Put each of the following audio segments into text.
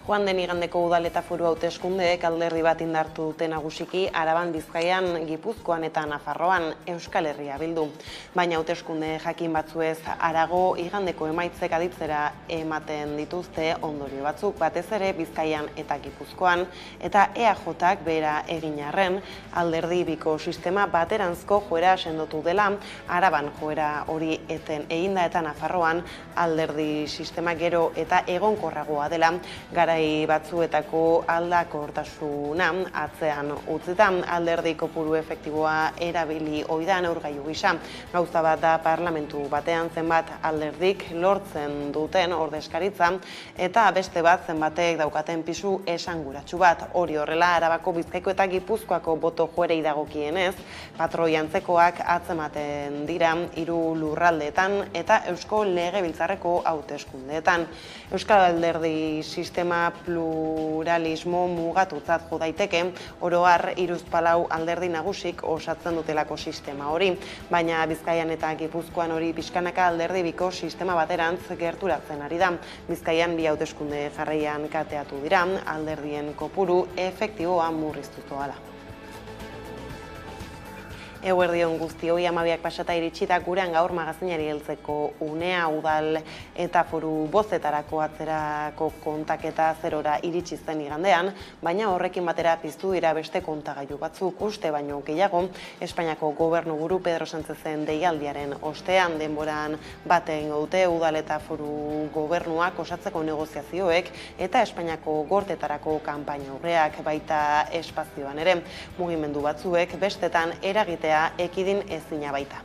Joan den igandeko udal eta foru hauteskundeek alderdi bat indartu dute nagusiki Araban, Bizkaian, Gipuzkoan eta Nafarroan Euskal Herria Bildu. Baina hauteskunde jakin batzuez harago igandeko emaitzek aditzera ematen dituzte ondorio batzuk, batez ere Bizkaian eta Gipuzkoan, eta EAJak bera egin arren alderdi biko sistema bateranzko joera sendotu dela, Araban joera hori eten eginda eta Nafarroan alderdi sistema gero eta egonkorragoa dela, garai batzuetako aldakortasuna atzean utzita alderdi kopuru efektiboa erabili ohi da neurgailu gisa. Gauza bat da parlamentu batean zenbat alderdik lortzen duten ordezkaritza eta beste bat zenbatek daukaten pisu esanguratsu bat. Hori horrela Arabako, Bizkaiko eta Gipuzkoako boto joerei dagokienez, patroi antzekoak atzematen dira 3 lurraldeetan eta Eusko Legebiltzarreko hauteskundeetan. Euskal alderdi sistema pluralismo mugatutzat jo daiteke, oro har 34 alderdi nagusik osatzen dutelako sistema hori, baina Bizkaian eta Gipuzkoan hori pixkanaka alderdi biko sistema baterantz gerturatzen ari da. Bizkaian 2 hauteskunde jarraian kateatu dira, alderdien kopuru efektiboa murriztu doala. Eguerdion guztioi, 12 pasata iritsita gurean gaur magazinari heltzeko unea udal eta foru bozetarako atzerako kontaketa 0ra iritsi zen igandean, baina horrekin batera piztu dira beste kontagailu batzuk uste baino gehiago. Espainiako gobernuburu Pedro Sánchezen deialdiaren ostean denboran bat egingo dute udal eta foru gobernuak osatzeko negoziazioek eta Espainiako gortetarako kanpaina aurreak baita espazioan ere. Mugimendu batzuek bestetan eragitea ekidin ezina baita.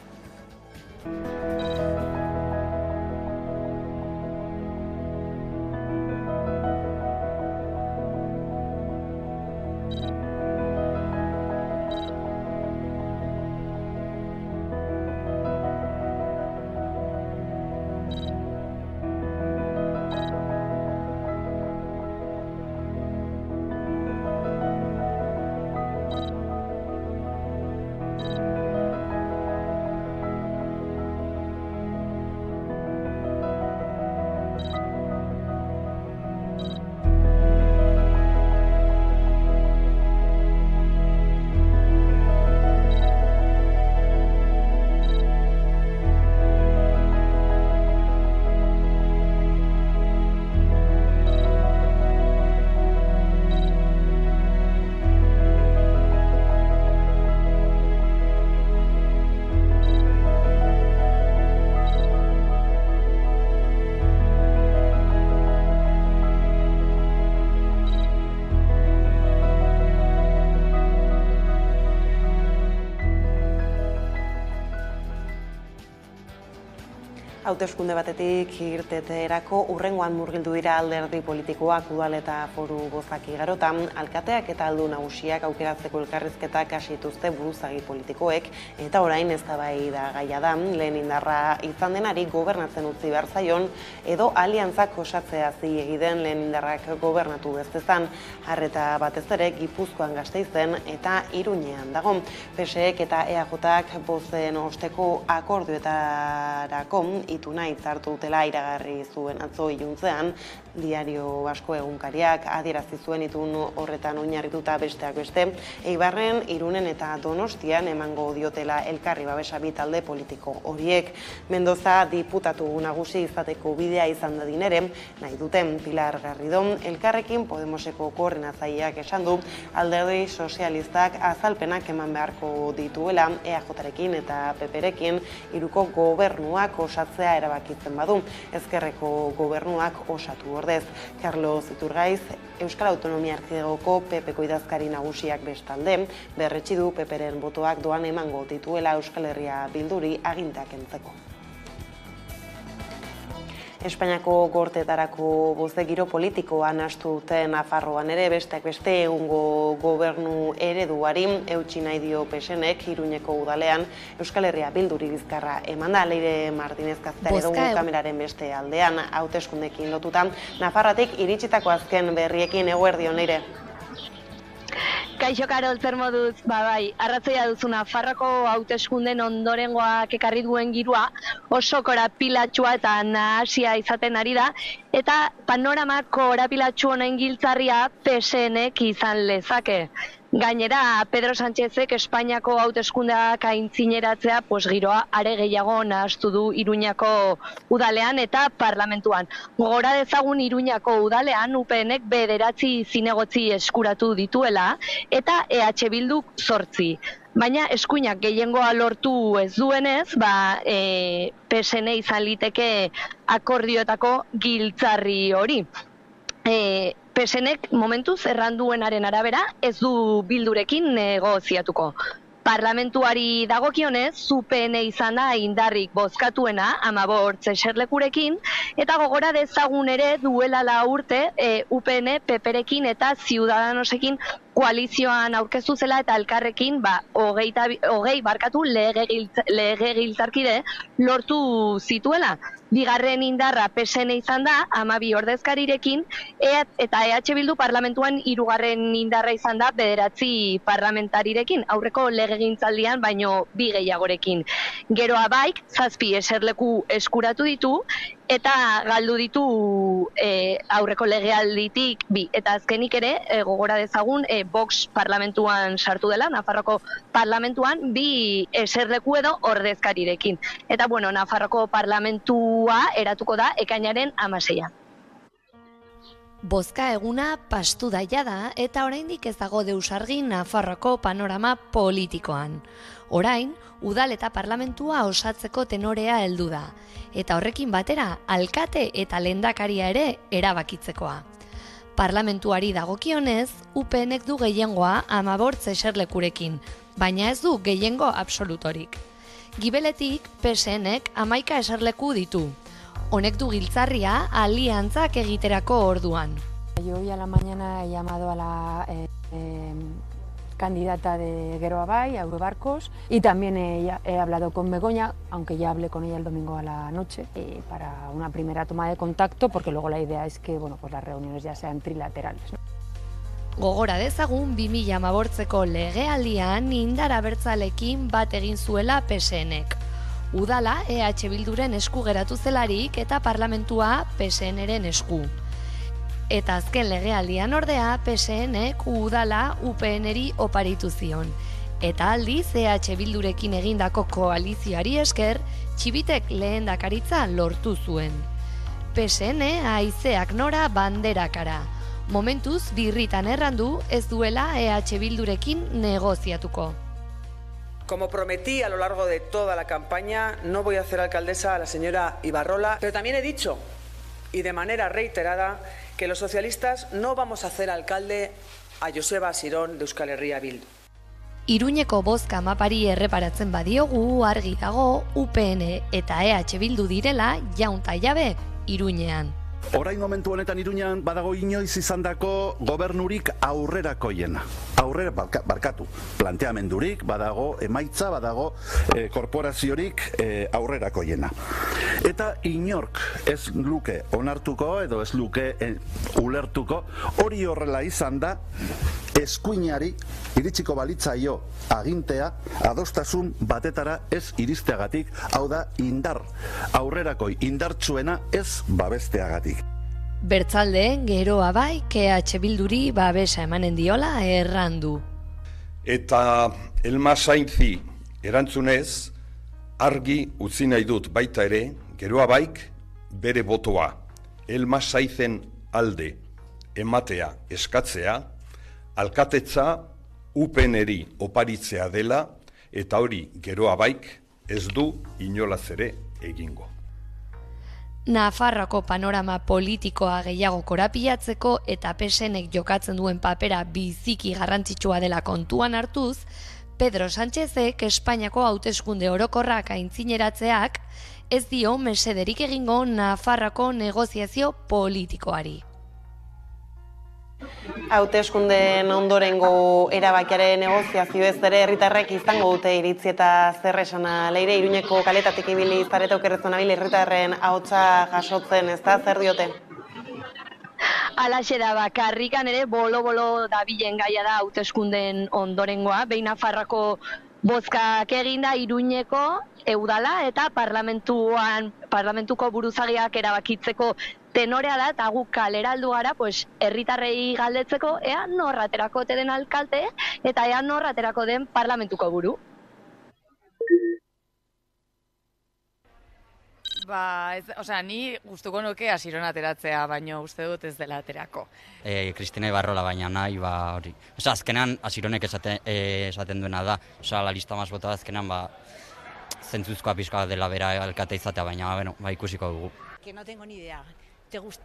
Hauteskunde batetik irteterako urrengoan murgildu dira alderdi politikoak udal eta foru bozak igarotan, alkateak eta aldu nagusiak aukeratzeko elkarrizketak hasi dituzte buruzagi politikoek, eta orain eztabaida gaia da, lehen indarra izan denari gobernatzen utzi behar zaion, edo aliantzak osatzea zilegi den lehen indarrak gobernatu bezezan, harreta batez ere Gipuzkoan Gasteizen eta Iruñean dago. PSek eta EAJak bozen osteko akordioetarako ituna hitzartu dutela iragarri zuen atzo iluntzean, Diario Basko egunkariak adierazi zuen itun horretan oinarrituta besteak beste, Eibarren, Irunen eta Donostian emango diotela elkarri babesa bi talde politiko horiek. Mendoza diputatu nagusi izateko bidea izan dadin ere, nahi duten Pilar Garridon, Elkarrekin Podemoseko koordinatzaileak esan du, alderdi sozialistak azalpenak eman beharko dituela EAJarekin eta PPrekin hiruko gobernuak osatzea erabakitzen badu, ezkerreko gobernuak osatu ordez. Carlos Iturgaiz, Euskal Autonomia Erkidegoko PPko idazkari nagusiak bestalde, berretsi du PPren botoak doan emango dituela Euskal Herria Bilduri aginteak kentzeko. Espainiako gortetarako boze giro politikoa nahastu duten Nafarroan ere besteak beste egungo gobernu ereduari eutsi nahi dio PSnek Iruñeko udalean Euskal Herria Bilduri bizkarra eman da. Leire Martinez Kazter egungo kameraren beste aldean hauteskundeekin lotuta. Nafarroatik iritsitako azken berriekin eguerdion Leire. Kaixo Karol, zer moduz, bai, arrazoia duzu Nafarroako hauteskunden ondorengoak ekarri duen girua oso korapilatsua eta nahasia izaten ari da, eta panorama korapilatsu honen giltzarria PSNek izan lezake. Gainera, Pedro Sánchezek Espainiako hauteskundeak aintzineratzea giroa are gehiago nahastu du Iruñako udalean eta parlamentuan. Gogora dezagun Iruñako udalean UPNek 9 zinegotzi eskuratu dituela eta EH Bilduk 8. Baina eskuinak gehiengoa lortu ez duenez, PSN izan liteke akordioetako giltzarri hori. PSNek momentuz erranduenaren arabera ez du Bildurekin negoziatuko. Parlamentuari dagokionez, UPN izan da indarrik bozkatuena 15 eserlekurekin, eta gogora dezagun ere duela 4 urte UPN PPrekin eta Ciudadanosekin koalizioan aurkeztu zela eta elkarrekin 20 legegiltzarkide lortu zituela. Bigarren indarra PSN izan da 12 ordezkarirekin eta EH Bildu parlamentuan 3. indarra izan da 9 parlamentarirekin, aurreko legegintzaldian baino 2 gehiagorekin. Geroa baik 7 eserleku eskuratu ditu eta galdu ditu aurreko legealditik 2. Eta azkenik ere gogora dezagun Vox parlamentuan sartu dela, Nafarroko parlamentuan 2 eserleku edo ordezkarirekin. Eta Nafarroko parlamentua eratuko da ekainaren 16. Bozka eguna pastu daia da eta oraindik ez dago deus argi Nafarroako panorama politikoan. Orain, udal eta parlamentua osatzeko tenorea heldu da, eta horrekin batera alkate eta lehendakaria ere erabakitzekoa. Parlamentuari dagokionez, UPNek du gehiengoa 15 eserlekurekin, baina ez du gehiengo absolutorik. Gibeletik, PSNek 11 eserleku ditu. Honek du giltzarria aliantzak egiterako orduan. Yo hoy a la mañana he llamado a la candidata de Geroa Bai, a Eurobarcos, y también he hablado con Begoña, aunque ya hablé con ella el domingo a la noche, para una primera toma de contacto, porque luego la idea es que las reuniones ya sean trilaterales, ¿no? Gogora dezagun 2015ko legealdian indar abertzalekin bat egin zuela PSNek. Udala EH Bilduren esku geratu zelarik eta parlamentua PSNren esku. Eta azken legealdian ordea PSNek udala UPNri oparitu zion. Eta aldiz EH Bildurekin egindako koalizioari esker, Txibitek lehendakaritza lortu zuen. PSN haizeak nora banderakara. Momentuz birritan errandu ez duela EH Bildurekin negoziatuko. Como prometí a lo largo de toda la campaña, no voy a hacer alcaldesa a la señora Ibarrola, pero también he dicho, y de manera reiterada, que los socialistas no vamos a hacer alcalde a Joseba Asirón de Euskal Herria Bildu. Iruñeko bozka mapari erreparatzen badiogu argi dago UPN eta EH Bildu direla jaun ta jabe Iruñean. Orain momentu honetan Iruñean badago inoiz izandako gobernurik aurrerakoiena. Planteamendurik, badago emaitza, badago korporaziorik aurrerakoiena. Eta inork ez luke onartuko edo ez luke ulertuko, hori horrela izan da, eskuinari iritsiko balitzaio agintea adostasun batetara ez iristeagatik, hau da indar aurrerakoi indartsuena ez babesteagatik. Bertzalde, Geroa Bai, EH Bilduri babesa emanen diola errandu. Eta Elma Sainzi erantzunez, argi utzi nahi dut baita ere, Geroa Baik bere botoa, Elma Saizen alde ematea eskatzea, alkatetza UPNri oparitzea dela, eta hori Geroa Baik ez du inolaz ere egingo. Nafarroako panorama politikoa gehiago korapilatzeko eta PSNek jokatzen duen papera biziki garrantzitsua dela kontuan hartuz, Pedro Sánchezek Espainiako hauteskunde orokorrak aintzineratzeak ez dio mesederik egingo Nafarroako negoziazio politikoari. Hauteskundeen ondorengo erabakiaren negoziazio ez ere herritarrek izango dute iritzi eta zer esana. Leire, Iruñeko kaletatik ibili zarete okerrezon abil herritarren ahotsa jasotzen, ez da, zer diote? Alaxe da bakarrikan ere bolo-bolo dabilen gaia da hauteskundeen ondorengoa, behin Nafarroako bozkak eginda Iruñeko Udala eta parlamentuko buruzagiak erabakitzeko tenorea da, eta guk kalera aldu gara, herritarrei galdetzeko, ea nor aterako ote den alkalte, eta ea nor aterako den parlamentuko buru. Ni gustuko nuke Asiron ateratzea, baina uste dut ez dela aterako. Cristina Ibarrola baina nahi, hori. Azkenean Asironek esaten duena da, la lista más votada azkenean, zentzuzkoa pixka dela bera alkate izatea, baina, ikusiko dugu. Que no tengo ni idea.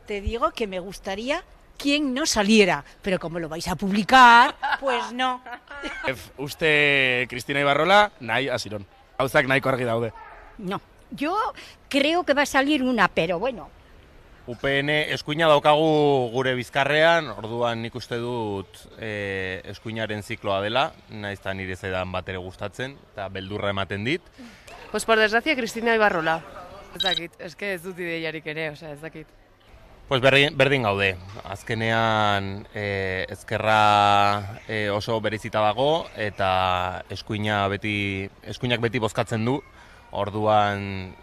Te digo que me gustaría quien no saliera, pero como lo vais a publicar, pues no. Uste Cristina Ibarrola, nahi Asiron. Gauzak nahiko argi daude. No. Yo creo que va a salir una, pero bueno. UPN eskuina daukagu gure bizkarrean, orduan nik uste dut eskuinaren zikloa dela, naiz eta nire zaidan bat ere gustatzen, eta beldurra ematen dit. Pues por desgracia, Cristina Ibarrola. Ez dakit, eske ez dut ideiarik ere, ez dakit. Pues berdin gaude, azkenean ezkerra oso berezita dago, eta eskuinak beti bozkatzen du, orduan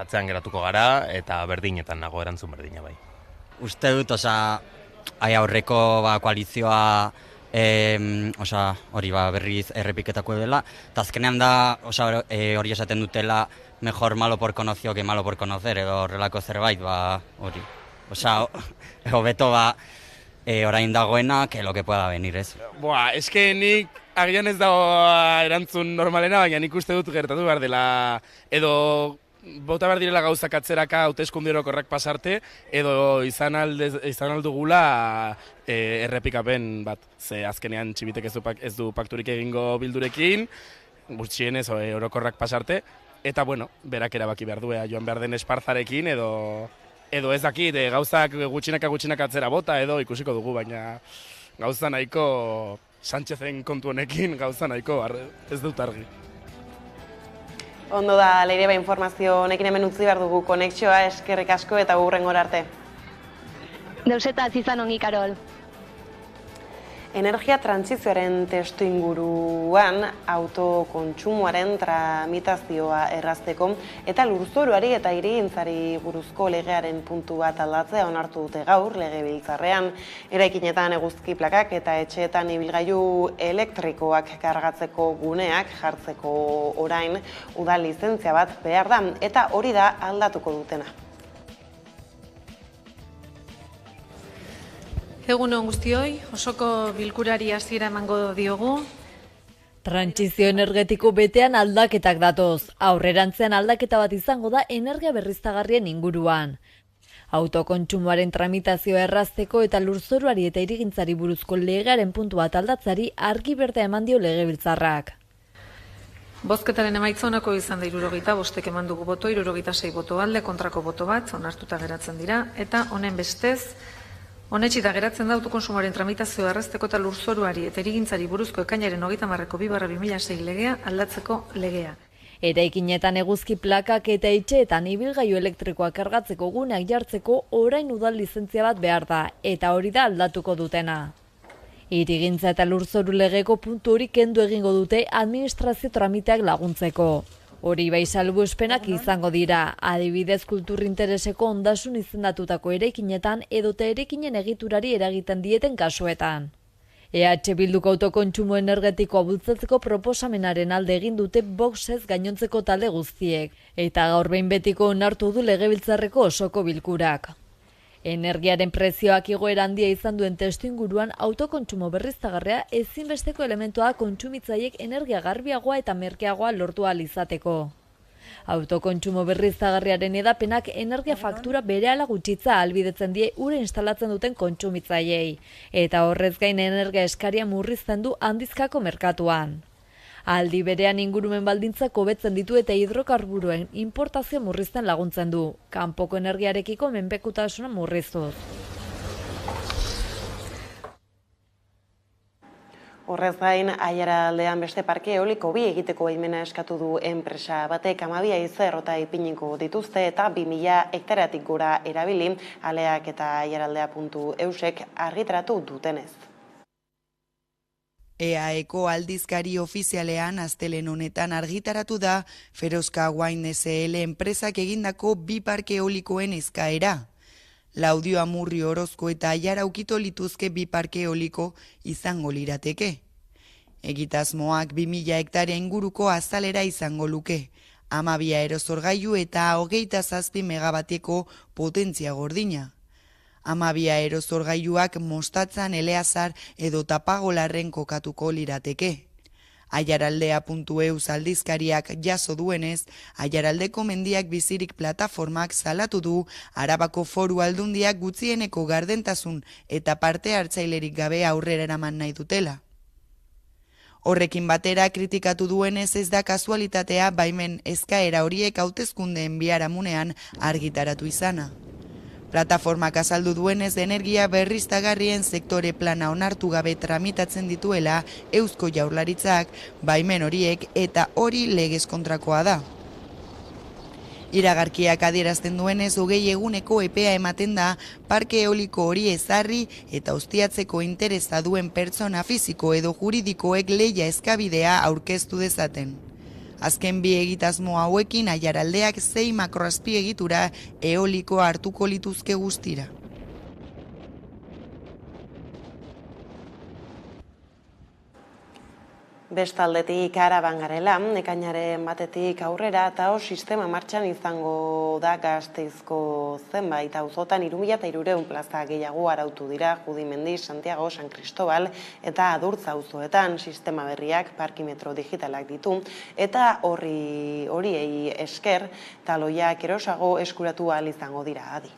atzean geratuko gara eta berdinetan nago, erantzun berdina bai. Uste dut, aurreko koalizioa hori berriz errepiketako dela, eta azkenean da hori esaten dutela mejor malo por conocido que malo por conocer, edo horrelako zerbait, hori. Hobeto orain dagoena, que lo que pueda venir, ez? Eske nik agian ez dago erantzun normalena, baina nik uste dut gertatu behar dela, edo bota behar direla gauzak atzeraka hauteskunde orokorrak pasarte, edo izan aldugula errepikapen bat. Ze azkenean Txibitek ez du pakturik egingo bildurekin, gutxienez orokorrak pasarte, eta berak erabaki behar du, joan behar den esparzarekin, edo ez dakit, gauzak gutxinaka atzera bota, edo ikusiko dugu, baina gauza nahiko Sánchezen kontu honekin gauza nahiko ez dut argi. Ondo da, Leire, informazio honekin hemen utzi behar dugu konexioa, eskerrik asko eta hurrengora arte. Deusetaz izan ongi, Karol. Energia trantsizioaren testu inguruan autokontsumoaren tramitazioa errazteko eta lurzoruari eta hirigintzari buruzko legearen puntu bat aldatzea onartu dute gaur legebiltzarrean. Eraikinetan eguzki plakak eta etxeetan ibilgailu elektrikoak kargatzeko guneak jartzeko orain udal lizentzia bat behar da, eta hori da aldatuko dutena. Egun on guztioi, osoko bilkurari hasiera emango diogu. Trantsizio energetiko betean aldaketak datoz. Aurrerantzean aldaketa bat izango da energia berriztagarrien inguruan. Autokontsumoaren tramitazioa errazteko eta lurzoruari eta hirigintzari buruzko legearen puntu bat aldatzari argi berdea eman dio legebiltzarrak. Bozketaren emaitza onako izan da 65 eman dugu boto, 66 boto alde, kontrako boto bat, onartuta geratzen dira, eta honen bestez, onetsita geratzen da autokonsumoaren tramitazioa errazteko eta lurzoruari eta hirigintzari buruzko ekainaren 30/2006 legea aldatzeko legea. Eraikinetan eguzki plakak eta etxeetan ibilgailu elektrikoak kargatzeko guneak jartzeko orain udal lizentzia bat behar da, eta hori da aldatuko dutena. Hirigintza eta lurzoru legeko puntu hori kendu egingo dute administrazio tramiteak laguntzeko. Hori bai salbuespenak izango dira, adibidez kultur intereseko ondasun izendatutako eraikinetan edota eraikinen egiturari eragiten dieten kasuetan. EH Bilduko autokontsumo energetikoa bultzatzeko proposamenaren alde egin dute Voxez gainontzeko talde guztiek, eta gaur behin betiko onartu du legebiltzarreko osoko bilkurak. Energiaren prezioak igoera handia izan duen testuinguruan autokontsumo berriztagarria ezinbesteko elementua kontsumitzaileek energia garbiagoa eta merkeagoa lortu ahal izateko. Autokontsumo berriztagarriaren edapenak energia faktura berehala gutxitza ahalbidetzen die ura instalatzen duten kontsumitzaileei, eta horrez gain energia eskaria murrizten du handizkako merkatuan. Aldi berean ingurumen baldintzak hobetzen ditu eta hidrokarburoen importazio murrizten laguntzen du, kanpoko energiarekiko menpekotasuna murriztuz. Horrez gain, Aiaraldean beste parke eoliko 2 egiteko baimena eskatu du enpresa batek 12 izerrota ipiniko dituzte eta 2000 hektaratik gora erabili, Aleak eta Aiaraldea.eusek argitaratu dutenez. EAEko aldizkari ofizialean astelen honetan argitaratu da Ferozka Wine SL enpresak egindako 2 parke eolikoen eskaera. Laudio Amurri Orozko eta Aiara ukito lituzke 2 parke eoliko izango lirateke. Egitasmoak 2000 hektarea inguruko azalera izango luke, 12 aerozorgailu eta 27 megabatieko potentzia gordina. 12 aerozorgailuak Mostatzan, Eleazar edo Tapagolarren kokatuko lirateke. Aiaraldea.eus aldizkariak jaso duenez, Aiaraldeko mendiak bizirik plataformak salatu du Arabako Foru Aldundiak gutxieneko gardentasun eta parte hartzailerik gabe aurrera eraman nahi dutela. Horrekin batera kritikatu duenez ez da kasualitatea baimen eskaera horiek hauteskundeen biharamunean argitaratu izana. Plataformak azaldu duenez energia berriztagarrien sektore plana onartu gabe tramitatzen dituela Eusko Jaurlaritzak baimen horiek eta hori legez kontrakoa da. Iragarkiak adierazten duenez 20 eguneko epea ematen da parke eoliko hori ezarri eta ustiatzeko interesa duen pertsona fisiko edo juridikoek lehia eskabidea aurkeztu dezaten. Azken 2 egitasmo hauekin Aiaraldeak 6 makroazpiegitura eoliko hartuko lituzke guztira. Bestaldetik Araban garela, ekainaren batetik aurrera eta sistema martxan izango da Gasteizko zenbait auzotan 3.300 plaza gehiago arautu dira Judimendi, Santiago, San Cristobal eta Adurtza auzoetan sistema berriak parkimetro digitalak ditu eta horiei esker taloiak erosago eskuratu ahal izango dira adi.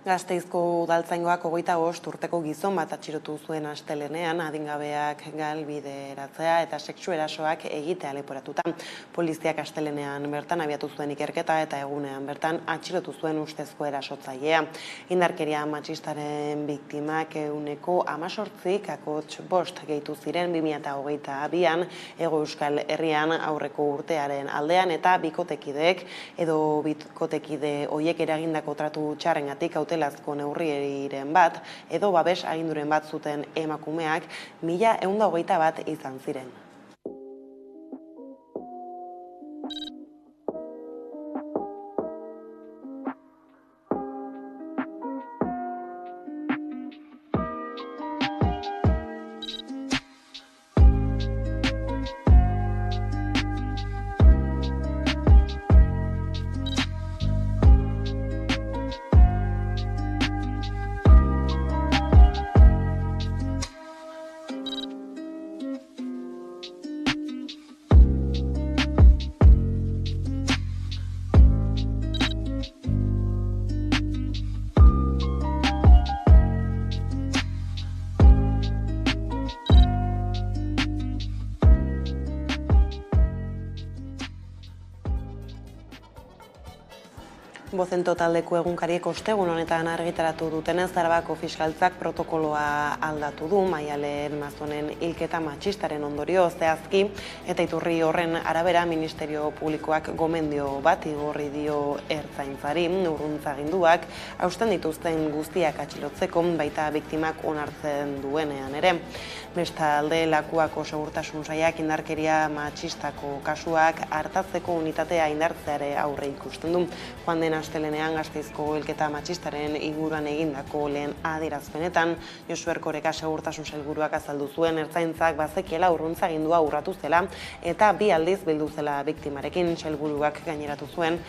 Gasteizko udaltzaingoak 25 urteko gizon bat atxilotu zuen astelehenean adingabeak galbideratzea eta sexu erasoak egitea leporatuta. Poliziak astelehenean bertan abiatu zuen ikerketa eta egunean bertan atxilotu zuen ustezko erasotzailea. Indarkeria matxistaren biktimak 18 kakotx 5 gehitu ziren 2022an Hego Euskal Herrian aurreko urtearen aldean eta bikotekideek hoiek eragindako tratu txarrengatik hautelazko neurriren bat edo babes aginduren bat zuten emakumeak 1121 izan ziren. Bozento taldeko egunkariek ostegun honetan argitaratu dutenez, Arabako fiskaltzak protokoloa aldatu du, Maialen Mazonen hilketa matxistaren ondorio zehazki, eta iturri horren arabera Ministerio Publikoak gomendio bat igorri dio ertzaintzari, urruntzaginduak, hausten dituzten guztiak atxilotzeko, baita biktimak onartzen duenean ere. Bestalde, Lakuako segurtasun sailak indarkeria matxistako kasuak hartatzeko unitatea indartzeare aurre ikusten du. Joan den astelenean Gasteizko hilketa matxistaren inguruan egindako lehen adierazpenetan, Josu Erkoreka segurtasun sailburuak azaldu zuen ertzaintzak bazekiela urruntzagindua urratu zela eta 2 aldiz bildu zela biktimarekin. Sailburuak gaineratu zuen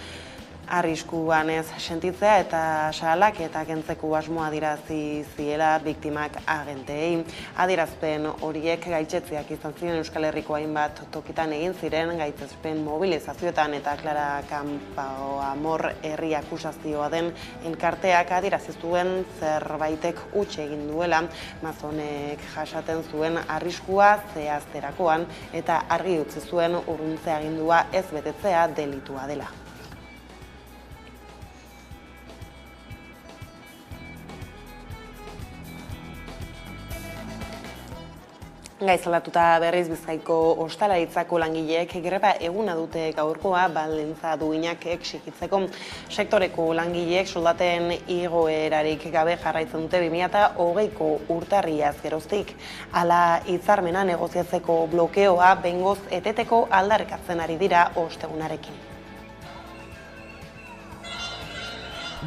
arriskuan ez sentitzea eta salaketak kentzeko asmoa adierazi ziela biktimak agenteei. Adierazpen horiek gaitzetzeak izan ziren Euskal Herriko hainbat tokitan egin ziren gaitzespen mobilizazioetan eta Clara Campoamor herri akusazioa den elkarteak adierazi zuen zerbaitek huts egin duela, Mazonek jasaten zuen arriskua zehazterakoan eta argi utzi zuen urruntze agindua ez betetzea delitua dela. Gaizalatuta berriz Bizkaiko ostalaritzako langileek greba eguna dute gaurkoa baldintza duinak exigitzeko. Sektoreko langileek soldaten igoerarik gabe jarraitzen dute 2020ko urtarriaz geroztik. Hala hitzarmena negoziatzeko blokeoa behingoz eteteko aldarrikatzen ari dira ostegunarekin.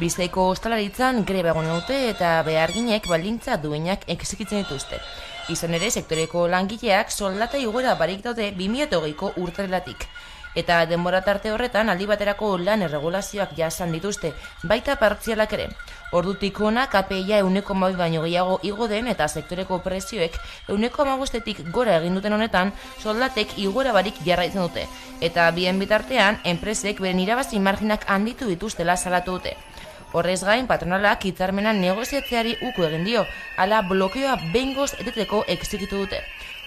Bizkaiko ostalaritzan greba eguna dute eta beharginek baldintza duinak exigitzen dituzte. Izan ere, sektoreko langileak soldata igoera barik daude 2020ko urtarrilatik. Eta denbora tarte horretan aldi baterako lan erregulazioak jasan dituzte, baita partzialak ere. Ordutik hona KPIa 1,2 baino gehiago igo den eta sektoreko prezioek 1,5-etik gora egin duten honetan soldatek igoera barik jarraitzen dute. Eta bien bitartean, enpresek beren irabazi marginak handitu dituztela salatu dute. Horrez gain, patronalak hitzarmenan negoziatzeari uko egin dio, hala blokeoa behingoz eteteko exigitu dute.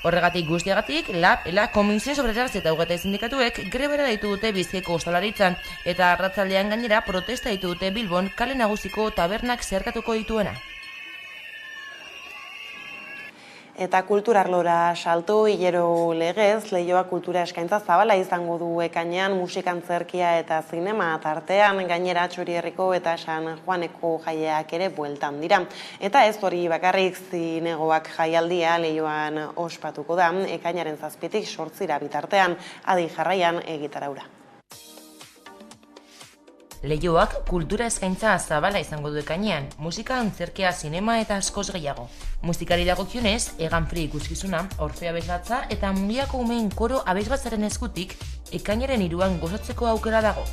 Horregatik guztiagatik, LAB, ELA, Komisiones Obreras eta UGT sindikatuek grebera ditu dute Bizkaiko ostalaritzan, eta arratzaldean gainera protesta ditu dute Bilbon kale nagusiko tabernak zeharkatuko dituena. Eta kulturarlora salto hilero legez, Leioa kultura eskaintza zabala izango du ekainean musikantzerkia eta zinema tartean gainera Txorierriko eta San Juaneko jaiak ere bueltan dira. Eta ez hori bakarrik zinegoak jaialdia Leioan ospatuko da, ekainaren 7-tik 8 bitartean, adi jarraian egitaraura. Leioak kultura eskaintza zabala izango du ekainean, musika, antzerkia, zinema eta askoz gehiago. Musikari dagokionez, Egan Free ikuskizuna, Orfeo abesbatza eta Mungiako umeen koro abesbatzaren eskutik ekainaren 3an gozatzeko aukera dago.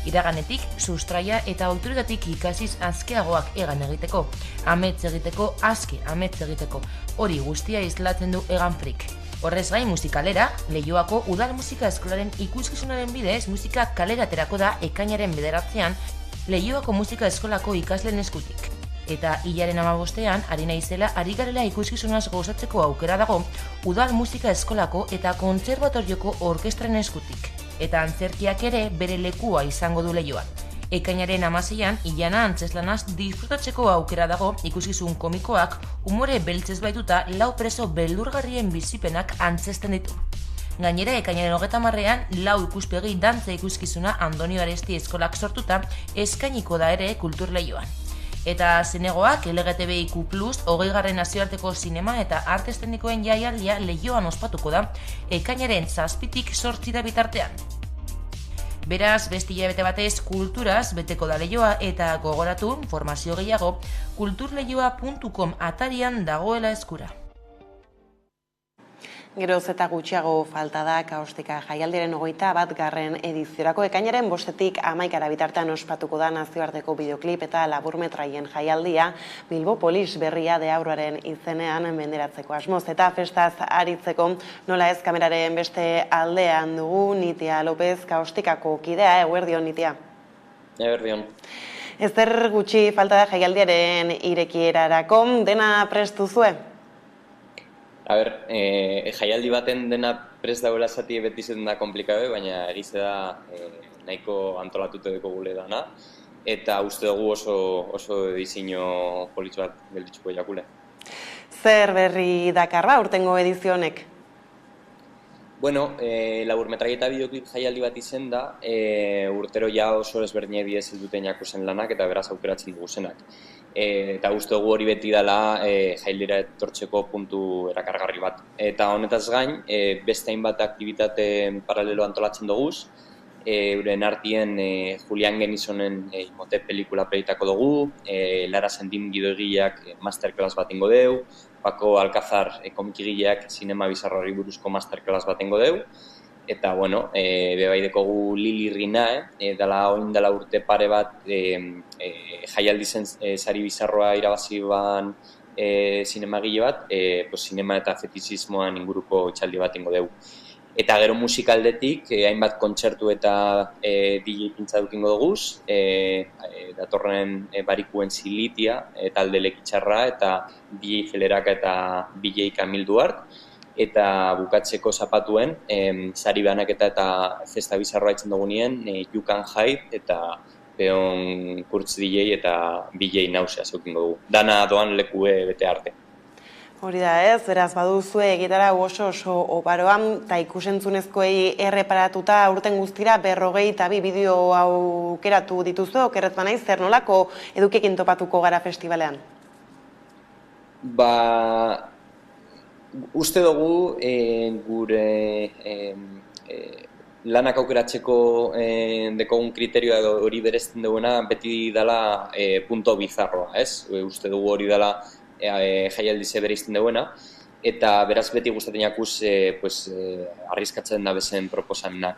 Iraganetik, sustraia eta autoritatik ikasiz azkeagoak egan egiteko, amets egiteko, aske amets egiteko. Hori guztia islatzen du Egan Freek. Horrez gain musikalera, Leioako Udal Musika Eskolaren ikuskizunaren bidez musika kalera aterako da ekainaren 9an Leioako Musika Eskolako ikasleen eskutik. Eta hilaren 15ean, ari naizela ari garela ikuskizunaz gozatzeko aukera dago Udal Musika Eskolako eta Kontserbatorioko orkestren eskutik. Eta antzerkiak ere bere lekua izango du Leioan. Ekainaren 16an, Ilana antzeslanaz disfrutatzeko aukera dago ikuskizun komikoak umore beltzez baituta 4 preso beldurgarrien bizipenak antzesten ditu. Gainera, ekainaren 30ean 4 ikuspegi dantza ikuskizuna Andonio Aresti eskolak sortuta eskainiko da ere Kultur Leioan. Eta zinegoak LGTBIQ+, 20. nazioarteko zinema eta arte eszenikoen jaialdia Leioan ospatuko da ekainaren 7-tik 8 bitartean. Beraz, beste hilabete batez kulturaz beteko da Leioa eta gogoratu, informazio gehiago, kulturleioa.com atarian dagoela eskura. Geroz eta gutxiago falta da Kaostika jaialdiaren 21. ediziorako ekainaren 5-tik 11 bitartean ospatuko da nazioarteko bideoklip eta laburmetraien jaialdia Bilbopolis berria de Aurraren izenean menderatzeko asmoz. Eta festaz aritzeko nola ez kameraren beste aldean dugu Nitia López Kaostikako kidea, eguerdion Nitia. Eguerdion. Ezer gutxi falta da jaialdiaren irekierarako, dena prestu zue? A ber, jaialdi baten dena prest dagoela zati beti zeten da komplikabe, baina egize da nahiko antolatute duko gule dana. eta uste dugu oso edizio polit bat gelditzuko jakule. Zer berri dakar ba urtengo edizionek? Bueno, laburmetraia eta bideoklip jaialdi bat izen da, urtero ja oso ezberdinak bidez duten jakusen lanak eta beraz aukeratzen dugu zenak. Eta uste dugu hori beti dela jaildira etortzeko puntu erakargarri bat. Eta honetaz gain, beste hainbat aktibitate paralelo antolatzen duguz, euren artien Julian Genizonen mote pelikula proiektako dugu, Lara Sendin gidoegileak masterclass bat ingo deu, Paco Alcázar komikigileak sinema bizarroari buruzko masterclass bat ingo deu, eta, bueno, bebai dekogu Lili Rina, dela urte pare bat jaialdi zen sari bizarroa irabazi ban zinemagile bat, sinema eta fetizismoan inguruko itxaldi bat ingo deu. Eta gero musikaldetik, hainbat kontzertu eta DJ pintza dukingo duguz, datorren barikuen Zilitia, talde Lekitxarra, eta DJ Feleraka eta DJ Kamil Duart, eta bukatzeko zapatuen, sari banaketa eta festa bizarroa itzen dugunien, You Can Hide eta Peon Kurtz DJ eta BJ Nausea zeukingo dugu. Dana doan lekue bete arte. Hori da ez, beraz baduzue egitara oso oparoan, eta ikusentzunezkoei erreparatuta urten guztira 52 bideo aukeratu dituzu, okerrez banaiz, zer nolako edukiekin topatuko gara festivalean? Uste dugu gure lanak aukeratzeko dekogun kriterioa edo hori berezten duena beti dela punto bizarroa, ez? Uste dugu hori dela jaialdi ze bereizten duena, eta beraz beti gustatzen jakuz arriskatzen da bezen proposamenak.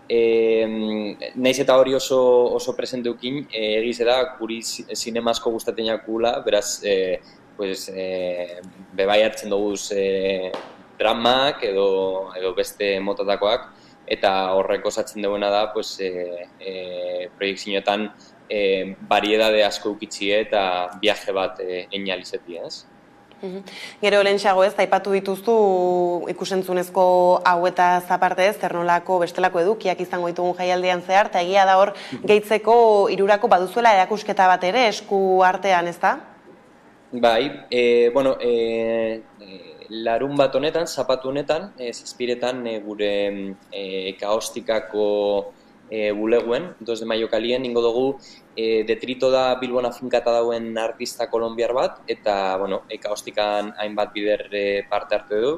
Naiz eta hori oso presenteukin, egize da, guri zinema asko gustatzen jakula, beraz bebai hartzen duguz dramak edo beste motatakoak, eta horrek osatzen duena da proiektzioetan variedade asko ukitzie eta viaje bat einalizeti, ez? Gero lehentxeago ez, aipatu dituzu ikusentzunezko hauetaz aparte ez, zer nolako bestelako edukiak izango ditugun jaialdian zehar, eta egia da hor gehitzeko hirurako baduzuela erakusketa bat ere esku artean, ez da? Bai, larun bat honetan, zapatu honetan, zazpiretan gure kaostikako buleguen, 2 de maio kalien, ingo dugu Detrito da Bilbon afinkata dauen artista kolombiar bat, eta, kaostikan hainbat bider parte hartu du.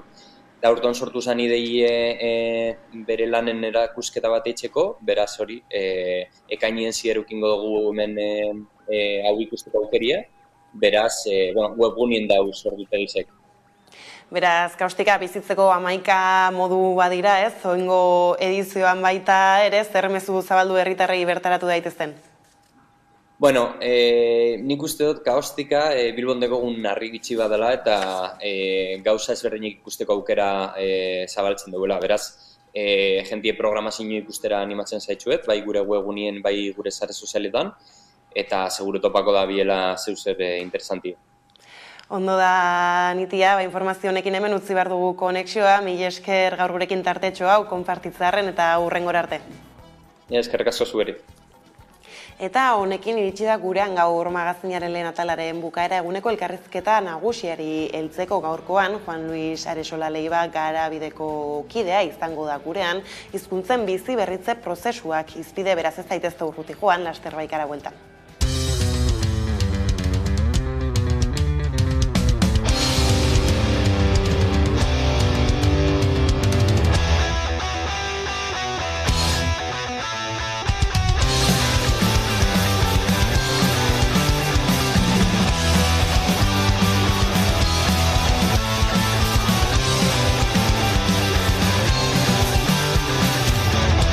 Da urton sortu zen ideie bere lanen erakusketa bat eitzeko, beraz hori, ekainien ziderukingo dugu hemen hau ikusteko aukeria, beraz, webgunien dauz ordutegizek. Beraz, kaostika bizitzeko 11 modu badira, ez? Oingo edizioan baita ere, zer mezu zabaldu herritarrei bertaratu daitezen? Bueno, nik uste dut kaostika Bilbon dekogun harri gitxi bat dela eta gauza ezberdinik ikusteko aukera zabaltzen duela. Beraz, jentie programazio ikustera animatzen zaitxuet, bai gure webgunien, bai gure sare sozialetan, eta seguro topako da biela zeuzer interesanti. Ondo da nitia, informazio honekin hemen utzi behar dugu konexioa, mila esker gaur gurekin tartetxo hau, konpartitzarren eta hurrengora arte. Eskerrik asko zueri. Eta honekin iritsi da gurean gaur magazinaren lehen atalaren bukaera eguneko elkarrizketa nagusiari heltzeko gaurkoan, Juan Luis Aresola Leiva Garabideko kidea izango da gurean, hizkuntzen bizi berritze prozesuak izpide beraz ez daitezte urruti joan, laster baikara bueltan.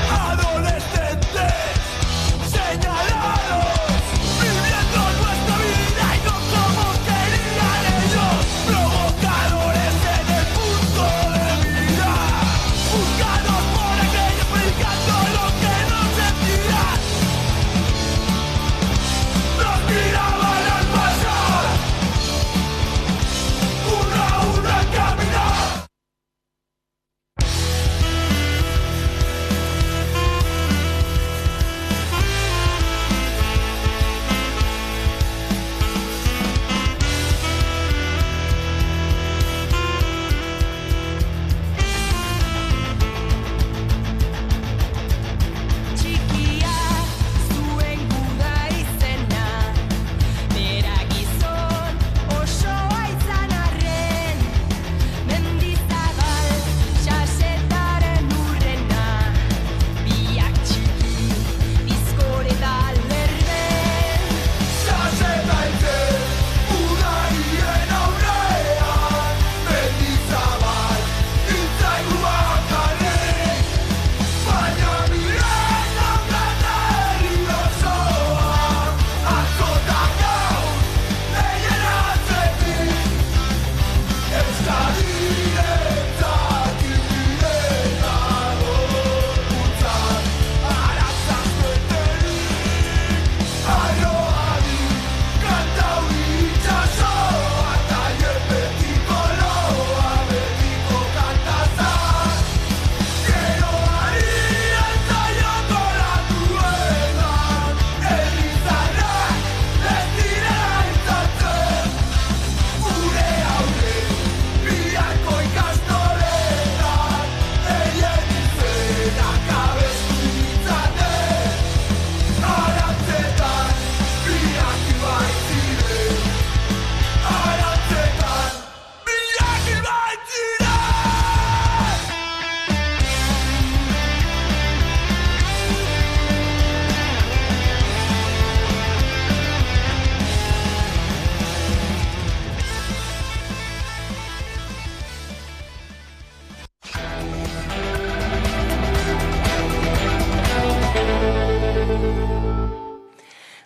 Adolescentes señalados.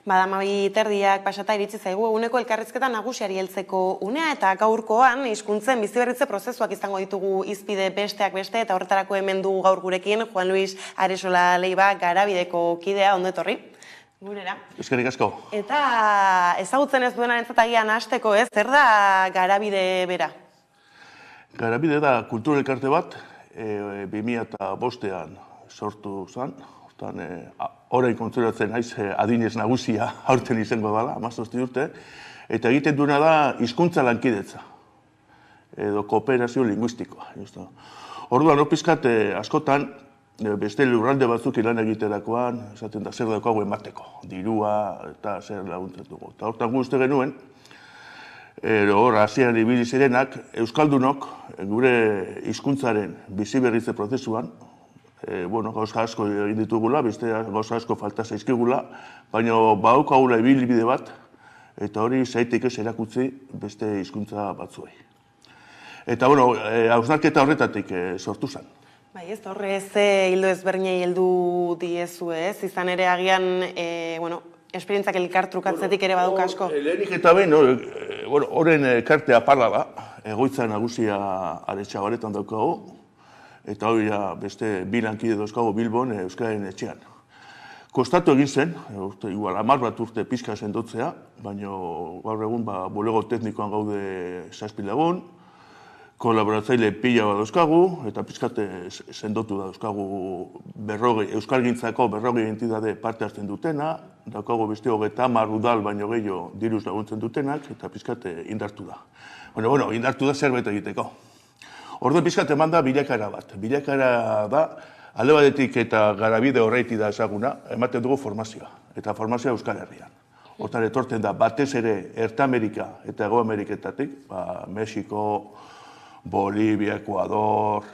Badamabi terdiak pasata iritsi zaigu eguneko elkarrizketa nagusiari heltzeko unea eta gaurkoan hizkuntzen biziberritze prozesuak izango ditugu hizpide besteak beste eta horretarako hemen dugu gaur gurekin Juan Luis Aresola Leiva Garabideko kidea, ondo etorri. Gurera. Eskerrik asko. Eta ezagutzen ez duenaren agian hasteko ez, zer da Garabide bera? Garabide da kultura elkarte bat, 2005an sortu zen. Orain kontzeratzen naiz adinez nagusia aurten izango dela, 17 urte, eta egiten duena da hizkuntza lankidetza, edo kooperazio linguistikoa. Orduan, pizkat askotan, beste lurralde batzuk lan egiterakoan, esaten da zer daukagu emateko, dirua eta zer laguntzen dugu. Eta hortan uste genuen, hor Asian ibili zirenak, euskaldunok gure hizkuntzaren biziberritze prozesuan, gauza asko egin ditugula, beste gauza asko falta zaizkigula, baina badaukagula ibilbide bat, eta hori zaitik ez erakutsi beste hizkuntza batzuei. Eta, hausnarketa horretatik sortu zen. Bai, ez horrez hildo ezberdinei heldu diezu ez, izan ere agian, esperientzak elkartrukatzetik ere baduka asko. Lehenik eta behin, horren kartea parla da, egoitza nagusia Aretxabaletan daukago, eta hori beste bi lankide dauzkago Bilbon Euskararen etxean. Kostatu egin zen, igual 10 bat urte pixka sendotzea, baina gaur egun bulego teknikoan gaude 7 lagun, kolaboratzaile pila bat dauzkagu, eta pixkate sendotu da dauzkagu euskalgintzako 40 entidade parte hartzen dutena, daukagu beste 30 udal baino gehiago diruz laguntzen dutenak, eta pixkate indartu da. Indartu da zerbait egiteko. Orduan pixkat eman da bilakaera bat. Bilakaera da, alde batetik eta Garabide horreiti da ezaguna, ematen dugu formazioa. Eta formazioa Euskal Herrian. Hortan etortzen da, batez ere Erta Amerika eta Hego Ameriketatik, Mexiko, Bolivia, Ecuador,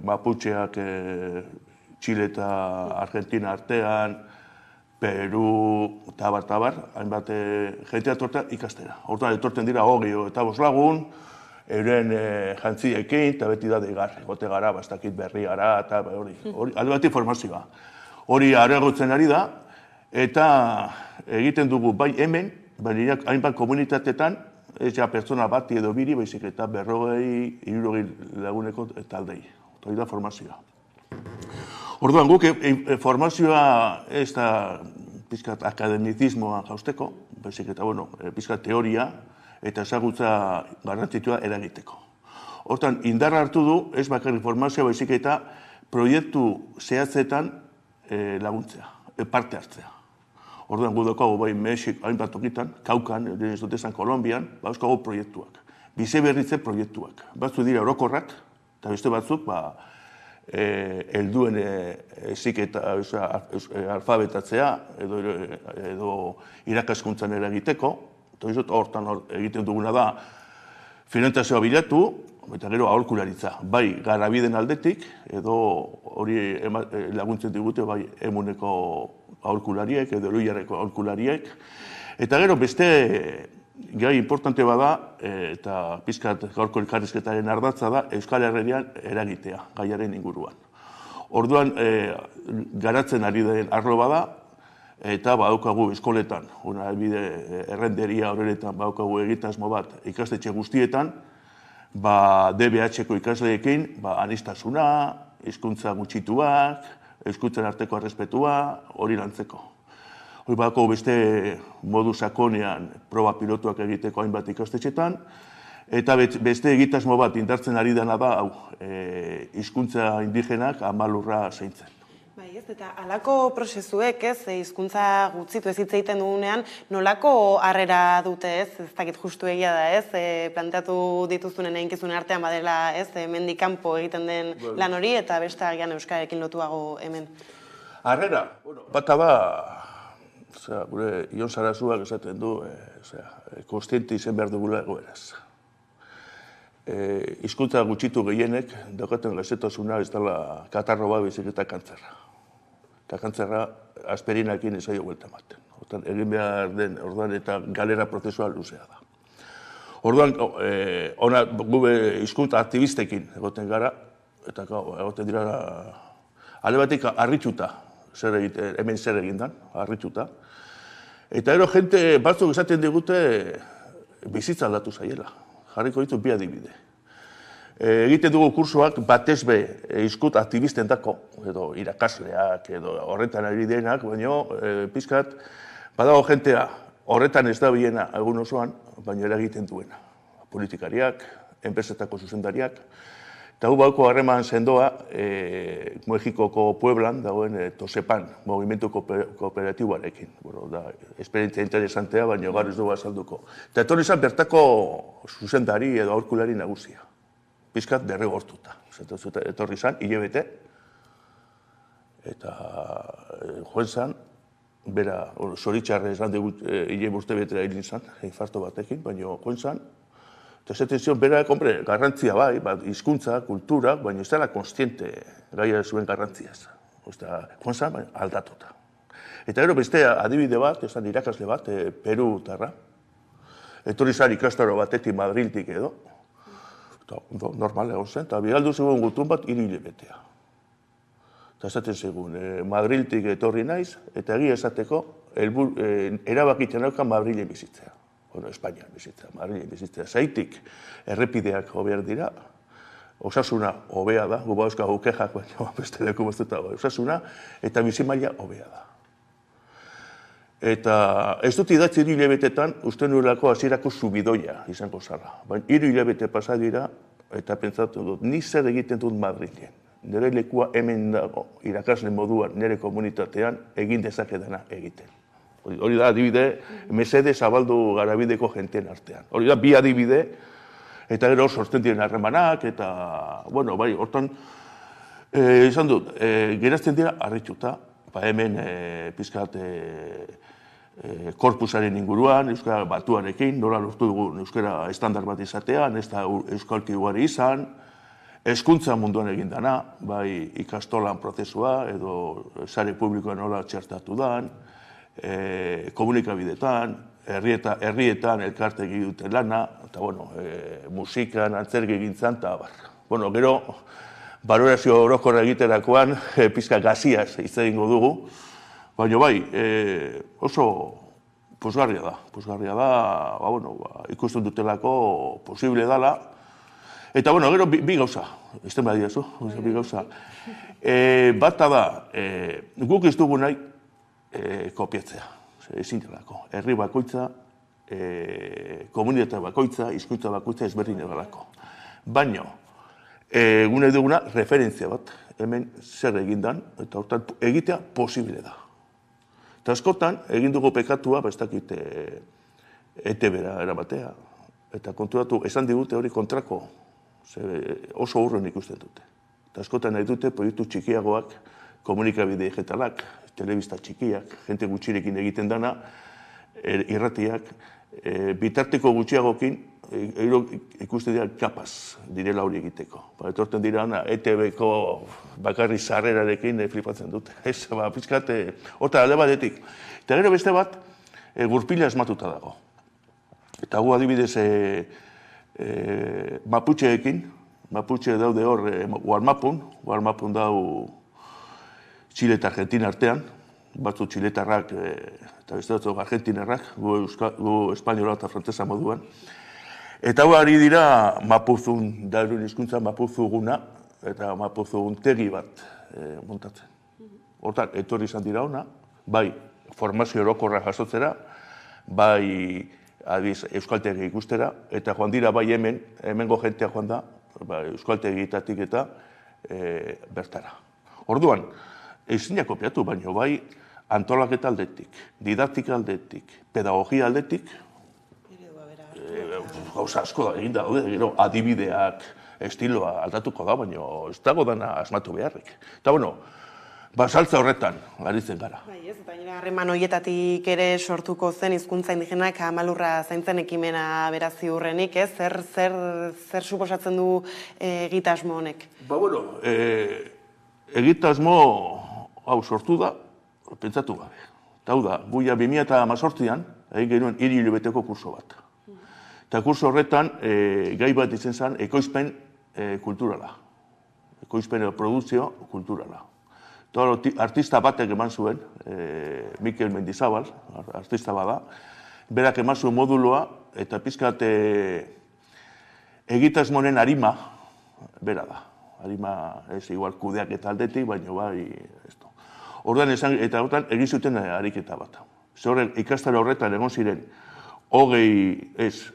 Maputxeak, Txile eta Argentina artean, Peru, tabar, hainbat jentea etortzen ikastera. Hortan etortzen dira 20 eta 5 lagun, euren jantziekin, eta beti da deigar, egote gara, bastakit berri gara, eta hori, alde batik formazioa. Hori areagotzen ari da, eta egiten dugu bai hemen, baina hainbat komunitatetan, ez ja pertsona bat edo biri, baizik eta 40-60 laguneko taldei. Hori da formazioa. Orduan guk formazioa ez da pizkat akademizismoa jausteko, baizik eta, pizkat teoria, eta ezagutza garrantzitsua eragiteko. Hortan, indarra hartu du, ez bakarrik formazioa baizik eta proiektu zehatzetan laguntzea, parte hartzea. Orduan, gu daukagu bai Mexik, hainbat tokitan, Kaukan, ez dut esan Kolombian, bauzkagu proiektuak. Biziberritze proiektuak. Batzu dira orokorrak, eta beste batzuk, helduen eziketa, alfabetatzea, edo irakaskuntzan eragiteko, eta hortan egiten duguna da finantazioa bilatu, eta gero aholkularitza. Bai Garabiden aldetik, edo hori laguntzen digute bai emuneko aholkulariek, edo Eluiarreko aholkulariek. Eta gero beste gai importante bada, eta pizkat gaurko elkarrizketaren ardatza da, Euskal Herrian eragitea, gaiaren inguruan. Orduan, garatzen ari den arlo bada, eta badaukagu eskoletan, errenderia horretan badaukagu egitasmo bat ikastetxe guztietan, DBH-ko ikasleekin, aniztasuna, hizkuntza gutxituak, hizkuntzen arteko errespetua, hori lantzeko. Hori badaukagu beste modu sakonean proba pilotuak egiteko hainbat ikastetxetan, eta beste egitasmo bat indartzen ari dena da, hizkuntza indigenak amalurra zeintzen. Bai, ez, eta halako prozesuek, ez, hizkuntza gutxitu ez hitz egiten dugunean, nolako harrera dute, ez dakit justu egia da, ez, planteatu dituzunen eginkizun artean badela, ez, hemendik kanpo egiten den lan hori, eta beste agian euskararekin lotuago hemen. Harrera, bata da, gure Ion Sarazuak esaten du, kontziente izan behar dugula egoeraz. Hizkuntza gutxitu gehienek, daukaten gazetasuna ez dela katarro bat baizik eta kantzerra. Eta kantzerra aspirinakin ez zaio buelta ematen. Egin behar den orduan eta galera prozesua luzea da. Orduan, gube hizkuntza aktivistekin egoten gara, eta egoten dira alde batik harritxuta, hemen zer egin dan, harritxuta. Eta gero jente batzuk esaten digute bizitza aldatu zaiela. Jarriko ditu bi adibide. Egiten dugu kursoak batez be hizkunt aktivisten dako, edo irakasleak, edo horretan ari denak, baina pizkat badago jentea horretan ez da biena egun osoan, baina eragiten duena. Politikariak, enpresetako zuzendariak, eta gu bauko harreman sendoa Mexikoko Pueblan dagoen Tosepan, movimentu kooperatiboarekin. Da, esperientzia interesantea, baina gaur ez dugu azalduko. Eta etorri izan bertako zuzendari edo aurkulari nagusia. Pizkat derregortuta. Etorri izan, hilebete, eta joan zan, bera, zoritxarre esan dugut hile urte betera hilin zan, infarto batekin, baina joan zan, eta esaten zion, bera, garrantzia bai, hizkuntza, kultura, baina ez dela konstiente gaia zuen garrantziaz. Joan zan, aldatuta. Eta gero beste adibide bat, esan irakasle bat, Peru tarra, etorri zan ikastaro batetik Madriltik edo, normal egon zen, eta bigaldu zegoen gutun bat 3 hilebetea. Eta esaten zegoen, Madriltik etorri naiz, eta egia esateko, erabakitzen daukan Madrilen bizitzea. Espainian bizitzea, Madrilen bizitzea. Zaitik, errepideak hobeak dira, osasuna hobea da, gu bauzkagu kexak, baina beste leku baztuta osasuna, eta bizimaila hobea da. Eta ez dut idatzi 3 hilebetetan, uste nurelako hasierako subidoia izango zara. Baina 3 hilebete pasa dira, eta pentsatu dut, ni zer egiten dut Madrilen. Nire lekua hemen dago, irakasle moduan, nire komunitatean, egin dezakedana egiten. Hori da adibide, mesede zabaldu garabideko jenteen artean. Hori da bi adibide, eta gero sortzen diren harremanak, eta, bueno, bai, hortan, izan dut, gerazten dira harritxuta, hemen pizkat korpusaren inguruan, euskara batuarekin, nola lortu dugu euskara estandar bat izatean, ez da euskalki ugari izan, hezkuntza munduan egin dana, bai ikastolan prozesua, edo sare publikoan nola txertatu dan, komunikabidetan, herrietan elkartegi dute lana, eta bueno, musikan, antzerki egintzan, eta bar. Bueno, gero, balorazio orokorra egiterakoan, pizka gaziaz hitz egingo dugu, baina bai, oso pozgarria da, ikusten dutelako posible dela, eta bueno, gero bi gauza, izten behar diazu, bi gauza. Bata da, guk ez dugu nahi kopiatzea, ezin delako, herri bakoitza, komunitate bakoitza, hizkuntza bakoitza ezberdin edalako. Baina, gune duguna referentzia bat, hemen zer egindan, eta hortan egitea posible da. Eta askotan, egin dugu pekatua, ez dakit ETB-ra eramatea, eta konturatu, esan digute hori kontrako, oso urren ikusten dute. Eta askotan nahi dute proiektu txikiagoak, komunikabide digitalak, telebista txikiak, jente gutxirekin egiten dana, irratiak, bitarteko gutxiagokin, ikuste dira kapaz direla hori egiteko. Etorten dira, ETB-ko bakarri sarrerarekin flipatzen dute. Ez, pizkat, horta alde batetik. Eta gero beste bat, gurpila esmatuta dago. Eta gu adibidez Maputxeekin, Maputxe daude hor Guarmapun dau Txile eta Argentina artean, batzu txiletarrak eta beste batzuk argentinarrak, gu espainola eta frantzesa moduan. Eta hau ari dira Mapuzun, daurun hizkuntza Mapuzuguna, eta Mapuzugun tegi bat montatzen. Hortan, etorri izan dira ona, bai formazio orokorra jasotzera, bai euskaltegi ikustera, eta joan dira bai hemengo jentea joan da, euskaltegietatik eta bertara. Orduan, ezin kopiatu, baina bai antolaketa aldetik, didaktika aldetik, pedagogia aldetik, gauza asko da egin daude, gero adibideak, estiloa aldatuko da, baina ez dago dana asmatu beharrik. Eta bueno, saltza horretan aritzen gara. Eta harreman horietatik ere sortuko zen hizkuntza indigenak amalurra zaintzen ekimena beraz ziurrenik, ez? Zer suposatzen du egitasmo honek? Bueno, egitasmo hau sortu da, pentsatu gabe. Eta hau da, guia 2018an, egin genuen 3 hilabeteko kurso bat. Eta kurso horretan, gai bat izen zen, ekoizpen kulturala. Ekoizpen produzio kulturala. Artista batek eman zuen, Mikel Mendizabal, artista bada, berak eman zuen modulua, eta pizkat egitasmonen arima, bera da. Arima ez igual kudeak eta aldetik, baina bai, orduan eta hortan egin zuten ariketa bat. Zorren ikastaro horretan egon ziren, 11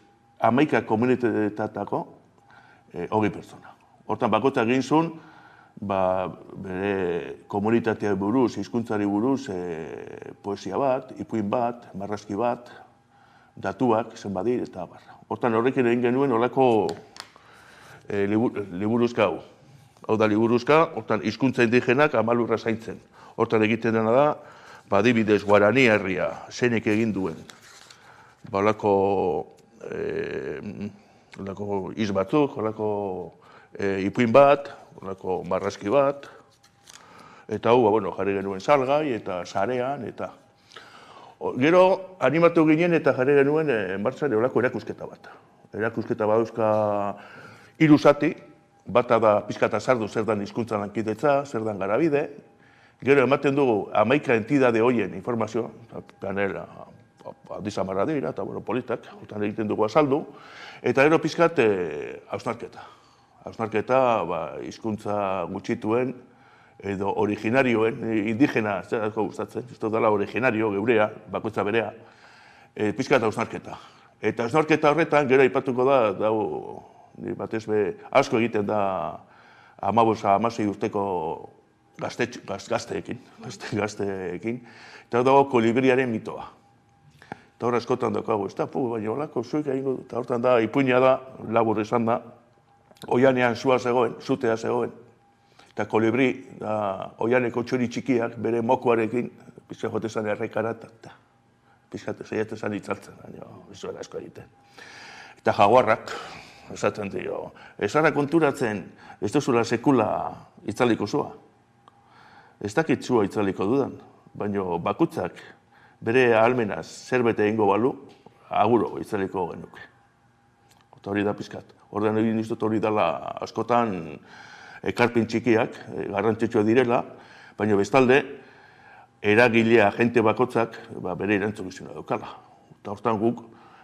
komunitateetako 20 pertsona. Hortan bakoitzak egin zuen, bere komunitatea buruz, hizkuntzari buruz, poesia bat, ipuin bat, marrazki bat, datuak, zenbadir, eta barra. Hortan horrekin egin genuen horreko liburuzka hau. Hau da liburuzka, hortan hizkuntza indigenak amalurra zaintzen. Hortan egiten dena da, adibidez Guarani herria, zeinek egin duen. Horreko iz batzuk, horreko ipuin bat, horreko marrazki bat, eta hau, jarri genuen salgai eta sarean, eta gero animatu ginen eta jarri genuen martxan horreko erakusketa bat. Erakusketa baduzka 3 zati, bata da pizkata sardu zer dan hizkuntza lankidetza, zer dan garabide, gero ematen dugu 11 entidade hoien informazio, panela, aldizamarra dira, eta politak, egiten dugu azaldu, eta gero pizkat hausnarketa. Hausnarketa, hizkuntza gutxituen, edo originarioen, indigena, ez da gustatzen, ez dela originario, geurea, bakoitza berea, pizkat hausnarketa. Eta hausnarketa horretan, gero aipatuko da, batez asko egiten da 15-16 urteko gazteekin, eta dago kolibriaren mitoa. Eta hor askotan daukagu, ez da, baina holako zuik egin dut, eta hortan da, ipuina da, labur esan da, oianean zutea zegoen, eta kolibri, oianeko txori txikiak, bere mokuarekin, pizka jotezan errekara, eta pizkate zeiatezan itzaltzen, baina ez zuela asko egiten. Eta jaguarrak, esaten dio, ez ara konturatzen, ez duzula sekula itzaliko zua. Ez dakit zua itzaliko dudan, baina bakutzak bere ahalmenaz zerbete egingo balu, aguro itzaliko genuke. Eta hori da pizkat. Ordean egin dizut hori dela askotan ekarpin txikiak, garrantzitsua direla, baina bestalde, eragilea agente bakotzak bere erantzukizuna daukala. Eta hortan guk,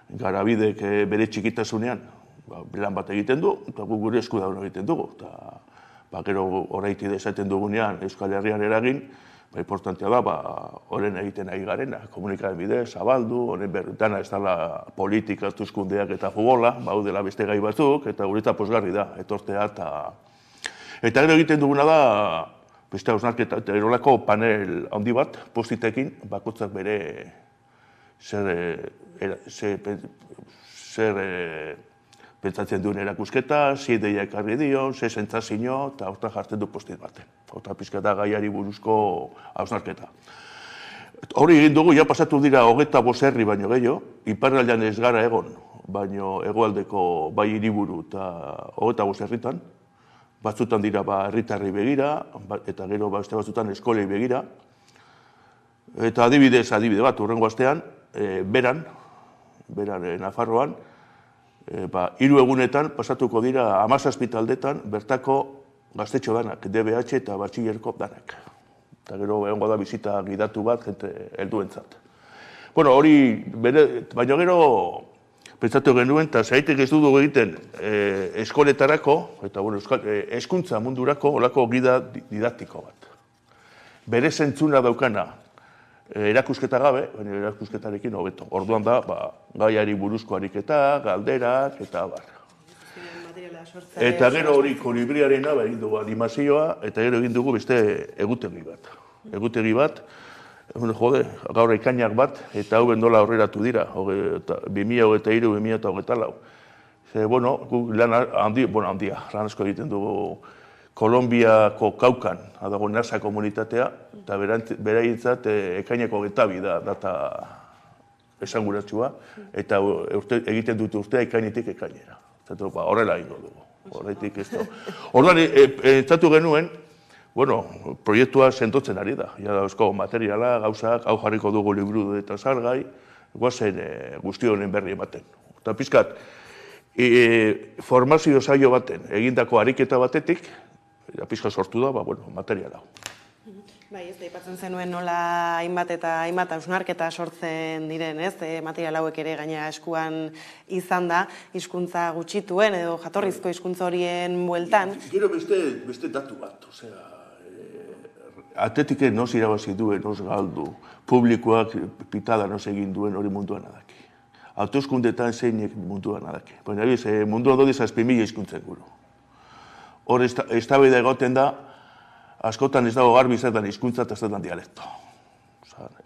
garabidek bere txikitasunean, lan bat egiten du, eta guk gure esku daun egiten dugu. Eta gero horreiti esaten dugunean Euskal Herrian eragin, importantea da, horren egiten ari garena, komunikaren bidez, zabaldu, horren dana ez dela politika, tuzkundeak eta futbola, dela beste gai batzuk, eta guretza posgarri da, etortea eta gero egiten duguna da, beste hausnarketa, eta erolako panel handi bat, postitekin, bakotzak bere zer pentsatzen duen erakusketa, ze ideia ekarri dion, ze sentsazio, eta hortan jartzen du postit baten. Hortan pizkata gaiari buruzko hausnarketa. Hori egin dugu, ja pasatu dira 25 herri baino gehiago, iparraldean ez gara egon, baino hegoaldeko bai hiriburu eta 25 herritan, batzutan dira herritarrei begira, eta gero beste batzutan eskolei begira. Eta adibide bat, hurrengo astean, beran, Nafarroan, 3 egunetan pasatuko dira 17 taldetan bertako gaztetxo danak, DBH eta batxillerko danak. Eta gero egongo da bizita gidatu bat, jente helduentzat. Bueno, hori, baina gero pentsatu genuen, eta zaitek ez dugu egiten eskoletarako, eta hezkuntza mundurako olako gida didaktiko bat. Bere zentzuna daukana, erakusketa gabe, baina erakusketarekin hobeto. Orduan da, gaiari buruzko ariketa, galderak, eta barra. Eta gero hori kolibriarena, egin dugu animazioa, eta gero egin dugu beste egutegi bat. Egutegi bat, gaur ekainak bat, eta hau bendola aurreratu dira, 2023-2024. Guk lan handia, lan asko egiten dugu Kolombiako Kaukan, dago NASA komunitatea, eta beraientzat ekaineko 22 da data esanguratsua, eta egiten dute urtea ekainetik ekainera. Horrela egingo dugu. Horretik ez da. Orduan, entzatu genuen, proiektua sendotzen ari da. Ja dauzko materiala, gauzak, hau jarriko dugu liburu eta salgai, guazen guzti honen berri ematen. Eta pizkat, formazio saio baten egindako ariketa batetik, pizka sortu da, materiala. Bai, ez da, ipatzen zenuen nola hainbat eta hainbat hausnarketa sortzen diren, ez? Material hauek ere gaina eskuan izan da, hizkuntza gutxituen edo jatorrizko hizkuntza horien bueltan. Gero beste datu bat, osea, atletik nos irabazi duen, nos galdu, publikoak pitada nos egin duen hori munduan adaki. Hauteskundetan zeinek munduan adaki. Baina, munduan dodi 7.000 hizkuntzen guru. Hor eztabaida egoten da, askotan ez dago garbi zetan hizkuntza eta zetan dialekto.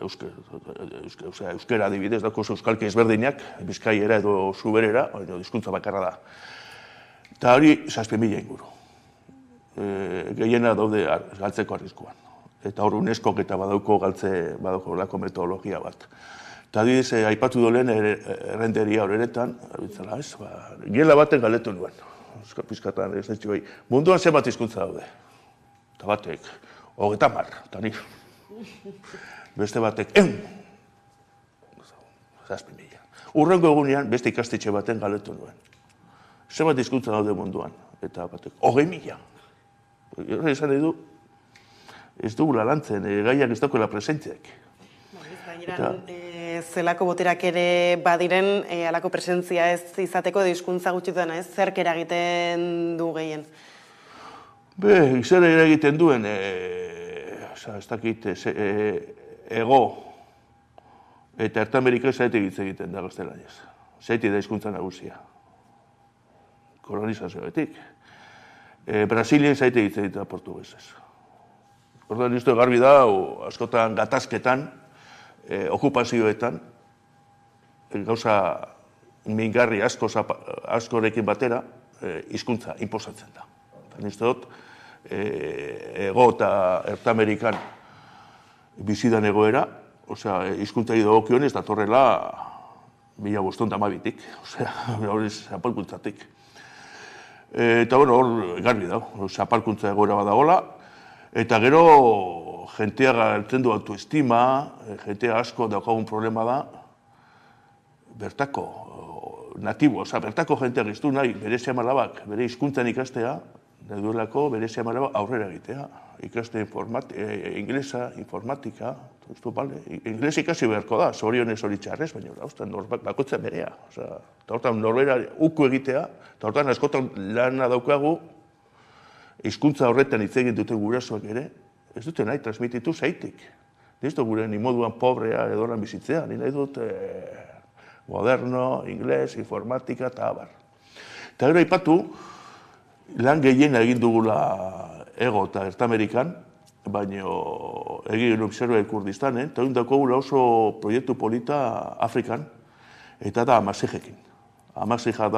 Euskera adibidez, dako euskalki ezberdinak, bizkaiera edo zuberera, hizkuntza bakarra da. Eta hori 7.000 inguru. Gehiena daude galtzeko arriskuan. Eta hor UNESCO eta badauko lako metodologia bat. Eta adibidez, aipatu dolen errenderia horretan, gela baten galetu nuen. Pizkatan ez dut bai. Munduan zenbat hizkuntza daude. Eta batek, 30, eta nik. Beste batek, 7.000. Urrengo egunean, beste ikastetxe baten galetu nuen. Zenbat hizkuntza daude munduan. Eta batek, 20.000. Horre esan edu, ez dugula lantzen, gaiak ez dagoela presentziak. Zelako boterak ere badiren, alako presentzia ez izateko hizkuntza gutxitzen, ez? Zerk eragiten du gehien? Zer eragiten duen, ez dakit, ego eta Ertamerika zaitik hitz egiten da gaztelaniaz. Zaitik da hizkuntza nagusia. Kolonizazioetik. Brasilien zaitik hitz egiten da portuguesez. Orduan izto garbi da, askotan gatazketan, okupazioetan, gauza mingarri askorekin batera, hizkuntza inposatzen da. Nizte dut, ego eta Ertamerikan bizidan egoera, hizkuntza idogokionez datorrela 1512-tik, hori zapalkuntzatik. Eta hor garbi da, zapalkuntza egoera badagola, eta gero jentea galtzen du autoestima, jentea asko daukagun problema da, bertako natibo, bertako jentea giztu nahi, bere semalabak, bere hizkuntzan ikastea, nahi duelako bere semalabak aurrera egitea. Ikaste inglesa, informatika, inglesa ikasi beharko da, zorionez hori txarrez, baina bakoitzea berea. Eta hortan norbera uku egitea, eta hortan askotan lana daukagu, hizkuntza horretan hitz egin duten gurasoak ere, ez dute nahi transmititu zaitik. Ez dut gure ni moduan pobrea edoran bizitzea, ni nahi dut moderno, ingles, informatika eta abar. Eta gero aipatu, lan gehiena egin dugula ego eta Ertamerikan, baina egin observai Kurdistanen, eta egin daukagula oso proiektu polita Afrikan, eta da Amazijekin. Amazija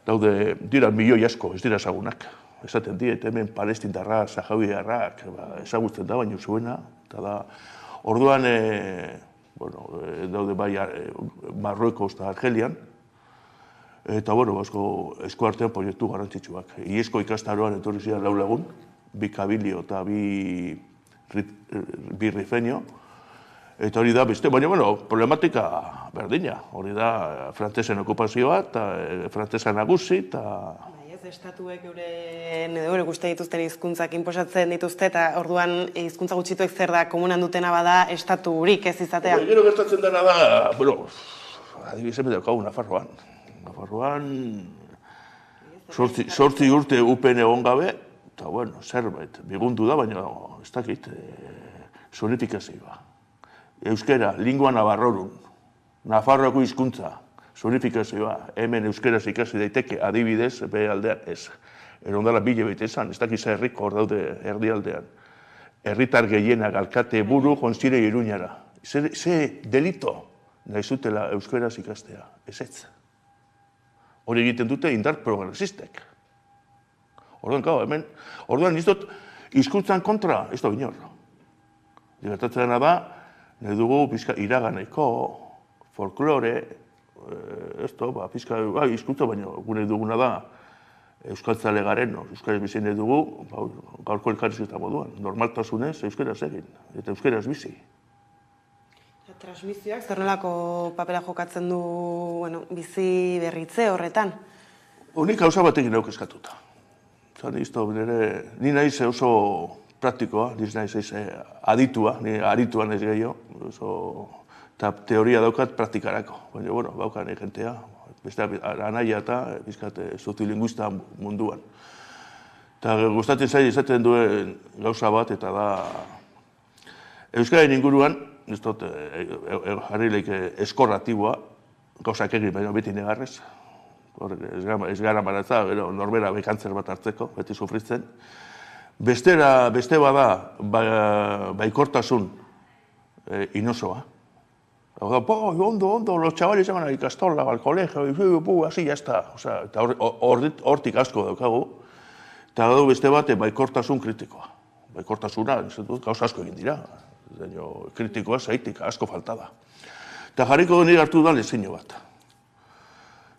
daude dira milioi asko, ez dira ezagunak. Esaten diet, hemen palestindarrak, sahabiarrak, ezagutzen da, baina zuena, eta da, orduan, daude bai Marruekos eta Argelian, eta, eskuartean proiektu garrantzitsuak. Iesko ikastaroan etorri ziren 4 lagun, 2 kabilio eta 2 rifenio, eta hori da beste, baina, problematika berdina. Hori da frantzesen okupazioa eta frantzesa nagusi, eta... Estatuek eure guzti dituzten hizkuntzak inposatzen dituzte, eta orduan hizkuntza gutxituek zer da komunan dutena bada estatu hurik ez izatea. Gero gertatzen dena da, adibidez daukagu Nafarroan. Nafarroan 8 urte UPN egon gabe, eta zerbait, bigundu da, baina ez dakit, zonifikazioa. Euskera, lingua navarrorun, Nafarroako hizkuntza, zonifikazioa, hemen euskeraz ikasi daiteke adibidez, be aldean ez. Erondala bile baita esan, ez dakiza herriko hor daude erdialdean. Herritar gehienak alkate buru jonzire Iruñara. Ze delito nahi zutela euskeraz ikastea, ez ez. Hori egiten dute indar progresistek. Orduan ez dut hizkuntzan kontra, ez da binor. Gertatzen da, nahi dugu iraganeko, folklore, hizkuntza, baina gure duguna da euskaltzale garen, euskaraz bizi nahi dugu, gaurko elkarrizketa moduan, normaltasunez euskaraz egin, eta euskaraz bizi. Transmisioak zer nolako papera jokatzen du bizi berritze horretan? Nik gauza batekin nauk eskatuta. Ni naiz oso praktikoa, niz naiz aditua, ni aritua naiz gehiago, eta teoria daukat praktikarako, baina, bueno, baukan jentea, beste anaia eta bizkat soziolinguista munduan. Eta gustatzen zai izaten duen gauza bat, eta da Euskararen inguruan, ez dut, jarrileik eskorratiboa, gauzak egin, baina beti negarrez. Ez gara maratza, norbera bekantzer bat hartzeko, beti sufritzen. Beste bada baikortasun inosoa. Ondo, los chavales van a ikastola, al colegio, así ya está. Eta hortik asko daukagu. Eta gau beste bat baikortasun kritikoa. Baikortasuna, gauza asko egin dira. Kritikoa zaitik, asko falta da. Eta jarriko nire hartu da lezino bat.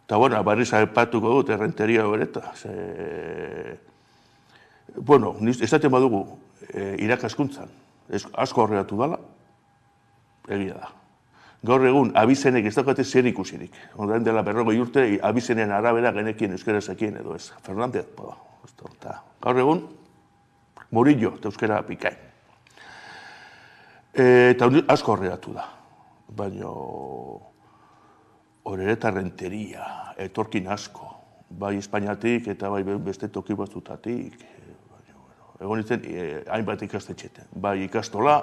Eta, bueno, barriz aipatuko dut, errenteria bereta. Bueno, esaten badugu, irakaskuntzan, asko horregatu dala, egia da. Gaur egun, abizenek ez daukate zer ikusirik. Orain dela 40 urte, abizenen arabera genekien euskarazakien edo ez. Fernandez, gaur egun, Murillo, eta euskara pikain. Eta asko horregatu da. Baina horreta renteria, etorkin asko, bai Espainiatik eta bai beste toki batzutatik. Egon nintzen, hainbat ikastetxeten. Bai ikastola,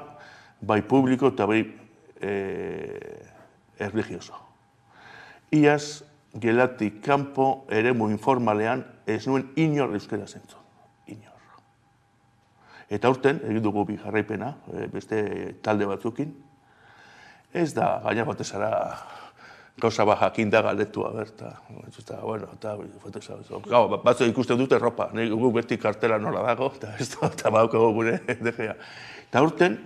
bai publiko eta bai erligioso. Iaz, gelatik kanpo eremu informalean ez nuen inor euskara zentzun. Eta aurten, egin dugu bi jarraipena, beste talde batzukin, ez da, gaina batezara gauza bat jakinda galdetua, berta. Batzu ikusten dute ropa, gu beti kartela nola dago, eta badaukago gure DGA. Eta aurten,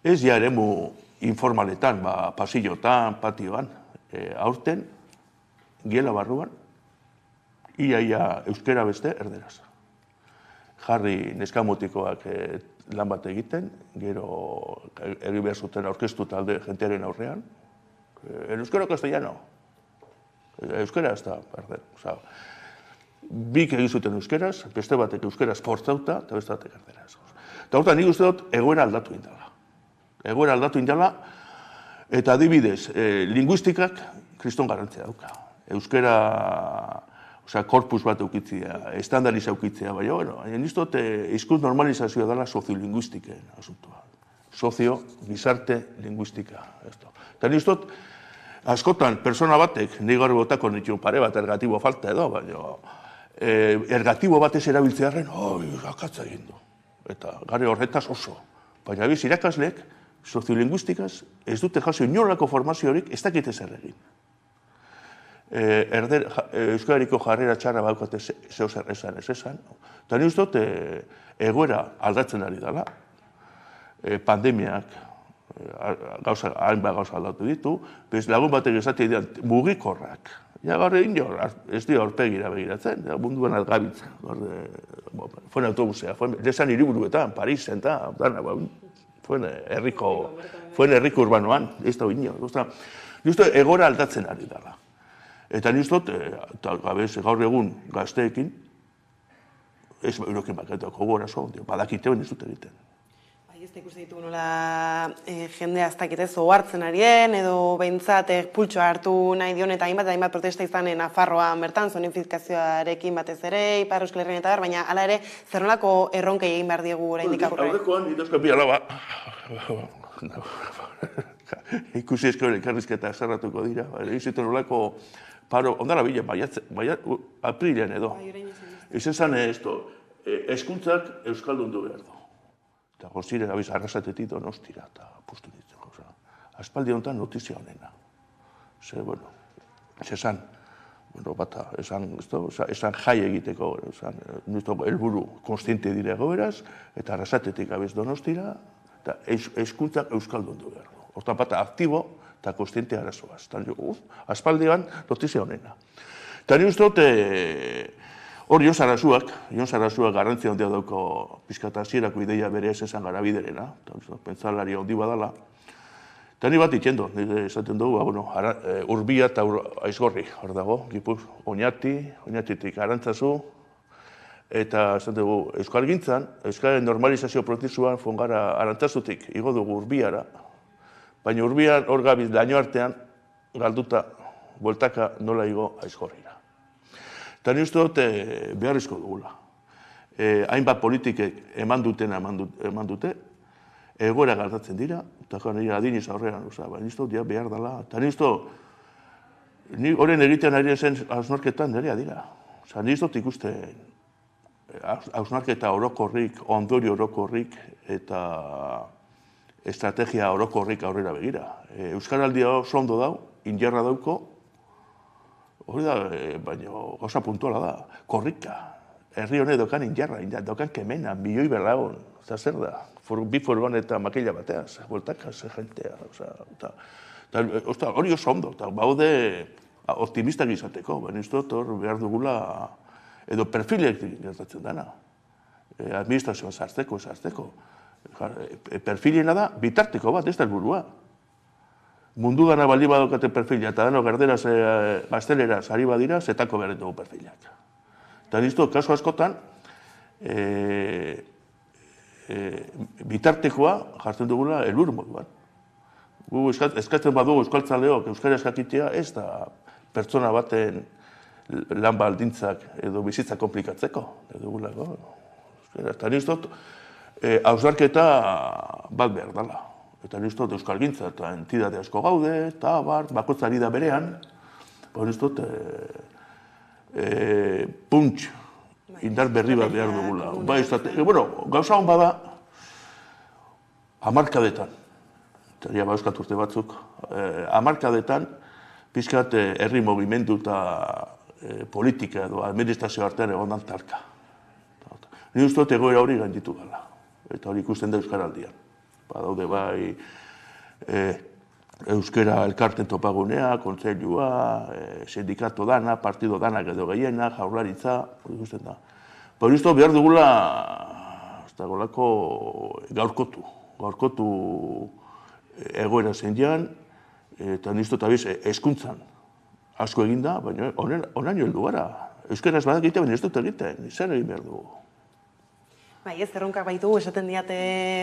ez ja eremu informaletan, pasillotan, patioan, aurten, gela barruan, ia euskera beste erderaz. Jarri neskamotikoak lan bat egiten, gero egin behar zuten aurkeztu talde jentearen aurrean. Euskara castellano. Euskara ez da, perder. Bik egin zuten euskeraz, beste batek euskaraz fortzauta, eta beste batek erderaz. Eta hortan nik uste dut egoera aldatu indala. Egoera aldatu indala, eta adibidez, linguistikak kriston garantzia dauka. Euskara korpus bat eukitzea, estandariza eukitzea, baina, bueno, niztot hizkuntz normalizazioa dela soziolinguistiken asuntua. Sozio-gizarte linguistika. Eta niztot, askotan, persona batek, nahi gaur botako nitu pare bat ergatibo falta edo, baina, ergatibo batez erabiltzearen, akatza egin du. Eta gare horretaz oso. Baina biz, irakasleek, soziolinguistikaz, ez dute jaso inolako formaziorik, ez dakite zer egin. Euskariko jarrera txarra baukate zeu zer esan, ez esan. Eta nire dut, egoera aldatzen ari dela. Pandemiak hainbat gauza aldatu ditu. Lagun batek esatea dian mugikorrak. Ja, gaur egin jo, ez dira aurpegira begiratzen, munduan algabitzen. Fuen autobusea, lesan hiriburuetan, Parisen, eta fuen herriko urbanoan, ez da hori nio. Nire egoera aldatzen ari dela. Eta niztot, gaur egun gazteekin, ez eurokin baketako gorazo, badakiteuen ez dut egiten. Ez da ikusten ditugu nola jendea ez dakitez ohartzen arien, edo behintzat pultsoa hartu nahi dion eta hainbat protesta izan Nafarroan bertan, zonifikazioarekin batez ere, Ipar Euskal Herrian eta bar, baina hala ere, zer nolako erronkei egin behar diegu oraindik aurre? Aurrekoan, idozka pialaba, ikusi eskoen elkarrizketa zerratuko dira, egiziten nolako paro, ondara bilen, aprilean edo. Ez esan eskuntzak euskaldun du behar du. Eta gozire gabiz arrasatetik Donostira eta pustu ditzen. Aspaldi honetan notizia honena. Ze, bueno, esan, bata, esan jai egiteko, helburu konstiente dire goberaz, eta arrasatetik gabiz Donostira, eta eskuntzak euskaldun du behar du. Hortan bata aktibo, eta konstiente arazoaz. Aspaldian notizia honena. Eta ni ustot, hor Jon Sarasuak garrantzia handia dauko pizkata hasierako ideia bere ez esan gara biderena, pentsalari handi badala. Eta ni bat itxendo, esaten dugu, Urbia eta Aizgorri, hor dago, Gipuz, Oñatitik Arantzazu, Eta, esan dugu, euskalgintzan, euskaren normalizazio prozesuan fongara Arantzazutik igo dugu Urbiara, baina Urbian hor gabiz laino artean galduta, bueltaka nola igo Aizkorrira. Eta ni uste dut beharrizko dugula. Hainbat politikek eman dute, egoera galdatzen dira, eta nire adiniz aurrean, baina uste dut behar dela. Eta ni uste dut, ni horren egitean ari zen hausnarketan nirea dira. Ni uste dut ikusten hausnarketa orokorrik, ondori orokorrik eta estrategia orokorrik aurrera begira. Euskaraldia oso ondo dau, injarra dauko, hori da, baina gauza puntuala da, korrika. Herri honek dokan injarra, dokan kemena, milioi berragon, eta zer da, bi furgon eta makila bateaz, bueltaka, ze jentea, hori oso ondo, eta baude optimistak izateko, baina ez dut hor behar dugula, edo perfilek gertatzen dana, administrazioan sartzeko. Perfilena da, bitarteko bat, ez da helburua. Mundu dana baldi badokate perfila, eta dano garderaz, gazteleraz, ari badira, zetako behar dugu perfilak. Eta nizto, kasu askotan, bitartekoa jartzen dugula helburu moduan. Gu eskatzen badugu euskaltzaleok euskara eskakitea, ez da pertsona baten lan baldintzak edo bizitza komplikatzeko. Eta niztot, hausnarketa bat behar dela. Eta niztot, euskalgintza eta entidade asko gaude, eta bakoitzari da berean, niztot, puntx, indar berri bat behar dugula. Gauza hon bada, hamarkadetan, eta ja bauzkat urte batzuk, hamarkadetan, pixkat herri movimendu eta politika edo administrazio artean egon talka. Ni uste dut egoera hori gainditu gala, eta hori ikusten da euskaraldian. Badaude bai euskara elkarten topagunea, kontseilua, sindikato dana, partido danak edo gehiena, jaurlaritza, hori ikusten da. Hori uste behar dugula, gaurkotu egoera zen jan, eta nizto eta biz, hezkuntzan asko eginda, baina onaino heldu gara. Euskaraz badak egitea, baina ez dut egiten, zer egin behar dugu. Bai, ez erronkak baitugu, esaten diate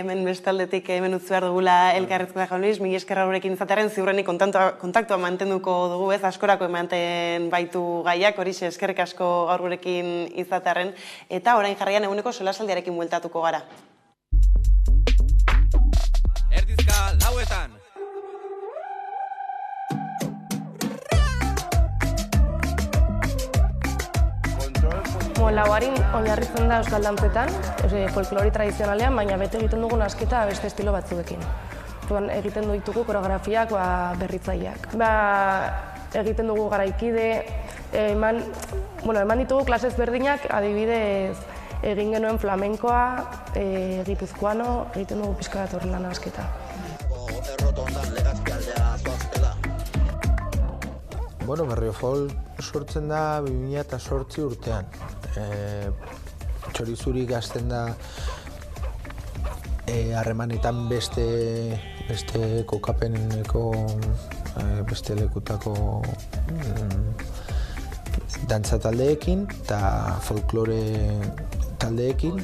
hemen bestaldetik hemen utzu behar dugula elkarrezko da Luis, mila eskerra horrekin izatearen ziurrenik kontaktua mantenduko dugu, ez askorako ematen baitu gaiak, horixe eskerrik asko gaur gurekin izatearen, eta orain jarraian eguneko solasaldiarekin bueltatuko gara. Erdizka lauetan. Lauarin oinarritzen da euskal dantzetan, folklori tradizionalean, baina bete egiten dugun asketa beste estilo batzuekin. Egiten ditugu koreografiak berritzaileak. Egiten dugu garaikide, eman ditugu klasez berdinak, adibidez egin genuen flamenkoa, gipuzkoano, egiten dugu pixka bat horren lan asketa. Berrio folk sortzen da 2008 urtean. Txorizurik gazten da harremanetan beste kokapeneko beste lekutako dantza taldeekin eta folklore taldeekin.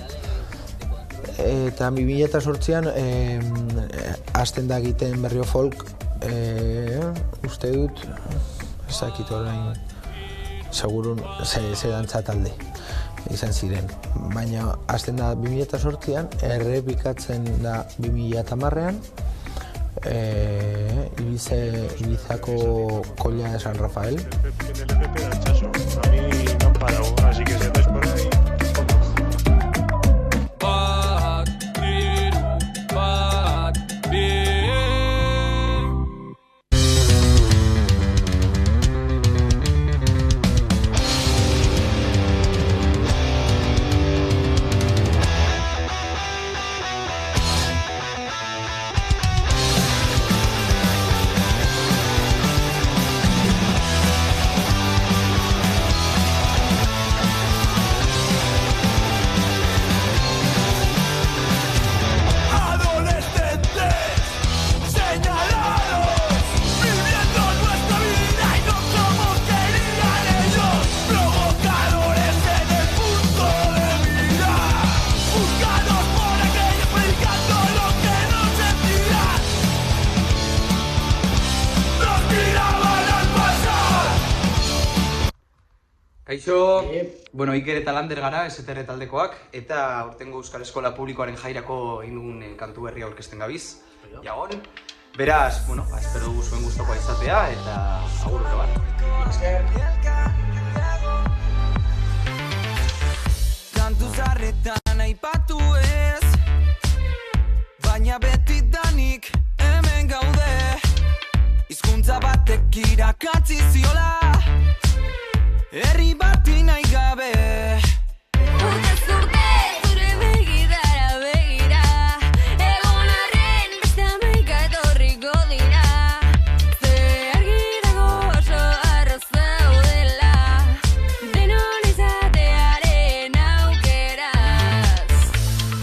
Eta 2008an hasten da egiten berrio folk, uste dut, ezakit orain, segurun ze dantza talde izan ziren. Baina hasten da 2008an, errepikatzen da 2010an, Ibizako Kolla de San Rafael. Kaixo, Iker eta Lander gara, STR taldekoak, eta aurtengo Euskal Eskola Publikoaren jairako egin dugun kantu berria aurkezten gabiz. Jagon, beraz, espero dugu zuen gustokoa izatea, eta agur bat. Kantu zarretan aipatu ez, baina beti danik hemen gaude. Hizkuntza batek irakatzi ziola, herri bati nahi gabe. Urtez urte zure begidara begira, egon arren beste hamaika etorriko dira. Ze argi dago oso arroz daudela, denon izatearen aukeraz.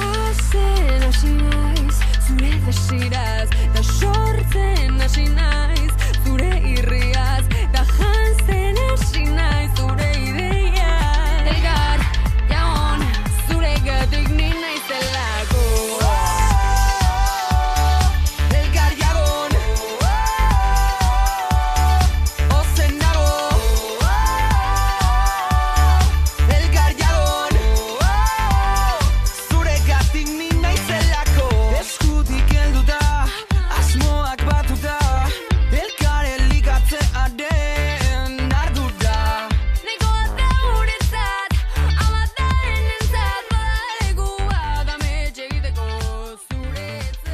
Hazen hasi naiz zure desiraz, da sortzen hasi naiz zure irriaz, da jantzen hasi naiz zure ideia. Elgar, jagon, zuregatik ni naizelako. Elkar jagon, ozen nago. Elkar jagon, zuregatik ni naizelako. Eskutik helduta, asmoak batuta, elkar elikatzearen ardura. Nahikoa da guretzat, amataren entzat, badalekuak ametxe egiteko zuretzat.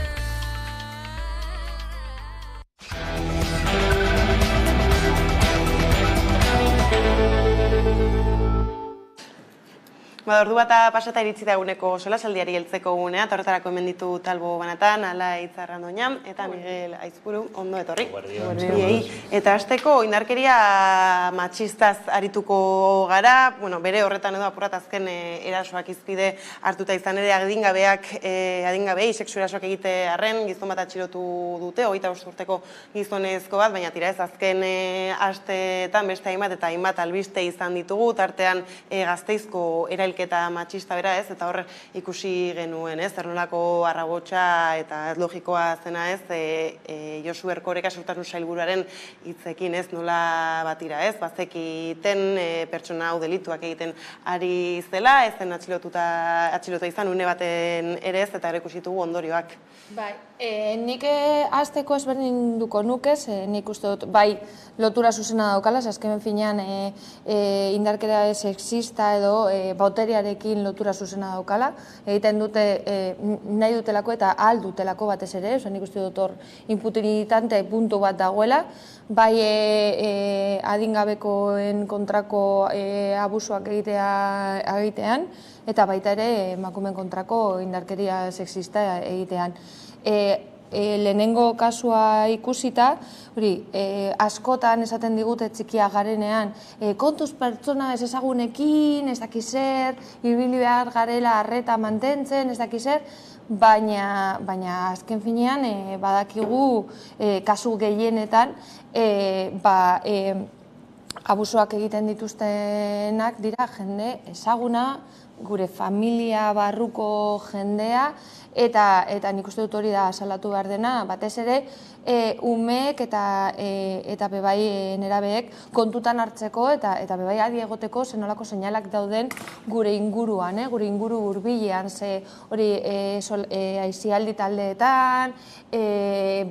Ordu bata pasata iritsi da eguneko solasaldiari heltzeko unea, eta horretarako hemen ditu Talbo Banatan, Alaitz Arrandoña eta Miguel Aizpuru, ondo etorri. Biei. Eta hasteko indarkeria matxistaz arituko gara, bere horretan edo apurat azken erasoak izpide hartuta izan ere adingabei sexu erasoak egite arren, gizon bat atxilotu dute, 25 urteko gizonezko bat, baina tira ez azken asteetan beste hainbat eta hainbat albiste izan ditugu, tartean Gasteizko erailketa matxista bera ez, eta hor ikusi genuen ez, zer nolako arrabotsa eta ez logikoa zena ez, Josu Erkoreka segurtasun sailburuaren hitzekin ez, nola batira ez, bazekiten pertsona hau delituak egiten ari zela, ez zen atxilota izan une baten ere ez, eta ere ikusitugu ondorioak. Bai, nik hasteko ezberdinduko nukez, nik uste dut, bai, lotura zuzena daukala, azken finean indarkeria sexista edo boteriarekin lotura zuzena daukala, egiten dute nahi dutelako eta ahal dutelako batez ere, nik uste dut hor inputilitante puntu bat dagoela, bai adingabekoen kontrako abusuak egitean, eta baita ere emakumeen kontrako indarkeria sexista egitean. Lehenengo kasua ikusita, askotan esaten digute txikia garenean, kontuz pertsona ez ezagunekin, ez dakizer, ibili behar garela arreta mantentzen, ez dakizer, baina azken finean badakigu kasu gehienetan abusuak egiten dituztenak dira jende ezaguna, gure familia barruko jendea, eta nik uste dut hori da salatu behar dena, batez ere umeek eta bebai nerabeek kontutan hartzeko eta bebai adi egoteko zenolako seinalak dauden gure inguruan, gure inguru hurbilean, ze hori aisialdi taldeetan,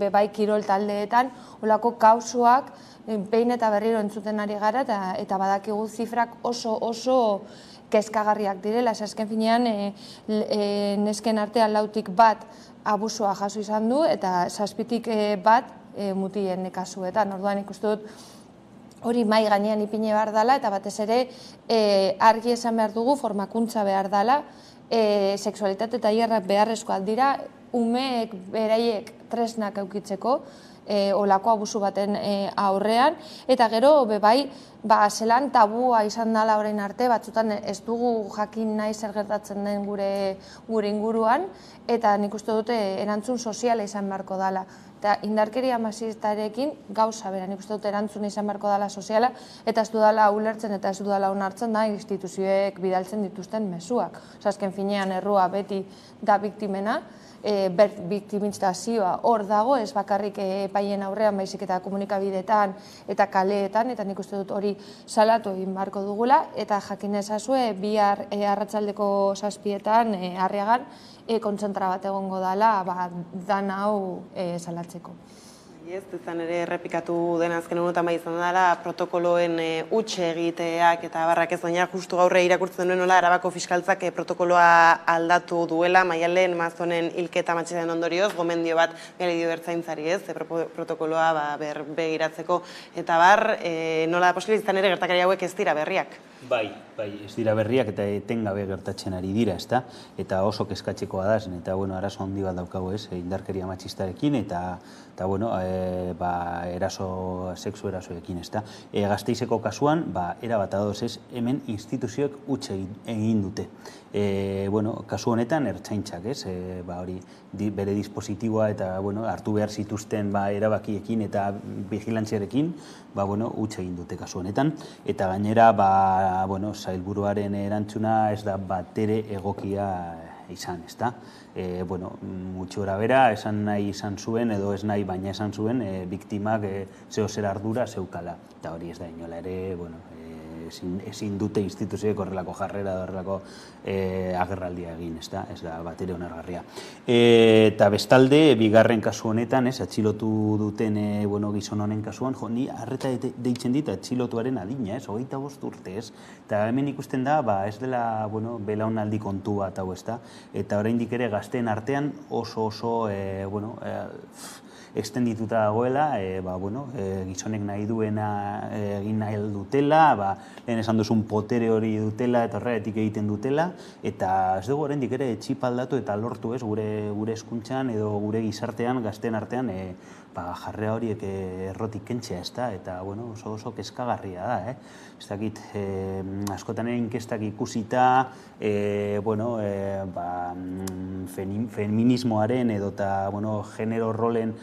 bebai kirol taldeetan, holako kausuak behin eta berriro entzuten ari gara eta badakigu zifrak oso kezkagarriak direla, azken finean nesken artean 4tik bat abusua jaso izan du eta 7tik bat mutilen kasuetan. Orduan ikusten dut hori mai gainean ipini behar dela eta batez ere argi esan behar dugu formakuntza behar dela, sexualitate tailerrak beharrezkoak dira, umeek beraiek tresnak eukitzeko, olako abusu baten aurrean, eta gero bebai zelan tabua izan dela orain arte, batzutan ez dugu jakin nahi zer gertatzen den gure inguruan, eta nik uste dute erantzun soziala izan beharko dela. Eta indarkeria masistarekin gauza bera, nik uste dut erantzun izan beharko dela soziala, eta ez dudala ulertzen eta ez dudala onartzen da instituzioek bidaltzen dituzten mezuak. Azken finean errua beti da biktimena, biktimizazioa hor dago, ez bakarrik epaien aurrean, baizik eta komunikabideetan eta kaleetan, eta nik uste dut hori salatu egin beharko dugula, eta jakin ezazue, bihar arratsaldeko 7etan Arriagan kontzentra bat egongo dela, dan hau salatzeko. Ez, izan ere errepikatu den azken unotan bai izan dela, protokoloen huts egiteak eta barrak ez, baina justu gaurre irakurtzen duen nola Arabako fiskaltzak protokoloa aldatu duela, Maialen Mazonen hilketa matxisten ondorioz, gomendio bat Gelidio Ertzaintzari ez, protokoloa begiratzeko, eta nola posible izan ere gertakari hauek ez dira berriak. Bai, ez dira berriak eta etengabe gertatzen ari dira, ezta? Eta oso kezkatzekoa da, eta arazo handi bat daukagu ez, indarkeria matxistarekin eta sexu erasoekin, ezta? Gasteizeko kasuan, erabat adoz ez, hemen instituzioek huts egin dute. Kasu honetan ertzaintzak, ez? Bere dispositiboa eta hartu behar zituzten erabakiekin eta vigilantziarekin, huts egin dute kasu honetan. Eta gainera, sailburuaren erantzuna ez da batere egokia izan, ezta? Gutxi gora bera, esan nahi izan zuen, edo ez nahi baina esan zuen, biktimak zeo zer ardura zeukala. Eta hori ez da inola ere, ezin dute instituzioek horrelako jarrera da horrelako agerraldia egin, ez da batere onargarria. Eta bestalde, bigarren kasu honetan, atxilotu duten gizon honen kasuan, ni arreta deitzen dit atxilotuaren adina, 25 urte, ez? Eta hemen ikusten da, ez dela belaunaldi kontu bat hau, ez da? Eta oraindik ere gazteen artean oso extendituta dagoela, gizonek nahi duena egin nahi dutela, lehen esan duzun potere hori dutela eta horregatik egiten dutela, eta ez dugu oraindik ere txip aldatu eta lortu ez gure hezkuntzan edo gure gizartean, gazteen artean, jarrera horiek errotik kentzea, ez da, eta oso kezkagarria da, ez dakit, askotan ere inkestak ikusita, feminismoaren edo eta genero rolen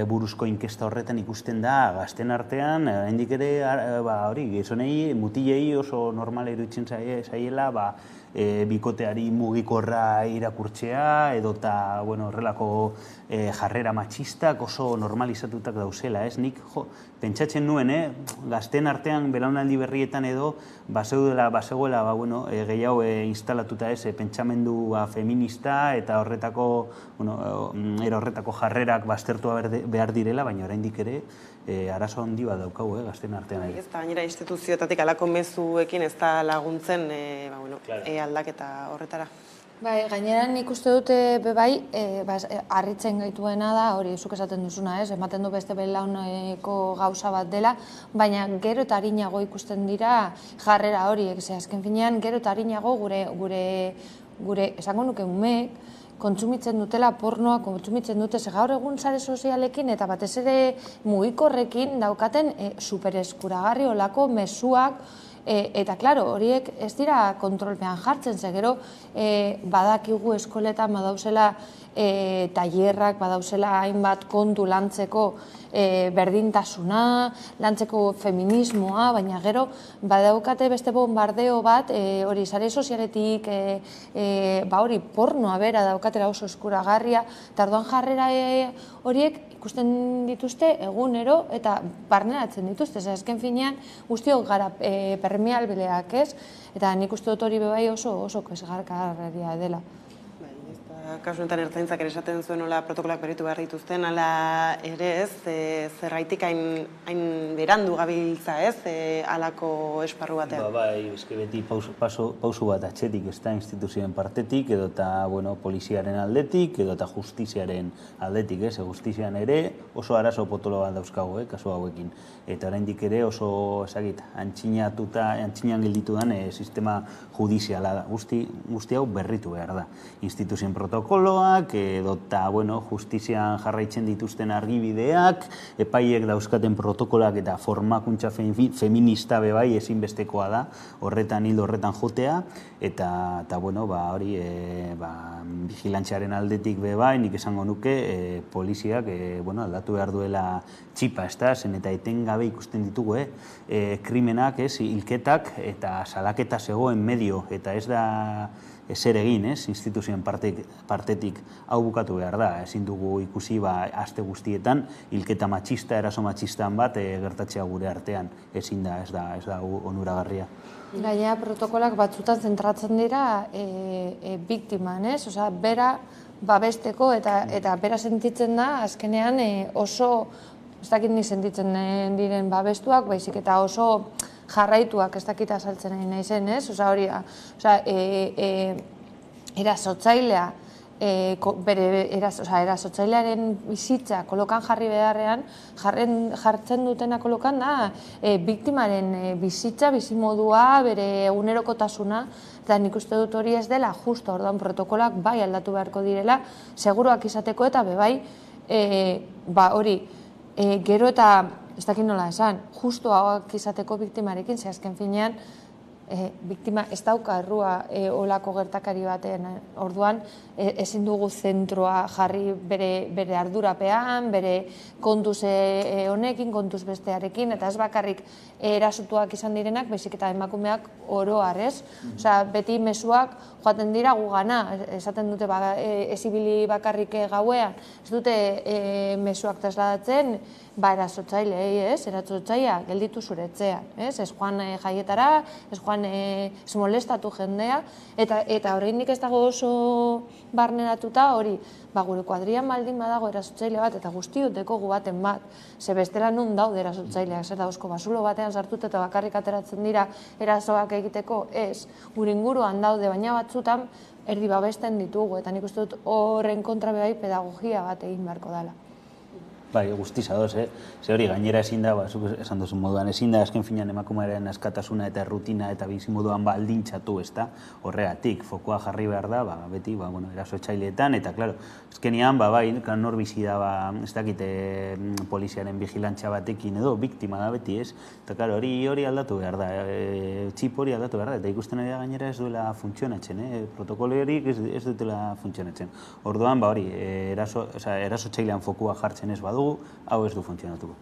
buruzko inkesta horretan ikusten da gazten artean, hendik ere gizonei, mutilei oso normala iruditzen zaiela, bikoteari mugikorra irakurtzea edo eta horrelako jarrera matxistak oso normalizatutak dauzela, ez? Nik pentsatzen nuen, gazten artean belaunaldi berrietan edo bazegoela gehiago instalatuta ez, pentsamendu feminista eta horretako jarrerak baztertua behar direla, baina oraindik ere arazo handi bat daukagu gazten artean. Ez da, gainera instituzioetatik alako mezuekin ez da laguntzen aldaketa horretara. Gainera nik uste dute harritzen gaituena da, hori zuk esaten duzuna, ematen du beste belauneko gauza bat dela, baina gero eta arinago ikusten dira jarrera horiek, azken finean gero eta arinago gure esango nuke umeek, kontsumitzen dutela pornoa, kontsumitzen dute gaur egun sare sozialekin eta batez ere mugikorrekin daukaten supereskuragarri olako mezuak, eta klaro, horiek ez dira kontrolpean jartzen, gero badakigu eskoletan badauzela tailerrak, badauzela hainbat kontu lantzeko berdintasuna, lantzeko feminismoa, baina gero badaukate beste bombardeo bat, hori sare sozialetik, hori pornoa bera daukatera oso eskuragarria, eta orduan jarrera horiek ikusten dituzte egunero eta barneratzen dituzte, azken finean guztiok gara permeabileak ez, eta nik uste dut hori bebai oso kezkagarria dela. Kasu honetan ertzaintzak ere esaten zuen nola protokoloak berritu behar dituzten, ala ere ez, zergaitik hain berandu gabiltza ez, halako esparru batean. Eske beti pausu bat atxetik ez da instituzioen partetik, edo eta poliziaren aldetik, edo eta justiziaren aldetik, justizian ere oso arazo potolo bat dauzkago, kasu hauekin. Eta oraindik ere oso, antxinan gelditu den sistema judiziala da. Guzti hau berritu behar da. Instituzioen protokoloak, edo eta justizian jarraitzen dituzten argibideak, epaiek dauzkaten protokoloak eta formakuntza feminista bebai ezinbestekoa da, hildo horretan jotea, eta hori vigilantziaren aldetik bebai, nik esango nuke, poliziak aldatu behar duela txipa, zen eta etengabe ikusten ditugu, krimenak, hilketak eta salaketa zegoen medio, eta ez da zer egin, instituzioen partetik hau bukatu behar da. Ezin dugu ikusi aste guztietan, hilketa matxista, eraso matxistan bat gertatzea gure artean. Ezin da, ez da onuragarria. Gainera, protokolak batzutan zentratzen dira biktiman, ez? Osea, bera babesteko eta bera sentitzen da, azkenean oso, ez dakit ni sentitzen diren babestuak, baizik eta oso jarraituak, ez dakit azaltzen nahi zen, ez? Osea, hori da, erasotzailea, erasotzailearen bizitza kolokan jarri beharrean, jartzen dutena kolokan da biktimaren bizitza, bizimodua, bere egunerokotasuna, eta nik uste dut hori ez dela justo, orduan protokolak bai aldatu beharko direla, seguruak izateko eta bebai, hori, gero eta, ez dakit nola esan, justuak izateko biktimarekin, ze azken finean, biktima ez dauka errua olako gertakari batean, orduan ezin dugu zentroa jarri bere ardurapean, bere kontuz honekin, kontuz bestearekin, eta ez bakarrik erasotuak izan direnak, baizik eta emakumeak oro harrez. Osea, beti mezuak joaten dira gugana, esaten dute ez ibili bakarrik gauean, ez dute mezuak trasladatzen, erasotzailei, erasotzailea gelditu zure etxean, ez joan jaietara, ez joan ez molestatu jendea, eta oraindik ez dago oso barneratuta hori, gure kuadrian baldin badago erasotzaile bat eta guztiok dekogu baten bat, ze bestela nun daude erasotzaileak, zer dauzko basulo batean sartuta eta bakarrik ateratzen dira erasoak egiteko, ez, gure inguruan daude, baina batzutan erdi babesten ditugu, eta nik uste dut horren kontra behai pedagogia bat egin beharko dela. Bai, guztiz adoz, ze hori gainera ezin da, zuk esan duzun moduan, ezin da azken finean emakumearen askatasuna eta rutina eta bizimoduan baldintzatu, ez da, horregatik, fokua jarri behar da, beti, erasotzaileetan, eta, klaro, azkenean, bai, nor bizi da, ez dakit, poliziaren vigilantza batekin edo, biktima da beti, ez, eta, klaro, hori aldatu behar da, txip hori aldatu behar da, eta ikusten ari da gainera ez duela funtzionatzen, protokolo hori ez dutela funtzionatzen. Orduan, hori, erasotzailean fokua jartzen ez badu, hau ez du funtzionatuko.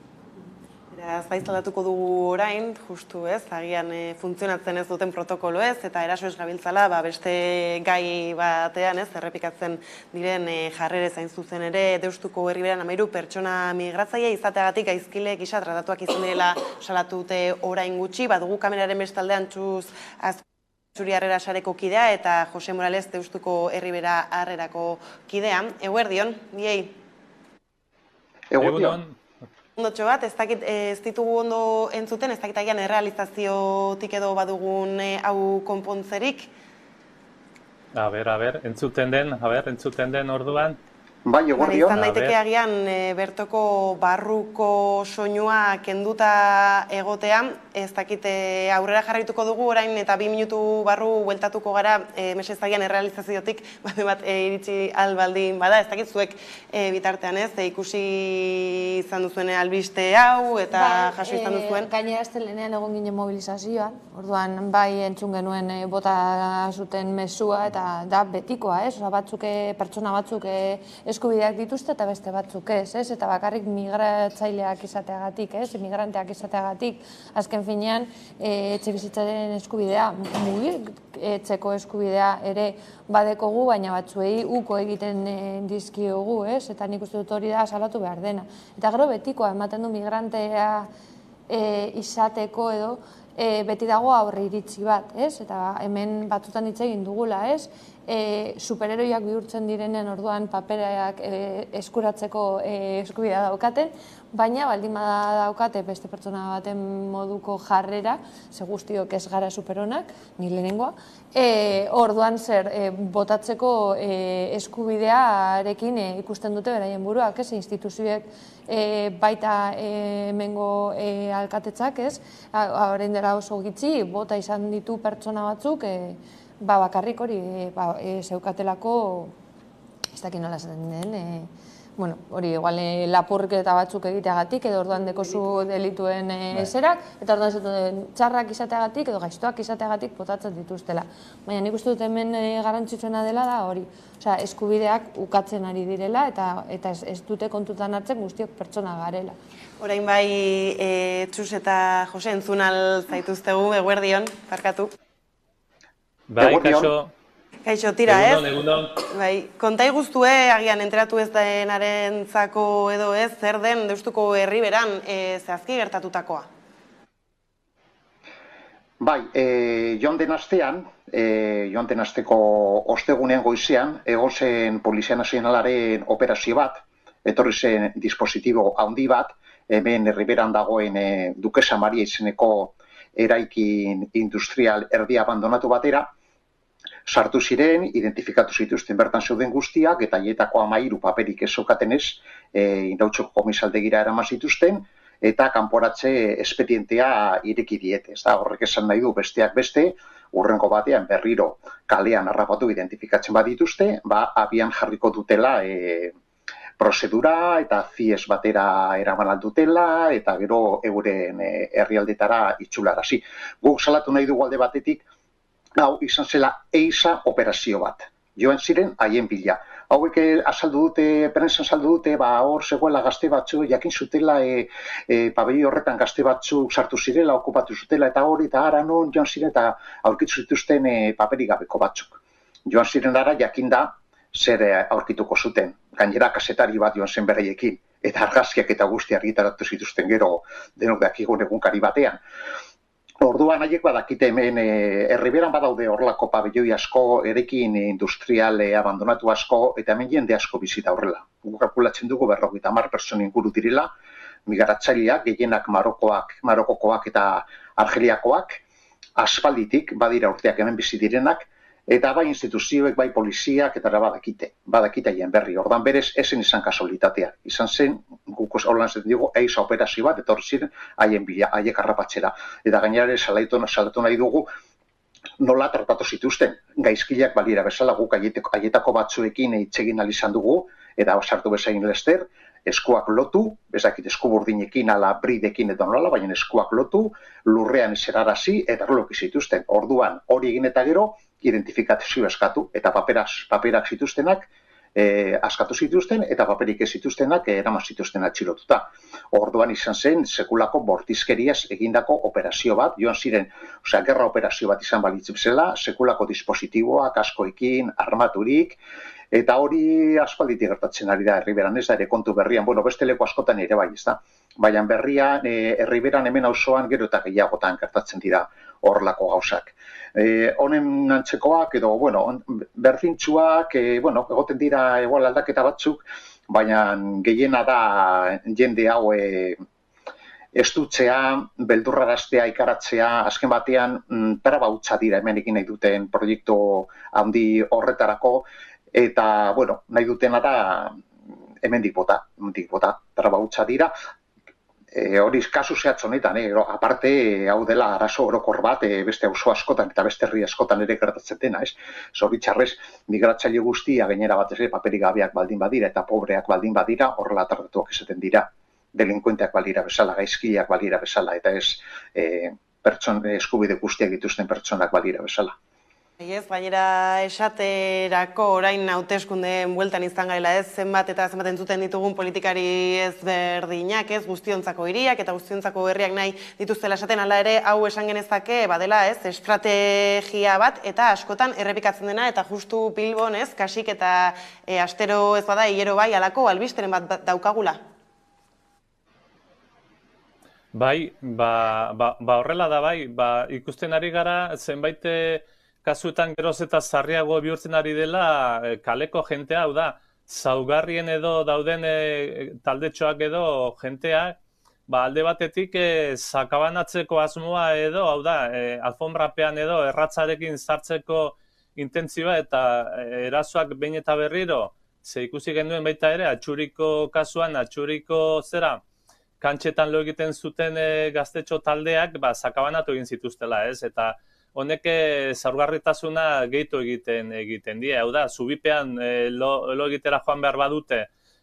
Beraz, aldatuko dugu orain, justu ez, agian funtzionatzen ez duten protokolo ez, eta eraso ez gabiltzala, beste gai batean ez, errepikatzen diren jarrerez hain zuzen ere, Deustuko Herriberan 13 pertsona migratzaile izateagatik gaizkile gisa tratatuak izan direla salatu dute orain gutxi, badugu kameraren bestaldean Txuz Zuri Harrera sareko kidea eta Jose Morales Deustuko Herribera Harrerako kidea. Eguerdion, biei. Egunon. Ondotxo bat, ez ditugu ondo entzuten, ez dakit agian errealizaziotik edo badugun hau konpontzerik? A ber, entzuten den orduan. Bai, eguerdion. Izan daiteke agian bertoko barruko soinua kenduta egotean, ez dakite aurrera jarraituko dugu orain eta 2 minutu barru bueltatuko gara mesez agian errealizaziotik bat iritsi albaldin bada, ez dakit zuek bitartean ez, ikusi izan duzuen albiste hau eta jaso izan duzuen. Gainera astelehenean egon ginen mobilizazioan, orduan bai entzun genuen bota zuten mezua eta da betikoa, ez? Pertsona batzuk eskubideak dituzte eta beste batzuk ez, eta bakarrik migratzaileak izateagatik, migranteak izateagatik, azken finean etxe bizitzaren eskubidea, etxeko eskubidea ere badekogu, baina batzuei uko egiten dizkiogu, eta nik uste dut hori da salatu behar dena. Eta gero betikoa ematen du migrantea izateko edo, beti dago aurre iritzi bat, eta hemen batzutan hitz egin dugula, superheroiak bihurtzen direnen orduan paperak eskuratzeko eskubidea daukaten, baina baldin daukate beste pertsona baten moduko jarrera, ze guztiok ez gara superonak, ni lehenengoa, orduan zer botatzeko eskubidearekin ikusten dute beraien buruak, instituzioek baita hemengo alkatetzak, orain dela oso gitxi, bota izan ditu pertsona batzuk, bakarrik hori zeukatelako, ez dakit nola zaten den, hori igual lapurketa batzuk egiteagatik, edo orduan dekozu delituen eserak, eta orduan zuten txarrak izateagatik, edo gaiztoak izateagatik botatzen dituztela. Baina nik uste dut hemen garrantzitsuena dela da hori, eskubideak ukatzen ari direla, eta ez dute kontutan hartzen guztiok pertsona garela. Orain bai, Txuz eta Jose, entzun al zaituztegu, eguerdion, parkatu. Bai, kaso. Kaixo, tira, ez? Egunon. Bai, kontai guztue, agian enteratu ez denarentzako edo ez, zer den Deustuko Herriberan zehazki gertatutakoa? Bai, joan den asteko ostegunean goizean, egozen Polizia Nazionalaren operazio bat, etorri zen dispositibo handi bat, hemen Herriberan dagoen Dukesa Maria izeneko eraikin industrial erdi abandonatu batera, sartu ziren, identifikatu zituzten bertan zeuden guztiak, eta haietako 13 paperik ez zeukatenez, Indautxoko komisaldegira eraman zituzten, eta kanporatze espedientea ireki diete. Horrek esan nahi du besteak beste, hurrengo batean berriro kalean harrapatu identifikatzen badituzte, abian jarriko dutela prozedura eta zies batera eraman aldutela, eta gero euren herrialdetara itxularazi. Guk salatu nahi dugu alde batetik, hau izan zela EISA operazio bat. Joan ziren haien bila. Hauek prensan azaldu dute, hor zegoela gazte batzu, jakin zutela pabelloi horretan gazte batzu sartu zirela, okupatu zutela, eta hori, eta ara non joan ziren, eta aurkitu zituzten paperik gabeko batzuk. Joan ziren ara jakinda zer aurkituko zuten. Gainera kazetari bat joan zen beraiekin, eta argazkiak eta guzti argitaratu zituzten gero denok dakigun egunkari batean. Orduan haiek badakite hemen Herriberan badaude horrelako pabelloi asko, erekin industrial abandonatu asko, eta hemen jende asko bizita horrela. Guk kalkulatzen dugu 50 pertsona inguru direla, migratzaileak, gehienak Marokokoak eta Argeliakoak, aspalditik badira urteak hemen bizi direnak, eta bai instituzioek, bai poliziak, eta badakite haien berri. Ordan berez, esen izan kasualitatea. Izan zen, guk holan zaten dugu, EISA operazio bat, etorri ziren haien bila, haiek harrapatzera. Eta gainera salatu nahi dugu, nola tratatu zituzten. Gaizkileak balira bezala, guk haietako batzuekin eitzegin izan dugu, eta sartu bezain lester, eskuak lotu, ezakit esku burdinekin, ala bridekin edo nola, baina eskuak lotu, lurrean eserarazi, eta erloki zituzten. Orduan, hori egin eta gero, identifikazio eskatu, eta paperak zituztenak askatu zituzten, eta paperik ez zituztenak eraman zituzten atxilotuta. Orduan izan zen, sekulako bortizkeriaz egindako operazio bat, joan ziren, gerra operazio bat izan balitz bezala, sekulako dispositiboak, askoekin, armaturik, eta hori aspalditik gertatzen ari da Herriberan, ez da ere kontu berrian, beste leku askotan ere bai, ez da. Baina berrian, Herriberan hemen auzoan gero eta gehiagotan gertatzen dira horrelako gauzak. Honen antzekoak, edo, berdintsuak, egoten dira igual aldaketa batzuk, baina gehiena da jende hau estutzea, beldurraraztea, ikaratzea, azken batean traba hutsa dira hemen egin nahi duten proiektu handi horretarako, eta, nahi dutena da hemendik bota, traba hutsa dira. Hori kasu zehatz honetan, aparte hau dela arazo orokor bat, beste auzo askotan eta beste herri askotan ere gertatzen dena, ez? Zoritxarrez, migratzaile guztia gainera batez ere paperik gabeak baldin badira eta pobreak baldin badira, horrela tratatuak izaten dira, delinkuenteak balira bezala, gaizkileak balira bezala, eta ez eskubide guztiak dituzten pertsonak balira bezala. Gainera esaterako orain hauteskundeen bueltan izan garela ez, zenbat eta zenbat entzuten ditugun politikari ezberdinak ez, guztiontzako hiriak eta guztiontzako herriak nahi dituztela esaten, hala ere hau esan genezake badela ez, estrategia bat eta askotan errepikatzen dena eta justu Bilbon ez, kasik eta astero ez bada hilero bai halako albisteren bat daukagula. Bai, horrela da bai, ikusten ari gara zenbait kasuetan geroz eta zarriago bihurtzen ari dela kaleko jentea, hau da, zaugarrien edo dauden taldetxoak edo jenteak, alde batetik sakabanatzeko asmoa edo, hau da, alfonbrapean edo erratzarekin sartzeko intentzioa eta erasoak behin eta berriro, ze ikusi genuen baita ere, Atxuriko kasuan, Atxuriko zera, kantxetan lo egiten zuten gaztetxo taldeak, sakabanatu egin zituztela, ez, eta honek zaurgarritasuna gehitu egiten die. Hau da, zubipean lo egitera joan behar badute,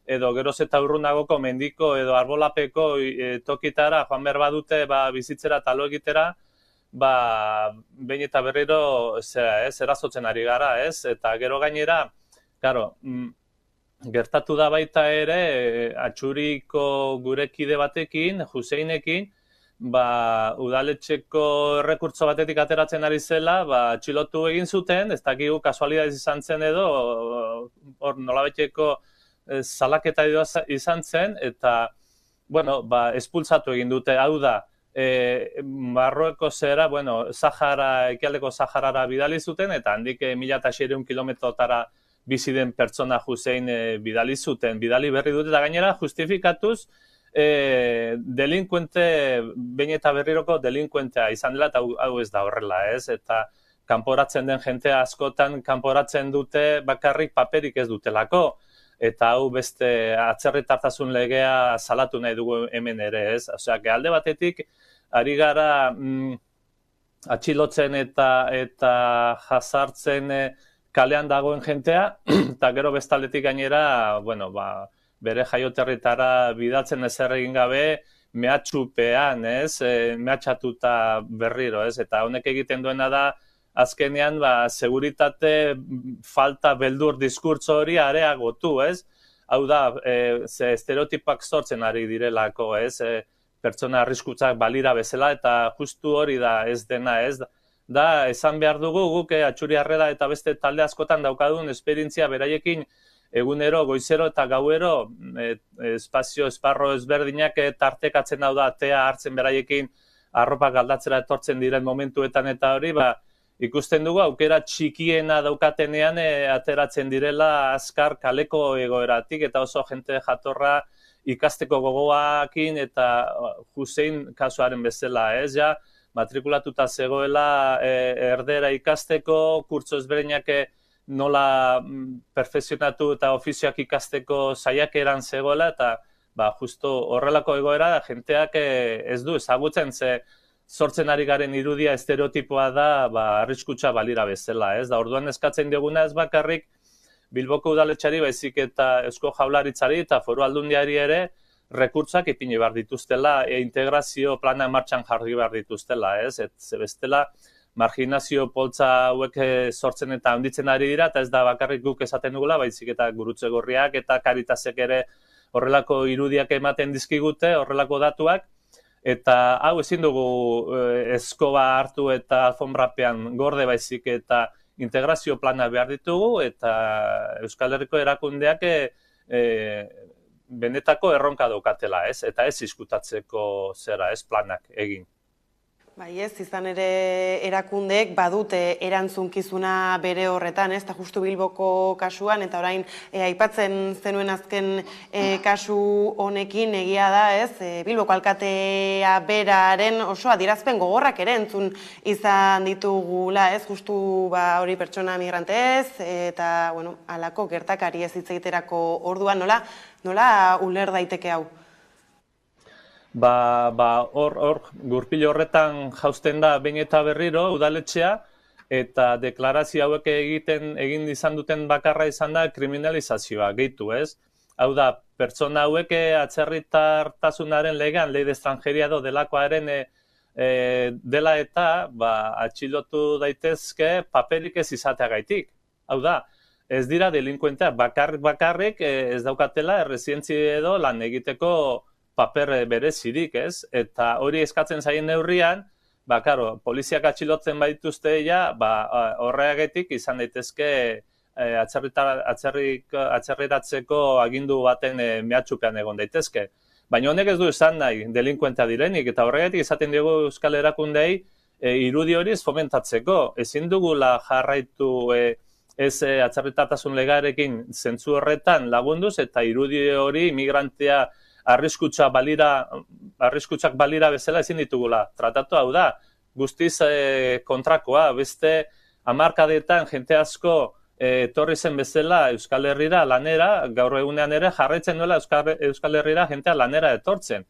edo geroz eta urrunagoko mendiko edo arbolapeko tokitara joan behar badute bizitzera eta lo egitera, behin eta berriro erasotzen ari gara, ez? Eta gero gainera, gertatu da baita ere, Atxuriko gure kide batekin, Juseinekin, udaletxeko errekurtso batetik ateratzen ari zela, atxilotu egin zuten, ez dakigu kasualidad izan zen edo, hor nolabaiteko salaketa izan zen, eta, bueno, espulsatu egin dute, hau da, Marrueko zera, ekialdeko Saharara bidali zuten, eta handik 1.600 kilometrotara bizi den pertsona Hussein bidali zuten, bidali berri dute, eta gainera justifikatuz, delinkuente, behin eta berriroko delinkuentea izan dela, eta hau ez da horrela, ez? Eta kanporatzen den jentea askotan kanporatzen dute bakarrik paperik ez dutelako, eta hau beste atzerritartasun legea salatu nahi dugu hemen ere, ez? Osea, alde batetik, ari gara atxilotzen eta jazartzen kalean dagoen jentea, eta gero bestaldetik gainera, bere jaioterritara bidaltzen ezer egin gabe, mehatxupean, ez? Mehatxatuta berriro, ez? Eta honek egiten duena da, azkenean, seguritate falta beldur diskurtso hori areagotu, ez? Hau da, estereotipak sortzen ari direlako, ez? Pertsona arriskutzak balira bezala, eta justu hori da ez dena, ez? Da, esan behar dugu, guk Atxuriarrera eta beste talde askotan daukadun esperientzia beraiekin egunero, goizero eta gauero esparro ezberdinak tartekatzen hau da, atea hartzen beraiekin arropak aldatzera etortzen diren momentuetan eta hori, ikusten dugu aukera txikiena daukatenean ateratzen direla azkar kaleko egoeratik eta oso jente jatorra ikasteko gogoakin eta Hussein kasuaren bezala, ez? Ja, matrikulatuta zegoela erdera ikasteko, kurtso ezberdinak nola perfekzionatu eta ofizioak ikasteko saiakeran zegoela, eta justo horrelako egoera da jenteak ez du ezagutzen, ze sortzen ari garen irudia estereotipoa da arriskutsa balira bezala, ez? Da, orduan eskatzen dioguna ez bakarrik Bilboko udaletxari baizik eta Eusko Jaurlaritzari eta Foru Aldundiari ere rekurtsak ipini behar dituztela, integrazio plana martxan jarri behar dituztela, ez? Ze bestela marginazio poltza hauek sortzen eta handitzen ari dira, eta ez da bakarrik guk esaten dugula, baizik eta Gurutze Gorriak eta Caritasek ere horrelako irudiak ematen dizkigute, horrelako datuak, eta hau ezin dugu eskoba hartu eta alfonbrapean gorde baizik eta integrazio plana behar ditugu, eta Euskal Herriko erakundeak benetako erronka daukatela, ez? Eta ez izkutatzeko planak egin. Bai ez, izan ere erakundeek badute erantzunkizuna bere horretan, ez? Eta justu Bilboko kasuan, eta orain aipatzen zenuen azken kasu honekin egia da, ez? Bilboko alkatea beraren oso adierazpen gogorrak ere entzun izan ditugula, ez? Justu hori pertsona migrantez, eta, halako gertakari ez hitz egiterako orduan, nola uler daiteke hau? Hor gurpil horretan jausten da behin eta berriro udaletxea, eta deklarazio hauek egin izan duten bakarra izan da kriminalizazioa gehitu, ez? Hau da, pertsona hauek atzerritartasunaren legean, lei de extranjeria edo delakoaren dela eta atxilotu daitezke paperik ez izateagaitik. Hau da, ez dira delinkuenteak bakarrik ez daukatela erresidentzi edo lan egiteko paper berezirik, ez? Eta hori eskatzen zaien neurrian, poliziak atxilotzen badituzte horregatik izan daitezke atzerriratzeko agindu baten mehatxupean egon daitezke. Baina honek ez du esan nahi delinkuentea direnik, eta horregatik izaten diogu Euskal Erakundei irudi hori ez fomentatzeko. Ezin dugula jarraitu ez atzerritartasun legarekin zentzu horretan lagunduz, eta irudi hori imigrantea arriskutsak balira bezala ezin ditugula. Tratatu hau da, guztiz kontrakoa, beste hamarkadetan jente asko etorri zen bezala Euskal Herrira lanera, gaur egunean ere jarraitzen duela Euskal Herrira jentea lanera etortzen.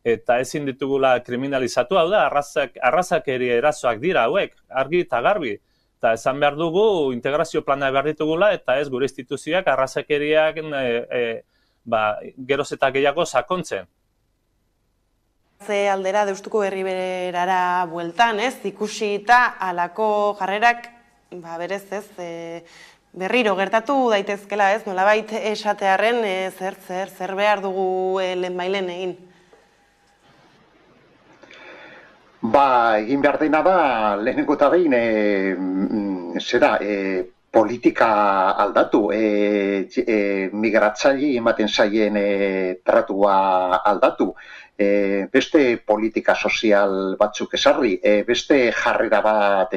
Eta ezin ditugula kriminalizatu, hau da, arrazakeri erasoak dira hauek, argi eta garbi. Eta esan behar dugu integrazio plana behar ditugula, eta ez gure instituzioak arrazakeriak geroz eta gehiago sakontzen. Ze aldera Deustuko Herriberara bueltan, ez? Ikusi eta halako jarrerak, berez ez, berriro gertatu daitezkela, ez? Nolabait esatearren zer behar dugu lehenbailen egin? Egin behar dena da, lehenengo eta behin, politika aldatu, migratzaile ematen zaien tratua aldatu, beste politika sozial batzuk ezarri, beste jarrera bat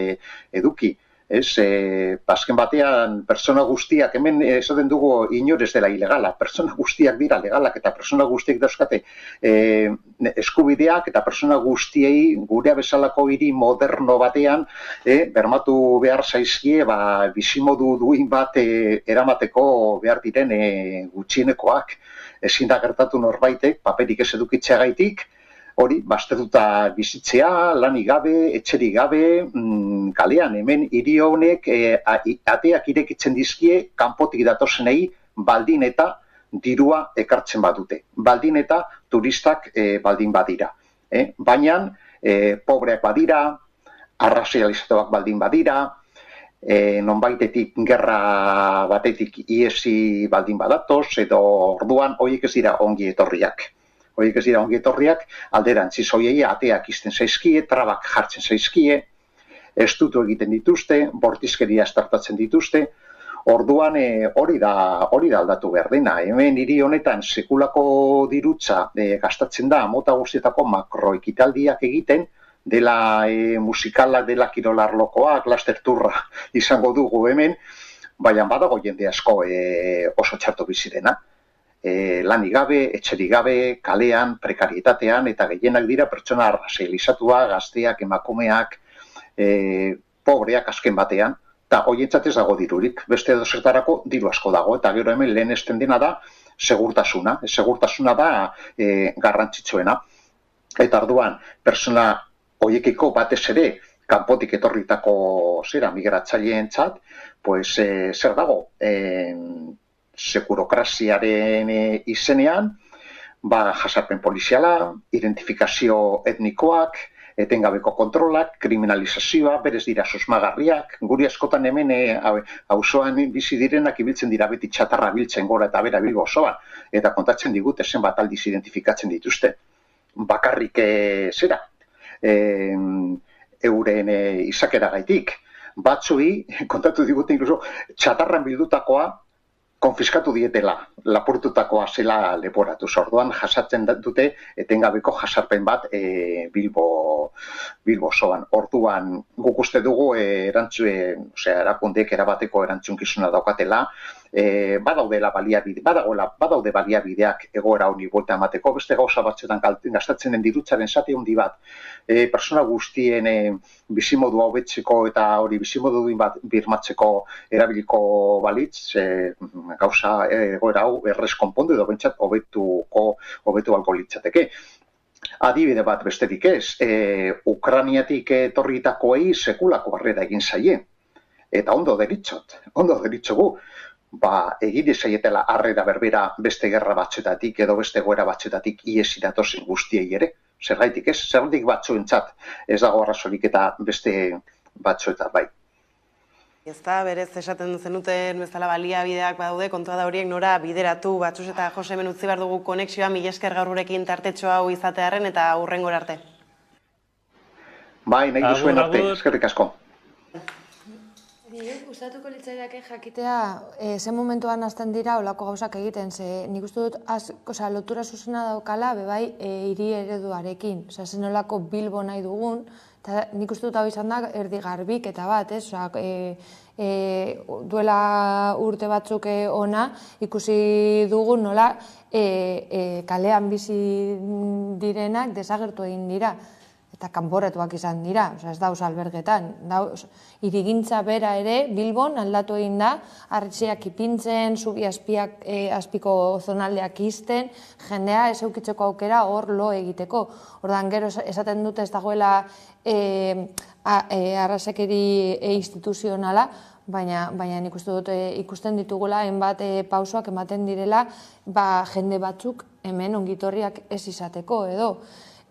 eduki. Azken batean, pertsona guztiak, hemen esaten dugu inorez dela ilegala, pertsona guztiak dira legalak eta pertsona guztiak dauzkate eskubideak eta pertsona guztiei gurea bezalako hiri moderno batean bermatu behar zaizkie bizimodu duin bat eramateko behar diren gutxienekoak. Ezin da gertatu norbaitek, paperik ez edukitzeagaitik, hori, baztertuta bizitzea, lanik gabe, etxerik gabe, kalean, hemen hiri honek ateak irekitzen dizkie kanpotik datozenei baldin eta dirua ekartzen badute. Baldin eta turistak baldin badira. Baina, pobreak badira, arrazializatuak baldin badira, nonbaitetik gerra batetik iesi baldin badatoz, edo orduan horiek ez dira ongi etorriak. Horiek ez dira ongi etorriak, alderantziz horiei ateak izten zaizkie, trabak jartzen zaizkie, estutu egiten dituzte, bortizkeria estartatzen dituzte, orduan hori da aldatu behar dena. Hemen hiri honetan sekulako dirutza gastatzen da, mota guztietako makroekitaldiak egiten, dela musikalak, dela kirolarlokoak, lasterturra izango dugu hemen, baina badago jende asko oso txarto bizirena. Lanik gabe, etxerik gabe, kalean, prekarietatean, eta gehienak dira pertsona arrazializatua, gazteak, emakumeak, pobreak azken batean, eta horientzat ez dago dirurik, beste edozertarako diru asko dago, eta gero hemen lehen esten dena da segurtasuna. Segurtasuna da garrantzitsuena. Eta orduan, pertsona horiekiko batez ere, kanpotik etorritako migratzaileentzat, zer dago? Sekurokraziaren izenean, jasarpen poliziala, identifikazio etnikoak, etengabeko kontrolak, kriminalizazioa, berez dira susmagarriak, guri askotan hemen auzoan bizi direnak ibiltzen dira beti txatarra biltzen gora eta bera Bilbo osoan, eta kontatzen digute zenbat aldiz identifikatzen dituzte. Bakarrik euren izakeragaitik. Batzui, kontatu digute inkluso, txatarran bildutakoa konfiskatu dietela, lapurtutakoa zela leporatuz. Orduan jasatzen dute etengabeko jasarpen bat Bilbo osoan. Orduan guk uste dugu erakundeek erabateko erantzunkizuna daukatela, badaude baliabideak egoera honi buelta emateko, beste gauza batzuetan gastatzen den dirutzaren zati handi bat, pertsona guztien bizimodua hobetzeko eta hori bizimodu duin bat birmatzeko erabiliko balitz, gauza egoera hau errez konpondu edo bentsat hobetu alko litzateke. Adibide bat besterik ez, Ukraniatik etorritakoei sekulako harrera egin zaie. Eta ondo deritzogu, egin zaietela harrera berbera beste gerra batzuetatik edo beste goera batzuetatik iesi datozen guztiei ere. Zergaitik ez, zergatik batzuentzat ez dago arrazorik eta beste batzuetan bai. Ez da, berez esaten zenuten bezala baliabideak badaude, kontua da horiek nora bideratu, batzuz eta Jose hemen utzi behar dugu konexioa, mila esker gaur gurekin tartetxo hau izatearen eta hurrengora arte. Bai, nahi duzuen arte, eskerrik asko. Gustatuko litzaidake jakitea ze momentuan hasten dira olako gauzak egiten, ze nik uste dut lotura zuzena daukala bebai hiri ereduarekin, zen olako Bilbo nahi dugun, eta nik uste dut hau izan da erdi garbik eta bat, duela urte batzuk ona ikusi dugun nola kalean bizi direnak desagertu egin dira. Eta kanporatuak izan dira, ez dauz albergetan. Hirigintza bera ere, Bilbon aldatu egin da, hartziak ipintzen, zubi azpiko zonaldeak izten, jendea ez eukitzeko aukera hor lo egiteko. Ordan gero esaten dute ez dagoela arrazekeri instituzionala, baina nik uste dut ikusten ditugula hainbat pausoak ematen direla jende batzuk hemen ongitorriak ez izateko edo.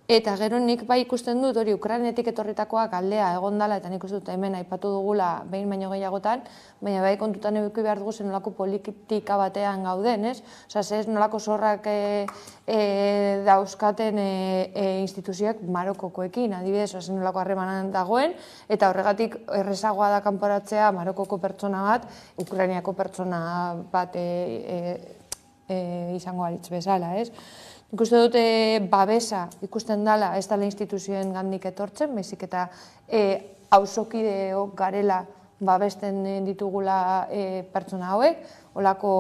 Eta gero nik bai ikusten dut hori Ukrainetik etorritakoak aldea egondala, eta nik uste dut hemen aipatu dugula behin baino gehiagotan, baina bai kontutan eduki behar dugu zen nolako politika batean gauden, ez? Osa, ez nolako zorrak dauzkaten instituzioak Marokokoekin, adibidez, oza, nolako harremanan dagoen, eta horregatik errezagoa da kanporatzea Marokoko pertsona bat, Ukrainiako pertsona bat izango aritz bezala, ez? Ikuste dute babesa ikusten dela ez dela instituzioen gandik etortzen, baizik eta auzokideok garela babesten ditugula pertsona hauek, olako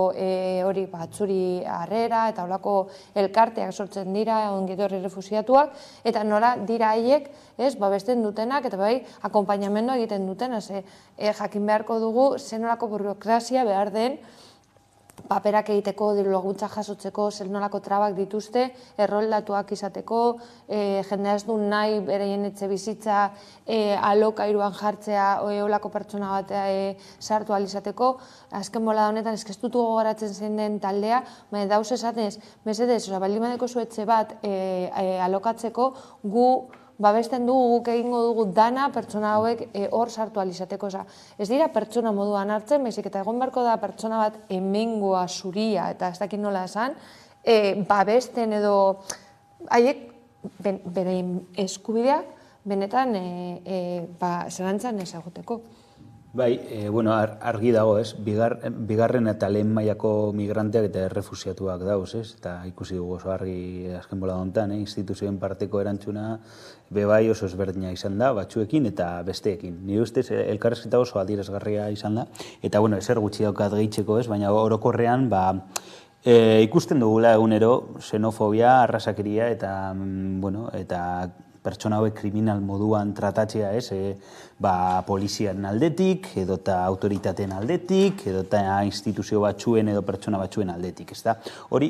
hori batzuri harrera eta olako elkarteak sortzen dira ongitorri refusiatuak, eta nola dira haiek babesten dutenak eta bai akonpainamendua egiten dutena, jakin beharko dugu zen nolako burokrazia behar den paperak egiteko, diru laguntza jasotzeko, zer nolako trabak dituzte, erroldatuak izateko, jendea ez du nahi bereien etxe bizitza alokairuan jartzea olako pertsona bat sartu alizateko. Azken bola honetan ez dut gogoratzen zein den taldea, baina dauz esaten ez, mesedez, baldin badeko zu etxe bat alokatzeko, gu babesten dugu, guk egingo dugu dana pertsona hauek hor sartu alizateko. Ez dira pertsona moduan hartzen, baizik eta egon beharko da pertsona bat hemengoa zuria, eta ez dakit nola esan, babesten edo haiek bere eskubideak benetan zelantzan ez egoteko. Bai, argi dago, ez? Bigarren eta lehen mailako migranteak eta errefusiatuak dauz, ez? Eta ikusi dugu oso argi azken bola hontan, instituzioen parteko erantzuna bebai oso ezberdina izan da, batzuekin eta besteekin. Nire ustez, elkarrezketa oso adierazgarria izan da, eta, ezer gutxi daukat gehitzeko, ez? Baina orokorrean, ikusten dugula egunero xenofobia, arrasakeria eta pertsona hauek kriminal moduan tratatzea, poliziaren aldetik, edota autoritateen aldetik, edota instituzio batzuen edo pertsona batzuen aldetik, ezta? Hori,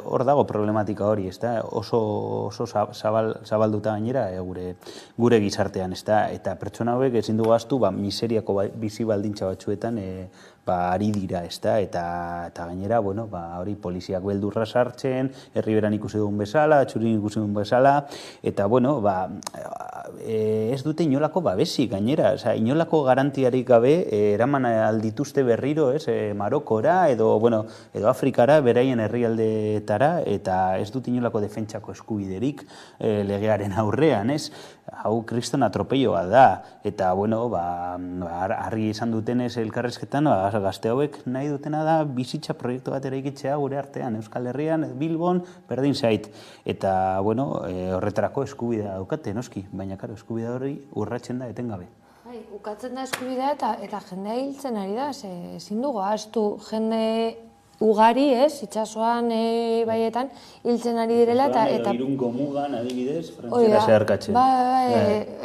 hor dago problematika hori, ezta? Oso zabalduta gainera gure gizartean, ezta? Eta pertsona hauek ezin dugu ahaztu, miseriako bizi baldintza batzuetan ari dira, ezta? Eta gainera, hori poliziak beldurra sartzen, herriberan ikusi dugun bezala, atxurin ikusi dugun bezala, eta, ez dute inolako babesi gainera, inolako garantiarik gabe eraman aldituzte berriro, Marokora edo Afrikara, beraien herrialdeetara, eta ez dute inolako defentsako eskubiderik legearen aurrean, ez? Hau kriston atropelloa da, eta, argi izan dutenez elkarrezketan, gazte hauek nahi dutena da bizitza proiektu bat eraikitzea gure artean, Euskal Herrian, Bilbon, berdin zait. Eta, horretarako eskubidea daukate, noski, baina, eskubidea hori urratzen da etengabe. Ukatzen da eskubidea eta jendea hiltzen ari da, ezin dugu ahaztu jende ugari, itxasoan baietan hiltzen ari direla eta Irungo mugan adibidez, frantziara zeharkatzen.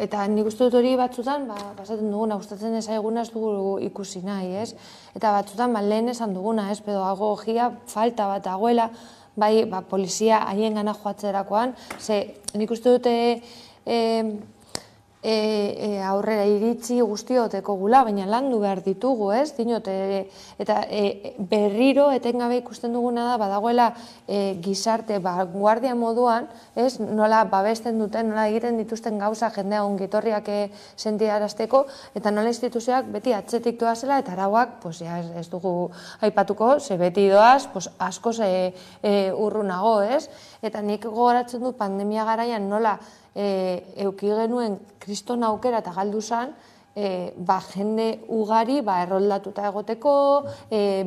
Eta nik uste dut hori batzutan, pasatzen duguna, gustatzen ez aiguna ez dugu ikusi nahi, ez? Eta batzutan lehen esan duguna, pedagogia falta bat dagoela, bai, polizia haien gana joatzerakoan, nik uste dute aurrera iritzi guztioteko gula, baina landu behar ditugu, ez? Eta berriro etengabe ikusten duguna da, badagoela gizarte guardia moduan, ez? Nola babesten duten, nola egiten dituzten gauza jendea ongitorriak sentiarazteko, eta nola instituzioak beti atzetik doazela, eta arauak, ez dugu aipatuko, beti doaz, askoz urrunago, ez? Eta nik gogoratzen du pandemia garaian nola euki genuen kriston aukera eta galdu zan, jende ugari erroldatuta egoteko,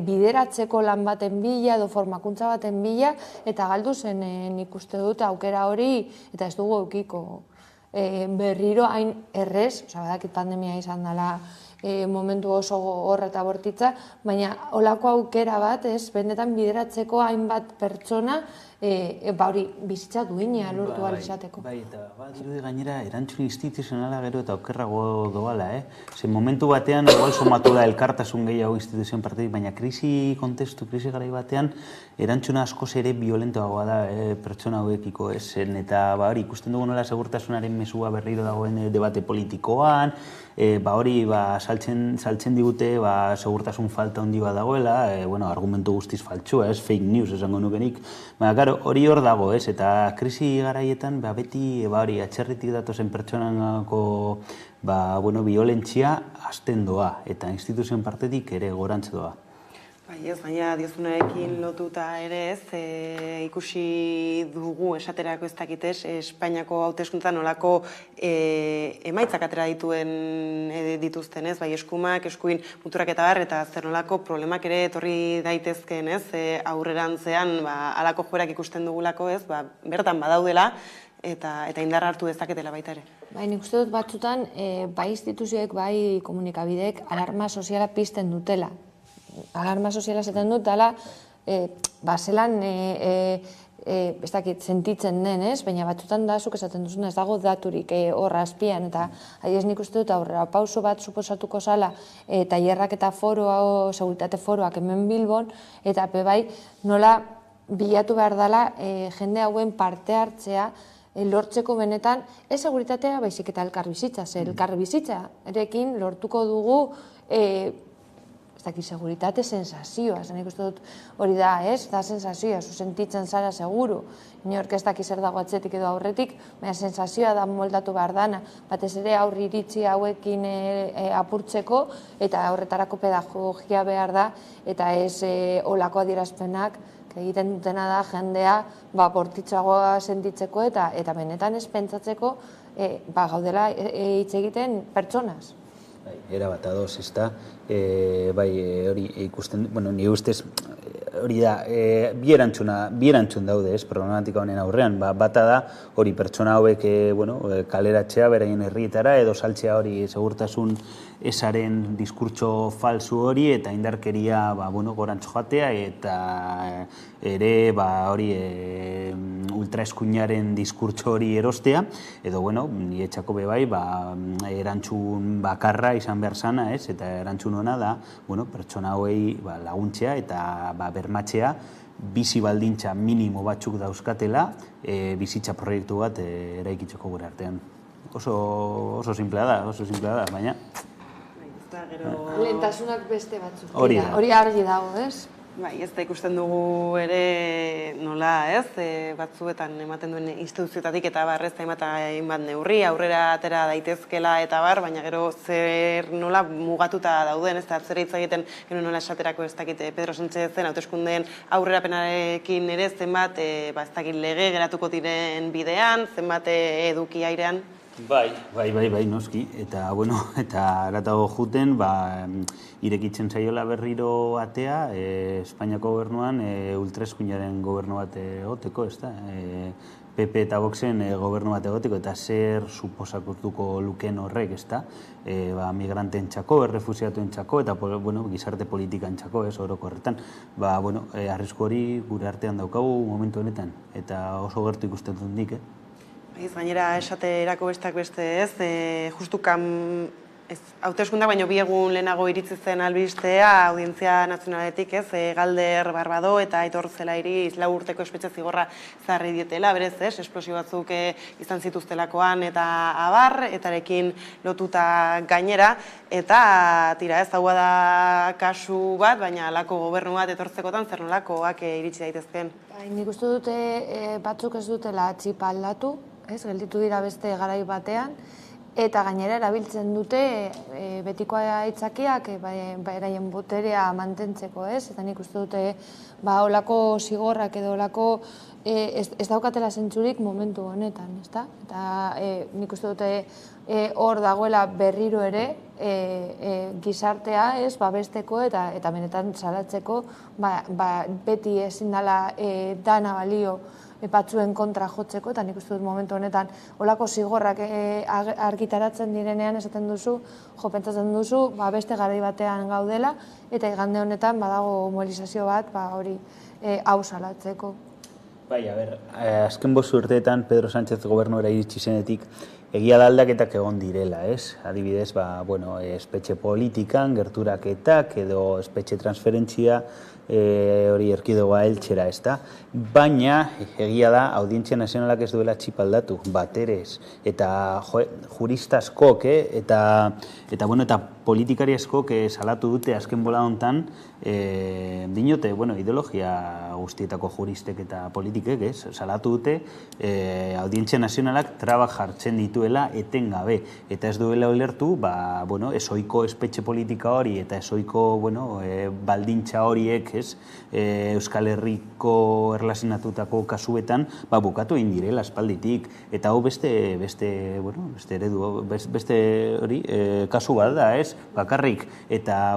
bideratzeko lan baten bila edo formakuntza baten bila, eta galdu zen nik uste dut aukera hori, eta ez dugu eukiko berriro hain errez, badakit pandemia izan dela momentu oso horra eta bortitza, baina olako aukera bat, benetan bideratzeko hainbat pertsona, hori bizitza duina lortu alizateko. Bai, eta dirudi gainera erantzun instituzionala gero eta okerrago doala, Zer momentu batean, igual somatu da elkartasun gehiago instituzioen partetik, baina krisi garai batean, erantzuna askoz ere violentoagoa da pertsona hauekiko, eta hori ikusten dugu nola segurtasunaren mesua berriro dagoen debate politikoan, hori saltzen digute segurtasun falta handi bat dagoela, argumentu guztiz faltsua, fake news esango nukenik. Baina, hori hor dago, eta krisi garaietan beti atxerritik datozen pertsonangako violentzia hasten doa, eta instituzioen partetik ere gorantz doa. Baina diozunarekin lotuta ere ikusi dugu esaterako ez dakitez, Espainiako hauteskuntzan nolako emaitzak atera dituzten, bai eskumak, eskuin muturak eta bar, eta zer nolako problemak ere etorri daitezkeen, aurrerantzean halako joerak ikusten dugulako, bertan badaudela, eta indarra hartu dezaketela baita ere. Nik uste dut batzutan, bai instituzioek, bai komunikabideek alarma soziala pizten dutela. Alarma soziala zaten dut, dala, zelan, ez dakit, sentitzen den, baina batzutan da, zuk esaten duzuna, ez dago daturik horra azpian, eta adiez nik uste dut aurrera pauso bat suposatuko zala, tailerrak eta foroa, seguritate foroak hemen Bilbon, eta bai nola bilatu behar dela jende hauen parte hartzea, lortzeko benetan, ez seguritatea baizik eta elkarbizitza, elkarbizitza erekin lortuko dugu seguritate sensazioa, nik uste dut hori da, da sensazioa, zu sentitzen zara seguru, inork ez daki zer dago atzetik edo aurretik, baina sensazioa da moldatu behar dana, batez ere aurri iritzi hauekin apurtzeko, eta horretarako pedagogia behar da, eta ez olako adierazpenak, egiten dutena da jendea bortitzagoa sentitzeko, eta benetan ez pentsatzeko gaudela hitz egiten pertsonaz. Era bat adoz, ez da, hori ikusten, nire ustez, hori da, bi erantzun daude, problematika honen aurrean, bata da, hori pertsona hauek kaleratzea beraien herrietara, edo saltzea hori segurtasun esaren diskurtso falsu hori, eta indarkeria gorantz joatea, eta ere hori ultraeskuinaren diskurtso hori erostea, edo, niretzako bebai, erantzun bakarra izan behar zana, eta erantzun hona da, pertsona hauei laguntzea eta bermatzea bizi baldintza minimo batzuk dauzkatela bizitza proiektu bat eraikitzeko gure artean. Oso simplea da, baina... Lehentasunak beste batzuk. Hori argi dago, ez? Bai, ez da ikusten dugu ere nola, batzuetan ematen duen instituzioetatik eta barrez hainbat neurri, aurrera atera daitezkela eta baina gero zer nola mugatuta dauden, ez da atzera hitz egiten gero nola esaterako ez dakit Pedro Sánchezen hauteskundeen aurrerapenarekin ere zenbat ez dakit lege geratuko diren bidean, zenbat eduki airean. Bai, noski, eta aratago juten, irekitzen zaiola berriro atea, Espainiako gobernuan ultraeskuinaren gobernu bat egoteko, ez da? PP eta Voxen gobernu bat egoteko, eta zer suposakutuko luken horrek, ez da? Migranteen txako, errefusiatuen txako, eta gizarte politikan txako, ez, oroko horretan. Arrisku hori gure artean daukagu momentu honetan, eta oso gertu ikusten dut nik, Gainera, esaterako bestak beste ez, justu hauteskundak baino bi egun lehenago iritsi zen albistea Audientzia Nazionaletik, Galder Barbado eta Aitor Zelairi 4 urteko espetxe zigorra ezarri dietela, berez, esplosio batzuk izan zituztelakoan eta abar, etarekin lotuta gainera, eta tira ez, hau da kasu bat, baina halako gobernu bat etortzekotan zer nolakoak iritsi daitezkeen. Nik uste dute batzuk ez dutela txipa aldatu, gelditu dira beste garai batean, eta gainera erabiltzen dute betikoa aitzakiak beraien boterea mantentzeko, eta nik uste dute olako zigorrak edo olako ez daukatela zentzurik momentu honetan, ezta? Eta nik uste dute hor dagoela berriro ere gizartea babesteko eta benetan salatzeko beti ezin dela dana balio batzuen kontra jotzeko, eta nik uste dut momentu honetan olako zigorrak argitaratzen direnean esaten duzu, pentsatzen duzu, beste garai batean gaudela, eta igande honetan badago mobilizazio bat hori hau salatzeko. Azken 5 urteetan Pedro Sánchez gobernuera iritsi zenetik egia da aldaketak egon direla, ez? Adibidez, espetxe politikan, gerturaketak edo espetxe transferentzia hori erkidegoa heltzera, ez da? Baina, egia da, Audientzia Nazionalak ez duela txip aldatu, baterez, eta jurista askok, eta politikari askok salatu dute azken bola hontan, dinote, ideologia guztietako juristek eta politikek, salatu dute, Audientzia Nazionalak traba jartzen dituela etengabe, eta ez duela ulertu, ezoiko espetxe politika hori eta ezoiko, baldintza horiek, Euskal Herriko erlazionatutako kasuetan, bukatu egin direla espalditik, eta hau beste eredu, beste hori, kasu bat da, ez? Bakarrik, eta,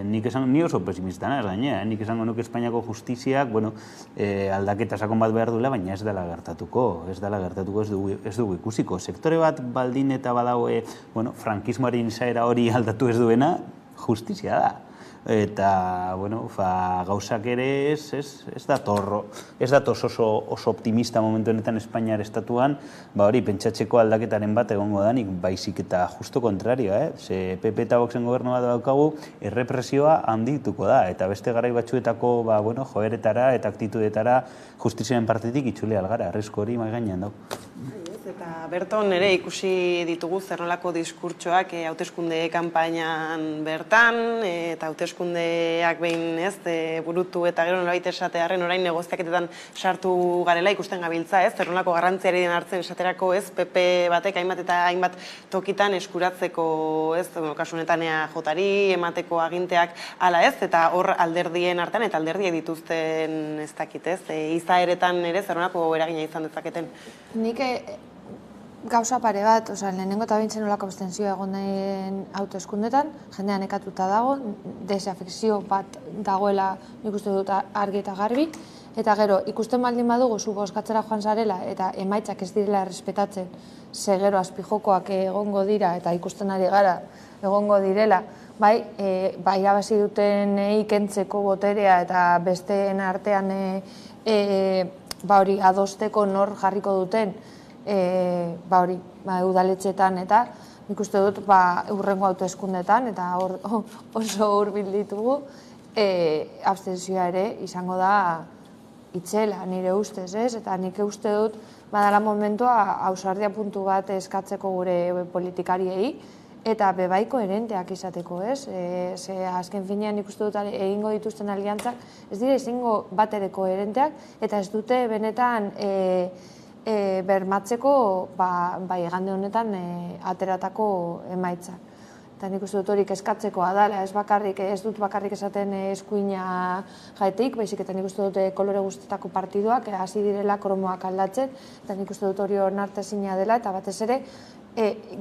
ni oso pesimistana ez gainea, nik esango nuke Espainiako justiziak, aldaketa sakon bat behar duela, baina ez dela gertatuko, ez dugu ikusiko. Sektore bat baldin eta badaue, frankismoaren izaera hori aldatu ez duena, justizia da. Eta, gauzak ere ez datoz oso optimista momentu honetan Espainiar estatuan, hori pentsatzeko aldaketaren bat egongo danik, baizik eta justo kontrarioa, ze PP eta Voxen gobernu bat daukagu, errepresioa handituko da, eta beste garai batzuetako, joeretara eta aktitudetara justiziaren partetik itzule algara, arrizko hori mai gainean dago. Eta berton ere ikusi ditugu zernolako diskurtsoak hauteskunde kanpainan bertan, eta hauteskundeak behin burutu eta gero nolabait esatearren orain negoziaketetan sartu garela ikusten gabiltza, zernolako garrantziari den hartzen esaterako, PP batek hainbat eta hainbat tokitan eskuratzeko, kasu honetan EAJari emateko aginteak hala eta hor alderdien artean eta alderdiek dituzten ez dakit, izaeretan ere zernolako eragina izan dezaketen. Nik gauza pare bat, lehenengo eta bintzen nolako abstentzioa egon den hauteskundetan, jendean ekatuta dago, desafekzio bat dagoela nik uste dut argi eta garbi, eta gero, ikusten baldin badugu zu bozkatzera joan zarela eta emaitzak ez direla errespetatzen, ze gero azpijokoak egongo dira eta ikusten ari gara egongo direla, irabazi duten ikentzeko boterea eta besteen artean adosteko nor jarriko duten, udaletxetan eta nik uste dut hurrengo hauteskundetan eta oso hurbil ditugu abstentzioa ere izango da itzela nire ustez, eta nik uste dut badala momentua ausardia puntu bat eskatzeko gure politikariei eta bebai koherenteak izateko, ze azken finean nik uste dut egingo dituzten aliantzak ez dira izango bat ere koherenteak eta ez dute benetan bermatzeko igande honetan ateratako emaitzak. Eta nik uste dut horik eskatzekoa dela, ez dut bakarrik esaten eskuina jaetik, baizik eta nik uste dut kolore guztetako partiduak hasi direla kromoak aldatzen, eta nik uste dut hori onartezina dela, eta batez ere,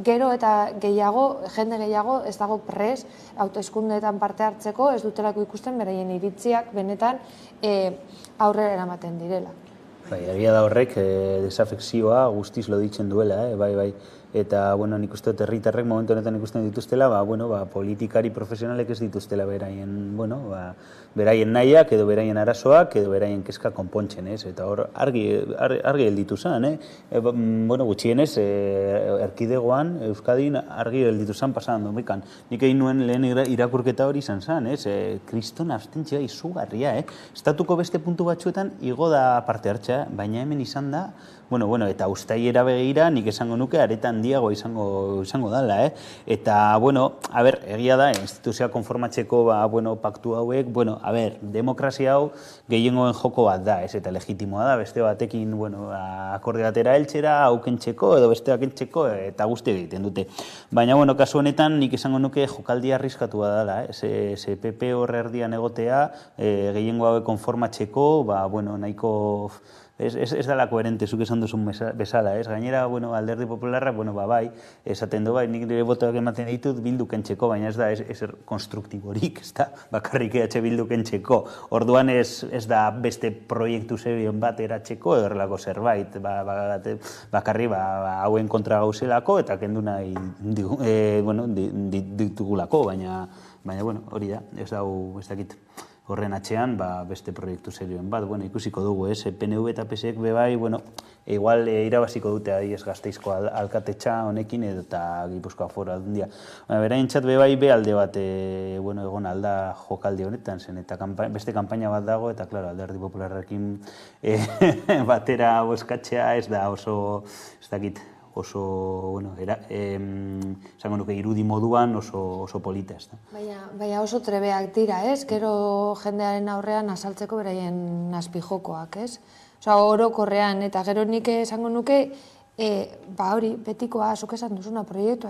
gero eta jende gehiago ez dago pres hauteskundeetan parte hartzeko, ez dutelako ikusten beraien iritziak benetan aurrera eramaten direla. Egia da horrek desafekzioa guztiz loditzen duela, eta nik uste dut herritarrek momentu honetan ikusten dituztela, politikari profesionalek ez dituztela beraien nahiak edo beraien arazoak edo beraien kezka konpontzen, eta hor argi helditu zen, gutxienez erkidegoan, Euskadin argi helditu zen pasadan domekan. Nik egin nuen lehen irakurketa hori izan zen, kriston abstentzioa izugarria, estatuko beste puntu batzuetan igo da parte hartzea, baina hemen izan da, eta uztailera begira nik esango nuke areta handiago izango dela, eta, egia da, instituzioa konformatzeko paktu hauek, demokrazia hau gehiengoen joko bat da, eta legitimoa da, beste batekin akorde batera heltzera, aukentzeko edo beste akentzeko, eta guzti egiten dute. Baina, kasu honetan nik esango nuke jokaldia arriskatu bat dela, ze PP horre erdian egotea, gehiengo hauek konformatzeko, nahiko ez dela koherente, zuk esan duzun bezala, gainera, alderdi popularra, esaten du, nik nire botoak ematen ditut Bildu kentzeko, baina ez da ezer konstruktiborik, ez da, bakarrik Bildu kentzeko. Orduan ez da beste proiektu zerion bat eratzeko, edo horrelako zerbait, bakarri hauen kontra gauzelako, eta kendu nahi ditugulako, baina hori da, ez dakit. horren atxean beste proiektu serioen bat. Bueno, ikusiko dugu, PNV eta PSek bebai, igual irabaziko dute adiez Gasteizko alkatetxa honekin eta Gipuzkoa Foru Aldundia. Beraintzat bebai alde bat egon alda jokaldi honetan zen, eta beste kanpaina bat dago, eta klaro, Alderdi Popularrekin batera bozkatzea ez da oso, ez dakit, oso, esango nuke irudi moduan oso polita, ez da. Baina oso trebeak dira, ez? Gero jendearen aurrean azaltzeko beraien azpijokoak, ez? Osa, orokorrean, eta gero nik esango nuke, hori, betikoa, azuk esan duzuna proiektua,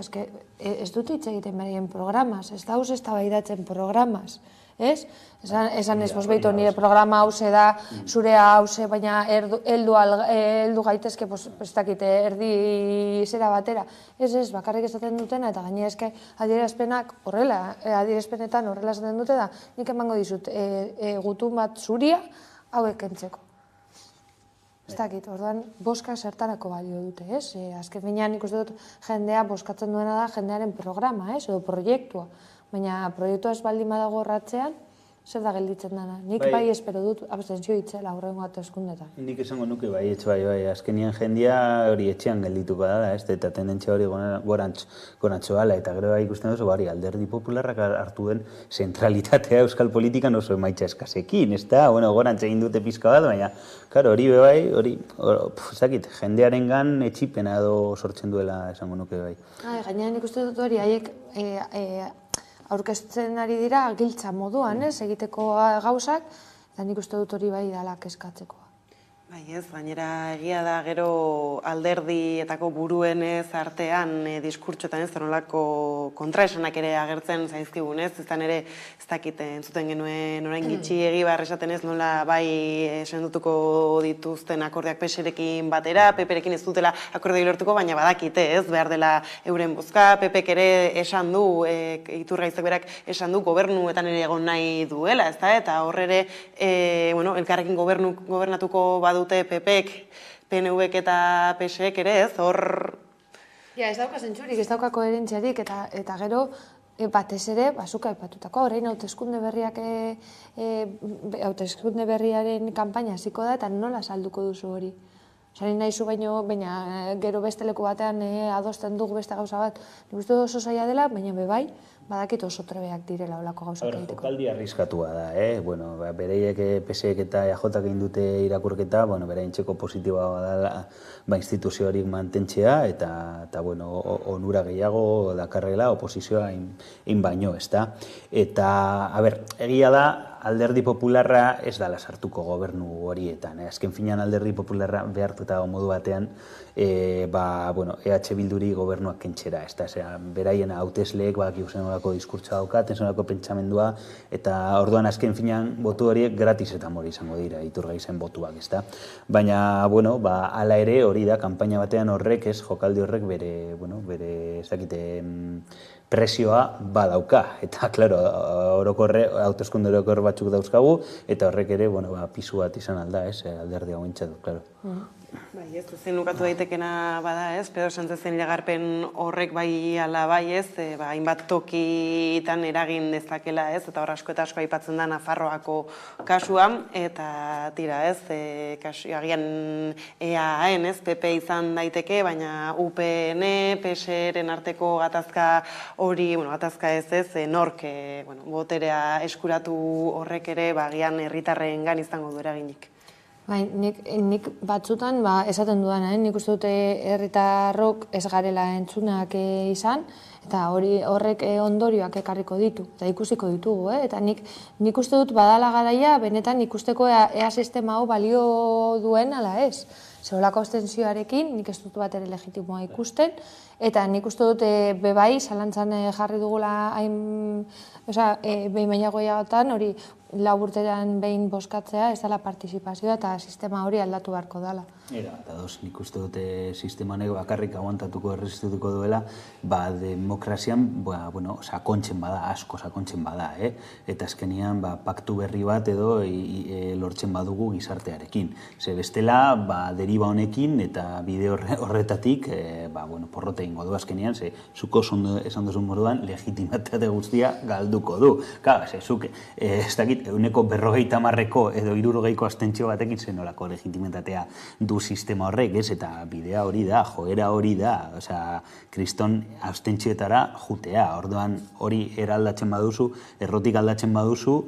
ez dut hitz egiten beraien programaz, ez dauz ez tabaidatzen programaz, ez? Esan ez bosbeitu nire programa hause da, zurea hause, baina heldu gaitezke, ez dakite, erdi zera batera. Ez, bakarrik esaten dutena, eta gaine eske adierazpenak horrela, adierazpenetan horrela esaten dute da, nik emango dizut gutun bat zuria, hauek entzeko. Ez dakit, orduan, boska zertarako balio dute, ez? Azken finean ikusten dut jendea boskatzen duena da jendearen programa, ez? Edo proiektua. Baina proiektua ez baldin badago horratzean, zer da gelditzen dena. Nik bai espero dut abstentzio itzela aurrengo hauteskundeetan. Nik esango nuke bai, azkenian jendia hori etxean geldituko da, eta tendentzia hori gorantxo ala, eta gero ikusten duzu, Alderdi Popularrak hartu den zentralitatea euskal politikan oso emaitza eskasekin, ez da, gorantxe egin dute pizka bat, baina, hori bai, zakit, jendearen gan etxipena edo sortzen duela esango nuke bai. Gainean ikusten dut hori, haiek aurkezten ari dira giltza moduan, egiteko gauzak, eta nik uste dut hori bai dala kezkatzeko. Bai ez, gainera egia da gero alderdietako buruenez artean diskurtsoetan ez nolako kontraesanak ere agertzen zaizkigunez, eztan ere ez dakit entzuten genuen orain gitxi egibar esaten ez nola bai sendotuko dituzten akordeak PSrekin batera, PPrekin ez dutela akordei lortuko, baina badakite ez, behar dela euren bozka, PPek ere esan du, Iturgaizek berak esan du gobernuetan ere egon nahi duela, ez da, eta hor ere, elkarrekin gobernatuko badu PPek, PNVek eta PSek ere ez, hor... Ez dauka zentzurik, ez dauka koherentziarik, eta gero batez ere, bazuka epatutako, orain hauteskunde berriaren kanpaina hasiko da, eta nola salduko duzu hori. Zarin nahi zu baina gero beste leku batean adosten dugu beste gauza bat. Nik uste oso zaila dela, baina bebai, badakit oso trebeak direla olako gauzak egiteko. Jokaldi arriskatua da, bereiek PSek eta EAJak egin dute irakurketa, beraintzeko positiboa da instituzio hori mantentzea, eta onura gehiago dakarrela oposizioa in baino, ez da. Eta, egia da, Alderdi Popularra ez dala sartuko gobernu horietan. Azken finean Alderdi Popularra behartuta modu batean EH Bilduri gobernuak kentxera. Beraien hautesleek zen olako diskurtsa daukaten, zen olako pentsamendua, eta orduan azken finean botu horiek gratisetan hori izango dira, Iturgaizen botuak, ez da. Baina, hala ere hori da, kanpaina batean horrek, jokaldi horrek bere, ez dakite, presioa badauka, eta, klaro, hauteskunde orokor batzuk dauzkagu, eta horrek ere, pisu bat izan alda, alderdi hau entzatu, klaro. Bai, ez zen lukatu daitekena bada, ez, Pedro Sánchezen iragarpen horrek bai ala bai, ez, hainbat tokitan eragin dezakela, ez, eta hor asko eta asko aipatzen da Nafarroako kasuan, eta tira, ez, agian EAN, ez, PP izan daiteke, baina UPN, PSren arteko gatazka hori, gatazka ez, nork, boterea eskuratu horrek ere, agian herritarren gan izango du eraginik. Nik batzutan esaten dudana, nik uste dute herritarrok ez garela entzunak izan, eta horrek ondorioak ekarriko ditu, eta ikusiko ditugu, eta nik uste dut badala garaia, benetan ikusteko ea sistema hau balio duen ala ez. Zeolako abstentzioarekin, nik ez dut bat ere legitimoa ikusten, eta nik uste dut bebai, zalantzan jarri dugula behin bainagoiagotan, hori lau urtean behin bozkatzea, ez dela partizipazioa eta sistema hori aldatu beharko dela. Eta nik uste dute sistema honek bakarrik aguantatuko erresistituko duela, demokrazian, sakontzen bada, asko sakontzen bada, eta azkenian paktu berri bat edo lortzen badugu gizartearekin. Ze bestela, deriba honekin eta bide horretatik, porrote ingo du azkenian, ze zuko esan duzun moduan, legitimitate guztia galduko du. Zuk, ez dakit, 150 edo 60ko abstentzio batekin zenolako legitimitatea du sistema horrek, ez? Eta bidea hori da, joera hori da, osea, kriston abstentzioetara jutea. Orduan hori eraldatzen baduzu, errotik aldatzen baduzu,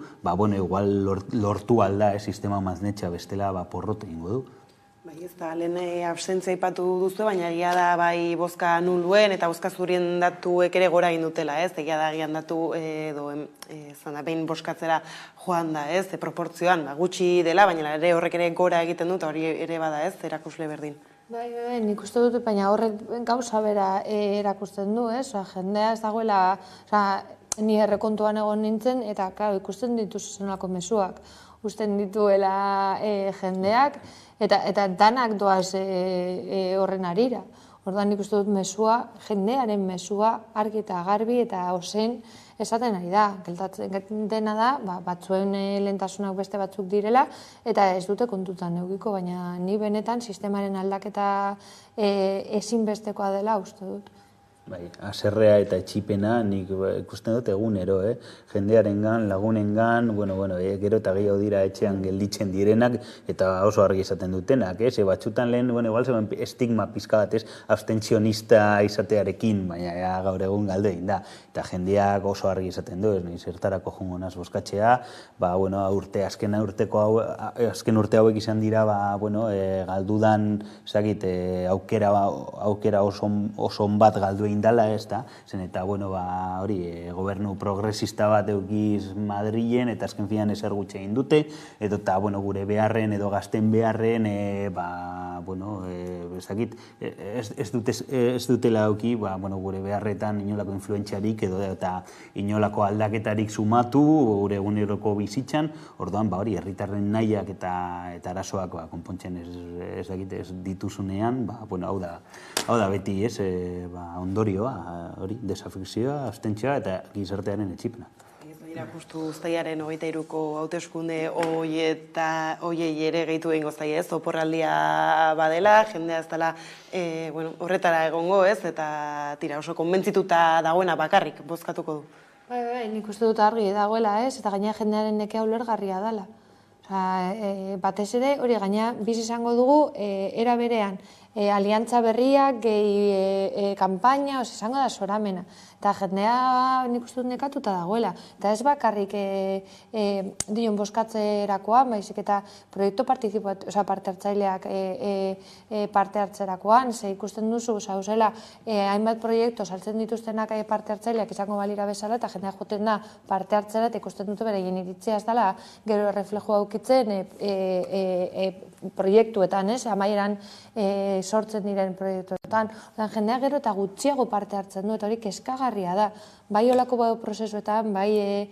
igual lortu alda sistema maznetxa bestela porrot egingo du. Bai, ez da, lehen abstentzia aipatu duzu, baina egia da bai bozka nuluen eta bozka zurien datuek ere gora egin dutela, ez? Egia da gian datu edo behin boskatzera joan da, ez? Proportzioan, gutxi dela, baina ere horrek ere gora egiten dut, hori ere bada, ez? Erakusle berdin. Bai, nik uste dut, baina horrek gauza bera erakusten du, ez? Jendea ez dagoela, ni errekontuan egon nintzen, eta ikusten dituzu zenolako mezuak. Usten dituela jendeak, eta danak doaz horren arira. Orduan nik uste dut mesua, jendearen mesua argi eta garbi eta ozen esaten ari da. Geltatzen dena da, batzuen lehentasunak beste batzuk direla, eta ez dute kontutan eukiko, baina ni benetan sistemaren aldaketa ezinbestekoa dela uste dut. Bai, haserrea eta etxipena nik ikusten dut egunero, jendearengan, lagunengan, gero eta gehiago dira etxean gelditzen direnak eta oso argi izaten dutenak, batzutan lehen, igual zegoen estigma pizka bat, abstentzionista izatearekin, baina gaur egun galdu egin da, eta jendeak oso argi izaten du, zertarako jongo naz boskatzea, azken urte hauek izan dira, galdudan, aukera oso bat galdu indala ez da, zen eta, hori, gobernu progresista bat eukiz Madrilen, eta azken finan ezer gutxe egin dute, edo eta, gure beharren, edo gazten beharren, ez dutela euki, gure beharretan inolako influentziarik, edo eta inolako aldaketarik sumatu, gure eguneroko bizitzan, orduan, hori, herritarren nahiak eta arazoak konpontzen ez dituzunean, hau da beti, ondorioa, hori, desafekzioa, abstentzioa eta gizartearen etxipena. Justu uztailaren 23ko hauteskunde hoiei ere gehitu egingo zaie, ez? Oporraldia badela, jendea ez dela horretara egongo, ez? Eta tira oso konbentzituta dagoena bakarrik bozkatuko du. Bai, nik uste dut argi dagoela, ez? Eta gaina jendearen nekea ulergarria dela. Batez ere, hori gaina bizi izango dugu era berean aliantza berriak, gehi kanpaina, izango da soramena. Eta jendea nik uste dut nekatuta dagoela. Eta ez bakarrik dion boskatzerakoan, baizik eta proiektu parte hartzaileak parte hartzerakoan, ze ikusten duzu, zauzela, hainbat proiektu saltzen dituztenak parte hartzaileak izango balira bezala, eta jendea joten da parte hartzera, eta ikusten dute bereien iritzia ez dela, gero reflejo aukitzen proiektuetan, amaieran sortzen diren proiektuetan. Jendea gero eta gutxiago parte hartzen du, eta hori kezkagarria da. Bai olako prozesuetan, bai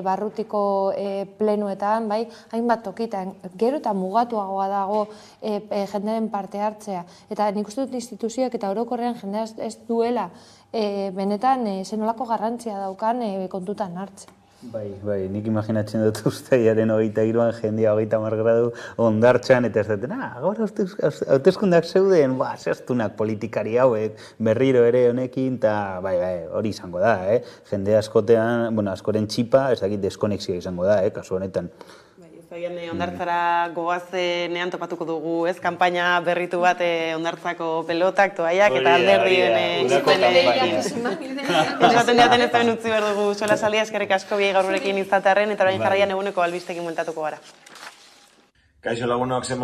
barrutiko plenuetan, bai hainbat tokitan, gero eta mugatuagoa dago jendearen parte hartzea. Eta nik uste dut instituzioak eta orokorrean jendea ez duela benetan zenolako garrantzia daukan kontutan hartzen. Bai, nik imaginatzen dut uztailaren 23an jendea 30 gradu hondartzan, eta ez duten, gaur hauteskundeak zeuden, zehaztunak politikari hauek, berriro ere honekin, eta hori izango da, jende askotean, askoren txipa, ez dakit deskonexioa izango da, kasu honetan. Hondartzara goazenean topatuko dugu, ez? Kanpaina berritu bat hondartzako pelotak, toaiak eta alderdien esaten jaten ez da utzi behar dugu sola salia, eskerrik asko biei gaur gurekin izatearren, eta orain jarraian eguneko albistekin bueltatuko gara. Kaixo lagunok,